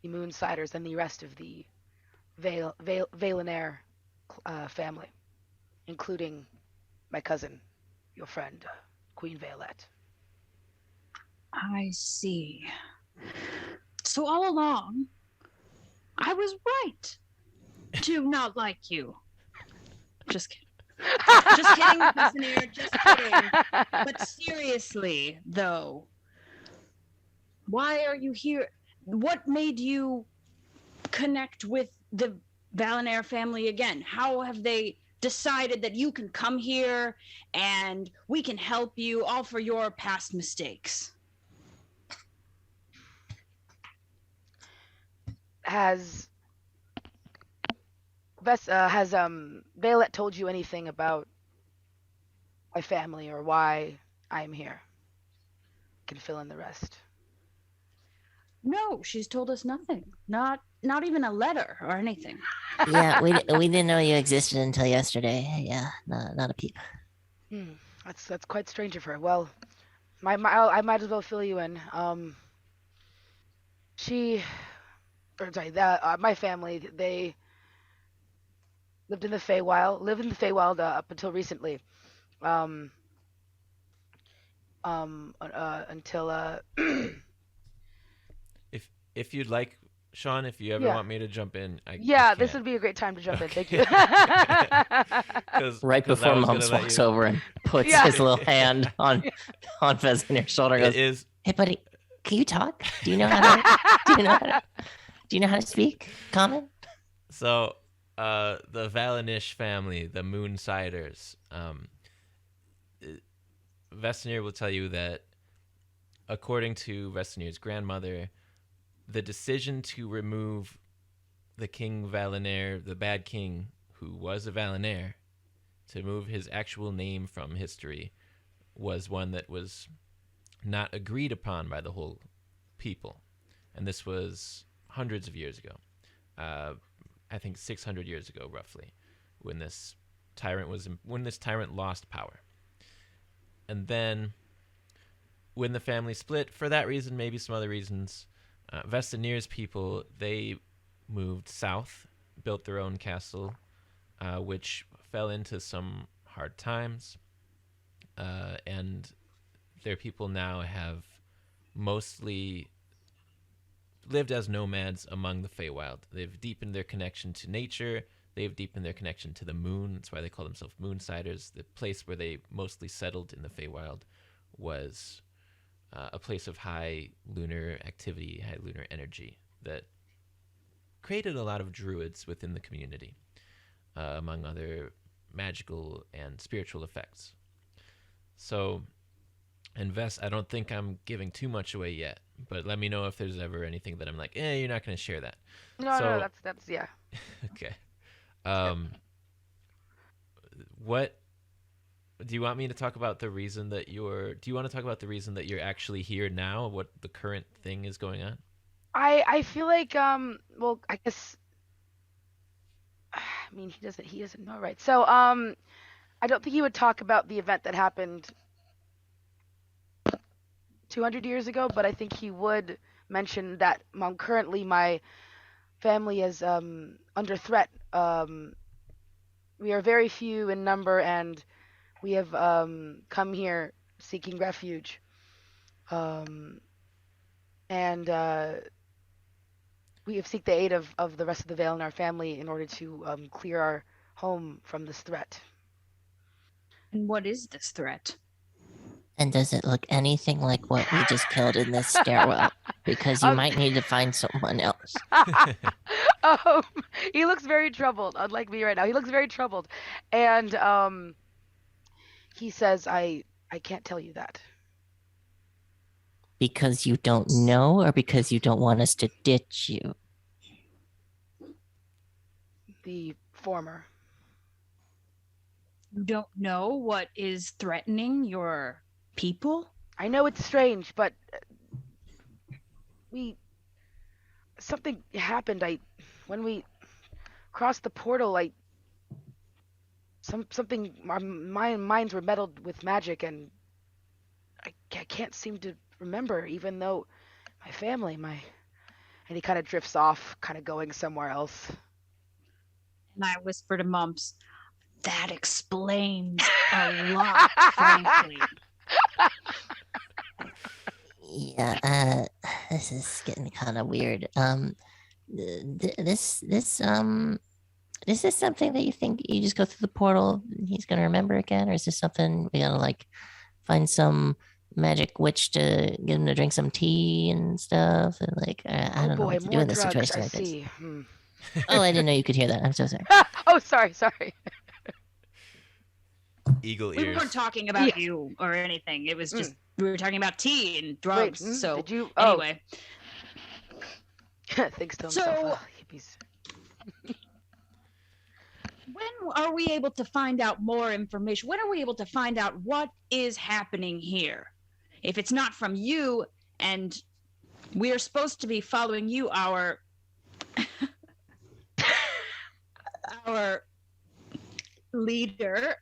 the Moonsiders and the rest of the Valonair family, including my cousin, your friend, Queen Vaelette. I see. So all along, I was right to not like you. Just kidding. Just kidding, Valonair, just kidding. But seriously, though, why are you here? What made you connect with the Valonair family again? How have they decided that you can come here and we can help you, all for your past mistakes? Has Vaelette told you anything about my family or why I am here? Can fill in the rest. No, she's told us nothing. Not even a letter or anything. Yeah, we didn't know you existed until yesterday. Yeah, not a peep. That's quite strange of her. Well, I might as well fill you in. My family, they lived in the Feywild up until recently. Until If you'd like, Sean, if you ever want me to jump in, I this would be a great time to jump in. Thank you. Right before Mumps walks over and puts his little hand on Vesemir's shoulder and goes, "Hey, buddy, can you talk? Do you know how to speak common?" So, the Valanish family, the Moonsiders, Vesemir will tell you that, according to Vesemir's grandmother, the decision to remove the King Valonair, the Bad King, who was a Valonair, to move his actual name from history, was one that was not agreed upon by the whole people. And this was hundreds of years ago. I think 600 years ago, roughly, when this tyrant lost power. And then, when the family split, for that reason, maybe some other reasons, Vesemir's people, they moved south, built their own castle, which fell into some hard times, and their people now have mostly lived as nomads among the Feywild. They've deepened their connection to nature. They've deepened their connection to the moon. That's why they call themselves Moonsiders. The place where they mostly settled in the Feywild was a place of high lunar activity, high lunar energy that created a lot of druids within the community, among other magical and spiritual effects. So And Vess, I don't think I'm giving too much away yet, but let me know if there's ever anything that I'm like, you're not going to share that. No, that's yeah. Okay. What do you want me to talk about the reason that do you want to talk about the reason that you're actually here now? What the current thing is going on? I feel like well, I guess I mean he doesn't know, right? So I don't think he would talk about the event that happened 200 years ago, but I think he would mention that currently my family is under threat. We are very few in number, and we have come here seeking refuge. And we have seek the aid of the rest of the Valonair family in order to clear our home from this threat. And what is this threat? And does it look anything like what we just killed in this stairwell? Because you might need to find someone else. He looks very troubled, unlike me right now. He looks very troubled. And he says, I can't tell you that. Because you don't know, or because you don't want us to ditch you? The former. You don't know what is threatening your people? I know it's strange, but something happened. When we crossed the portal, something. My minds were meddled with magic, and I can't seem to remember. Even though my family, and he kind of drifts off, kind of going somewhere else. And I whisper to Mumps, that explains a lot, frankly. Yeah, this is getting kind of weird. This is something that you think you just go through the portal and he's gonna remember again, or is this something we gotta like find some magic witch to get him to drink some tea and stuff? And like, I don't know what to do in this situation like this. Oh, I didn't know you could hear that. I'm so sorry. Oh, sorry. Eagle We ears. weren't talking about you or anything. It was just we were talking about tea and drugs. Wait, so did you? Anyway. Thinks to himself, hippies. When are we able to find out more information? When are we able to find out what is happening here? If it's not from you, and we are supposed to be following you, our leader,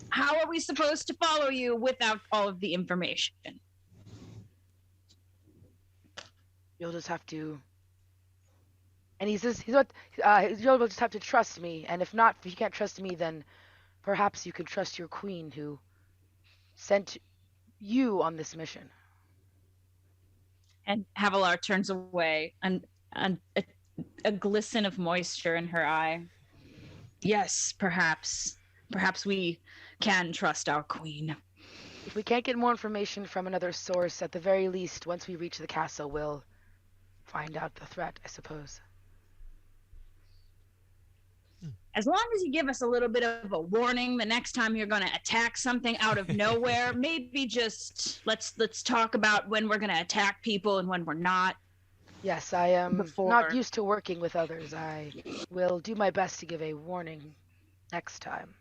how are we supposed to follow you without all of the information? You'll just have to. And he says, you'll just have to trust me. And if you can't trust me, then perhaps you can trust your queen who sent you on this mission. And Havalar turns away, and a glisten of moisture in her eye. Yes, perhaps we can trust our queen. If we can't get more information from another source, at the very least, once we reach the castle, we'll find out the threat, I suppose. As long as you give us a little bit of a warning the next time you're going to attack something out of nowhere, maybe just let's talk about when we're going to attack people and when we're not. Yes, I am not used to working with others. I will do my best to give a warning next time.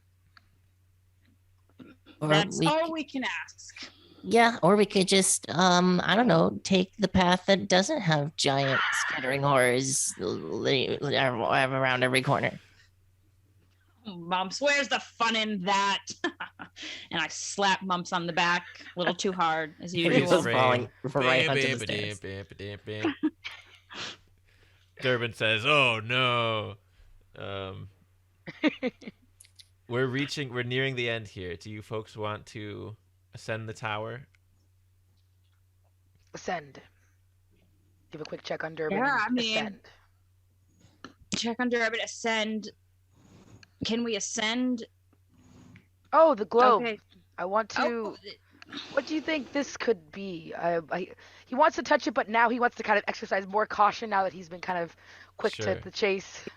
That's all we can ask. Yeah, or we could just, I don't know, take the path that doesn't have giant scattering horrors around every corner. Mumps, where's the fun in that? And I slap Mumps on the back a little too hard, as usual. Falling right onto the stairs. Durbin says, "Oh no." We're nearing the end here. Do you folks want to ascend the tower? Ascend. Give a quick check on Durbin. Yeah, I mean, ascend. Check on Durbin, ascend. Can we ascend? Oh, the globe. Okay. I want to. What do you think this could be? He wants to touch it, but now he wants to kind of exercise more caution now that he's been kind of quick to the chase.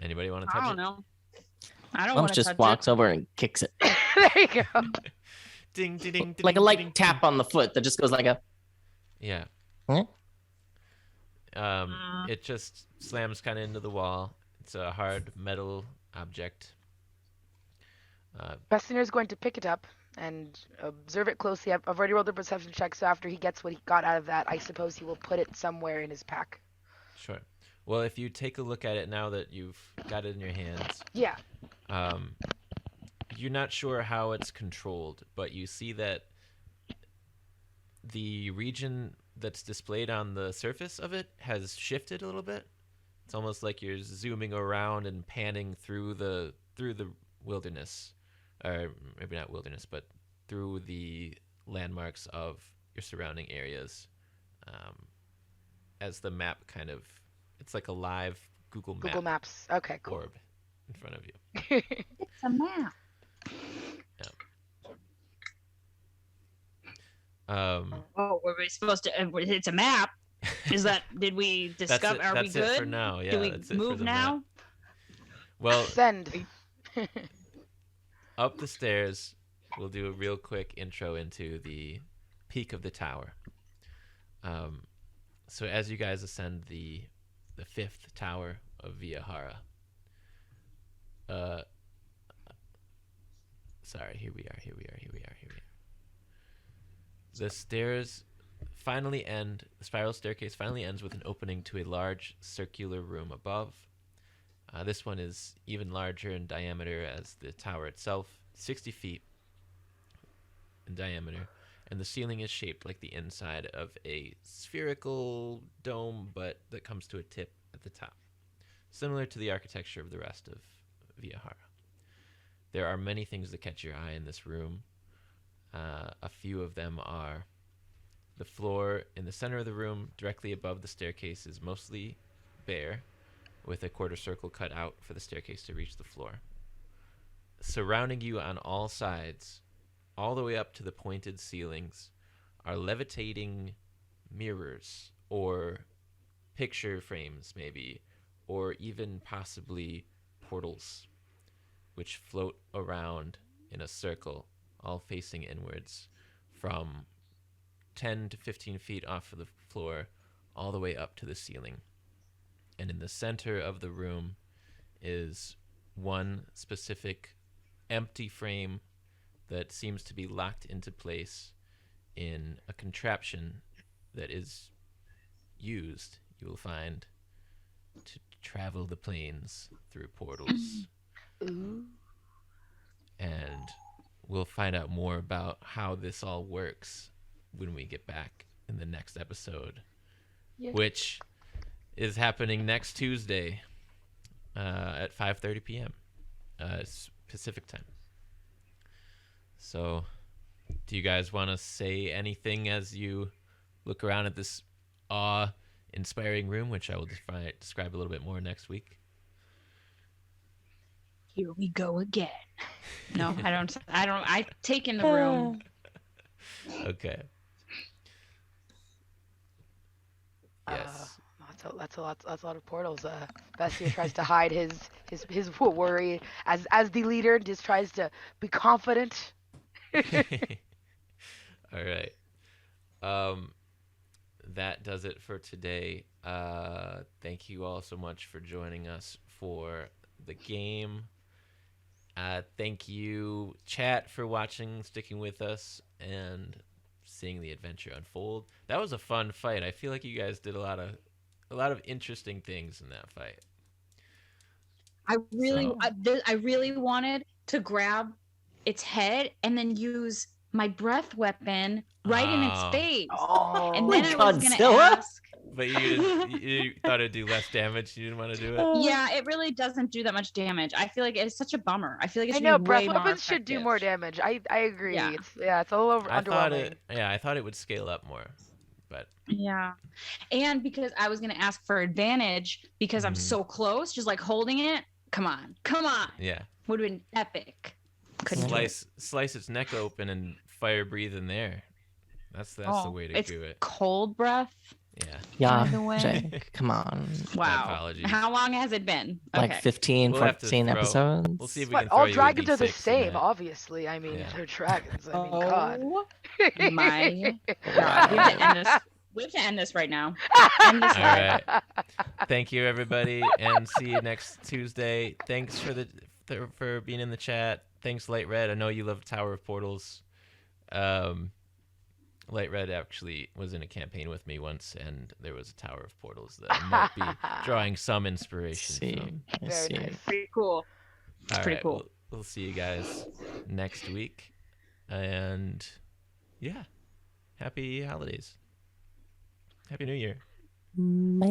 Anybody want to touch it? I don't know. I don't want to touch just walks over and kicks it. There you go. ding, ding, ding, like a ding, light ding, tap on the foot that just goes like a. Yeah. Huh? It just slams kind of into the wall. It's a hard metal object. Bastiner is going to pick it up and observe it closely. I've already rolled a perception check, so after he gets what he got out of that, I suppose he will put it somewhere in his pack. Sure. Well, if you take a look at it now that you've got it in your hands, Yeah. you're not sure how it's controlled, but you see that the region that's displayed on the surface of it has shifted a little bit. It's almost like you're zooming around and panning through the wilderness, or maybe not wilderness, but through the landmarks of your surrounding areas, as the map kind of, it's like a live Google Maps. Okay, cool. orb in front of you. It's a map. Oh, were we supposed to? It's a map. Is that? Did we discover? Are we that's good? it for now. Yeah, Do we that's it for move the now? map. Well, Send. up the stairs, we'll do a real quick intro into the peak of the tower. So as you guys ascend the fifth tower of Viajara, sorry, here we are. The stairs finally end. The spiral staircase finally ends with an opening to a large circular room above. This one is even larger in diameter as the tower itself, 60 feet in diameter, and the ceiling is shaped like the inside of a spherical dome, but that comes to a tip at the top, similar to the architecture of the rest of Viajara. There are many things that catch your eye in this room. A few of them are the floor in the center of the room, directly above the staircase, is mostly bare, with a quarter circle cut out for the staircase to reach the floor. Surrounding you on all sides, all the way up to the pointed ceilings, are levitating mirrors or picture frames, maybe, or even possibly portals, which float around in a circle, all facing inwards, from 10 to 15 feet off of the floor, all the way up to the ceiling. And in the center of the room is one specific empty frame that seems to be locked into place in a contraption that is used, you will find, to travel the planes through portals. Ooh. And we'll find out more about how this all works when we get back in the next episode, which is happening next Tuesday at 5:30 p.m. Pacific time. So, do you guys want to say anything as you look around at this awe-inspiring room, which I will describe a little bit more next week? Here we go again. No, I don't. I take in the room. Okay. Yes. That's a lot of portals. Bestia tries to hide his worry as the leader. Just tries to be confident. All right. That does it for today. Thank you all so much for joining us for the game. Thank you, chat, for watching, sticking with us, and seeing the adventure unfold. That was a fun fight. I feel like you guys did a lot of interesting things in that fight. I really wanted to grab its head and then use my breath weapon right in its face. Oh, and then I was gonna Godzilla? ask. But you thought it'd do less damage. You didn't want to do it. Yeah, it really doesn't do that much damage. I feel like it's such a bummer. I feel like it I should know be breath way weapons more should do effective. more damage. I agree. Yeah. It's a little underwhelming. I thought it would scale up more, but Yeah, and because I was gonna ask for advantage because I'm so close, just like holding it. Come on, yeah, would have been epic. Couldn't do it. slice its neck open and fire breathe in there. That's the way to it's do it. cold breath. Yeah. By the way. Jake, come on. Wow. apologies. How long has it been? Like Okay. 15, We'll have to 14 throw- episodes. We'll see if we But can throw all you a dragons are the D6 in same, that. obviously. I mean, Yeah. they're dragons. I mean, God. Oh my God. Wow. We have to end this. We have to end this right now. End this All live. right. Thank you, everybody, and see you next Tuesday. Thanks for being in the chat. Thanks, Light Red. I know you love Tower of Portals. Light Red actually was in a campaign with me once, and there was a Tower of Portals that I might be drawing some inspiration from. I Very see. nice. Pretty cool. All pretty right, cool. We'll see you guys next week, and yeah, happy holidays. Happy New Year. Bye.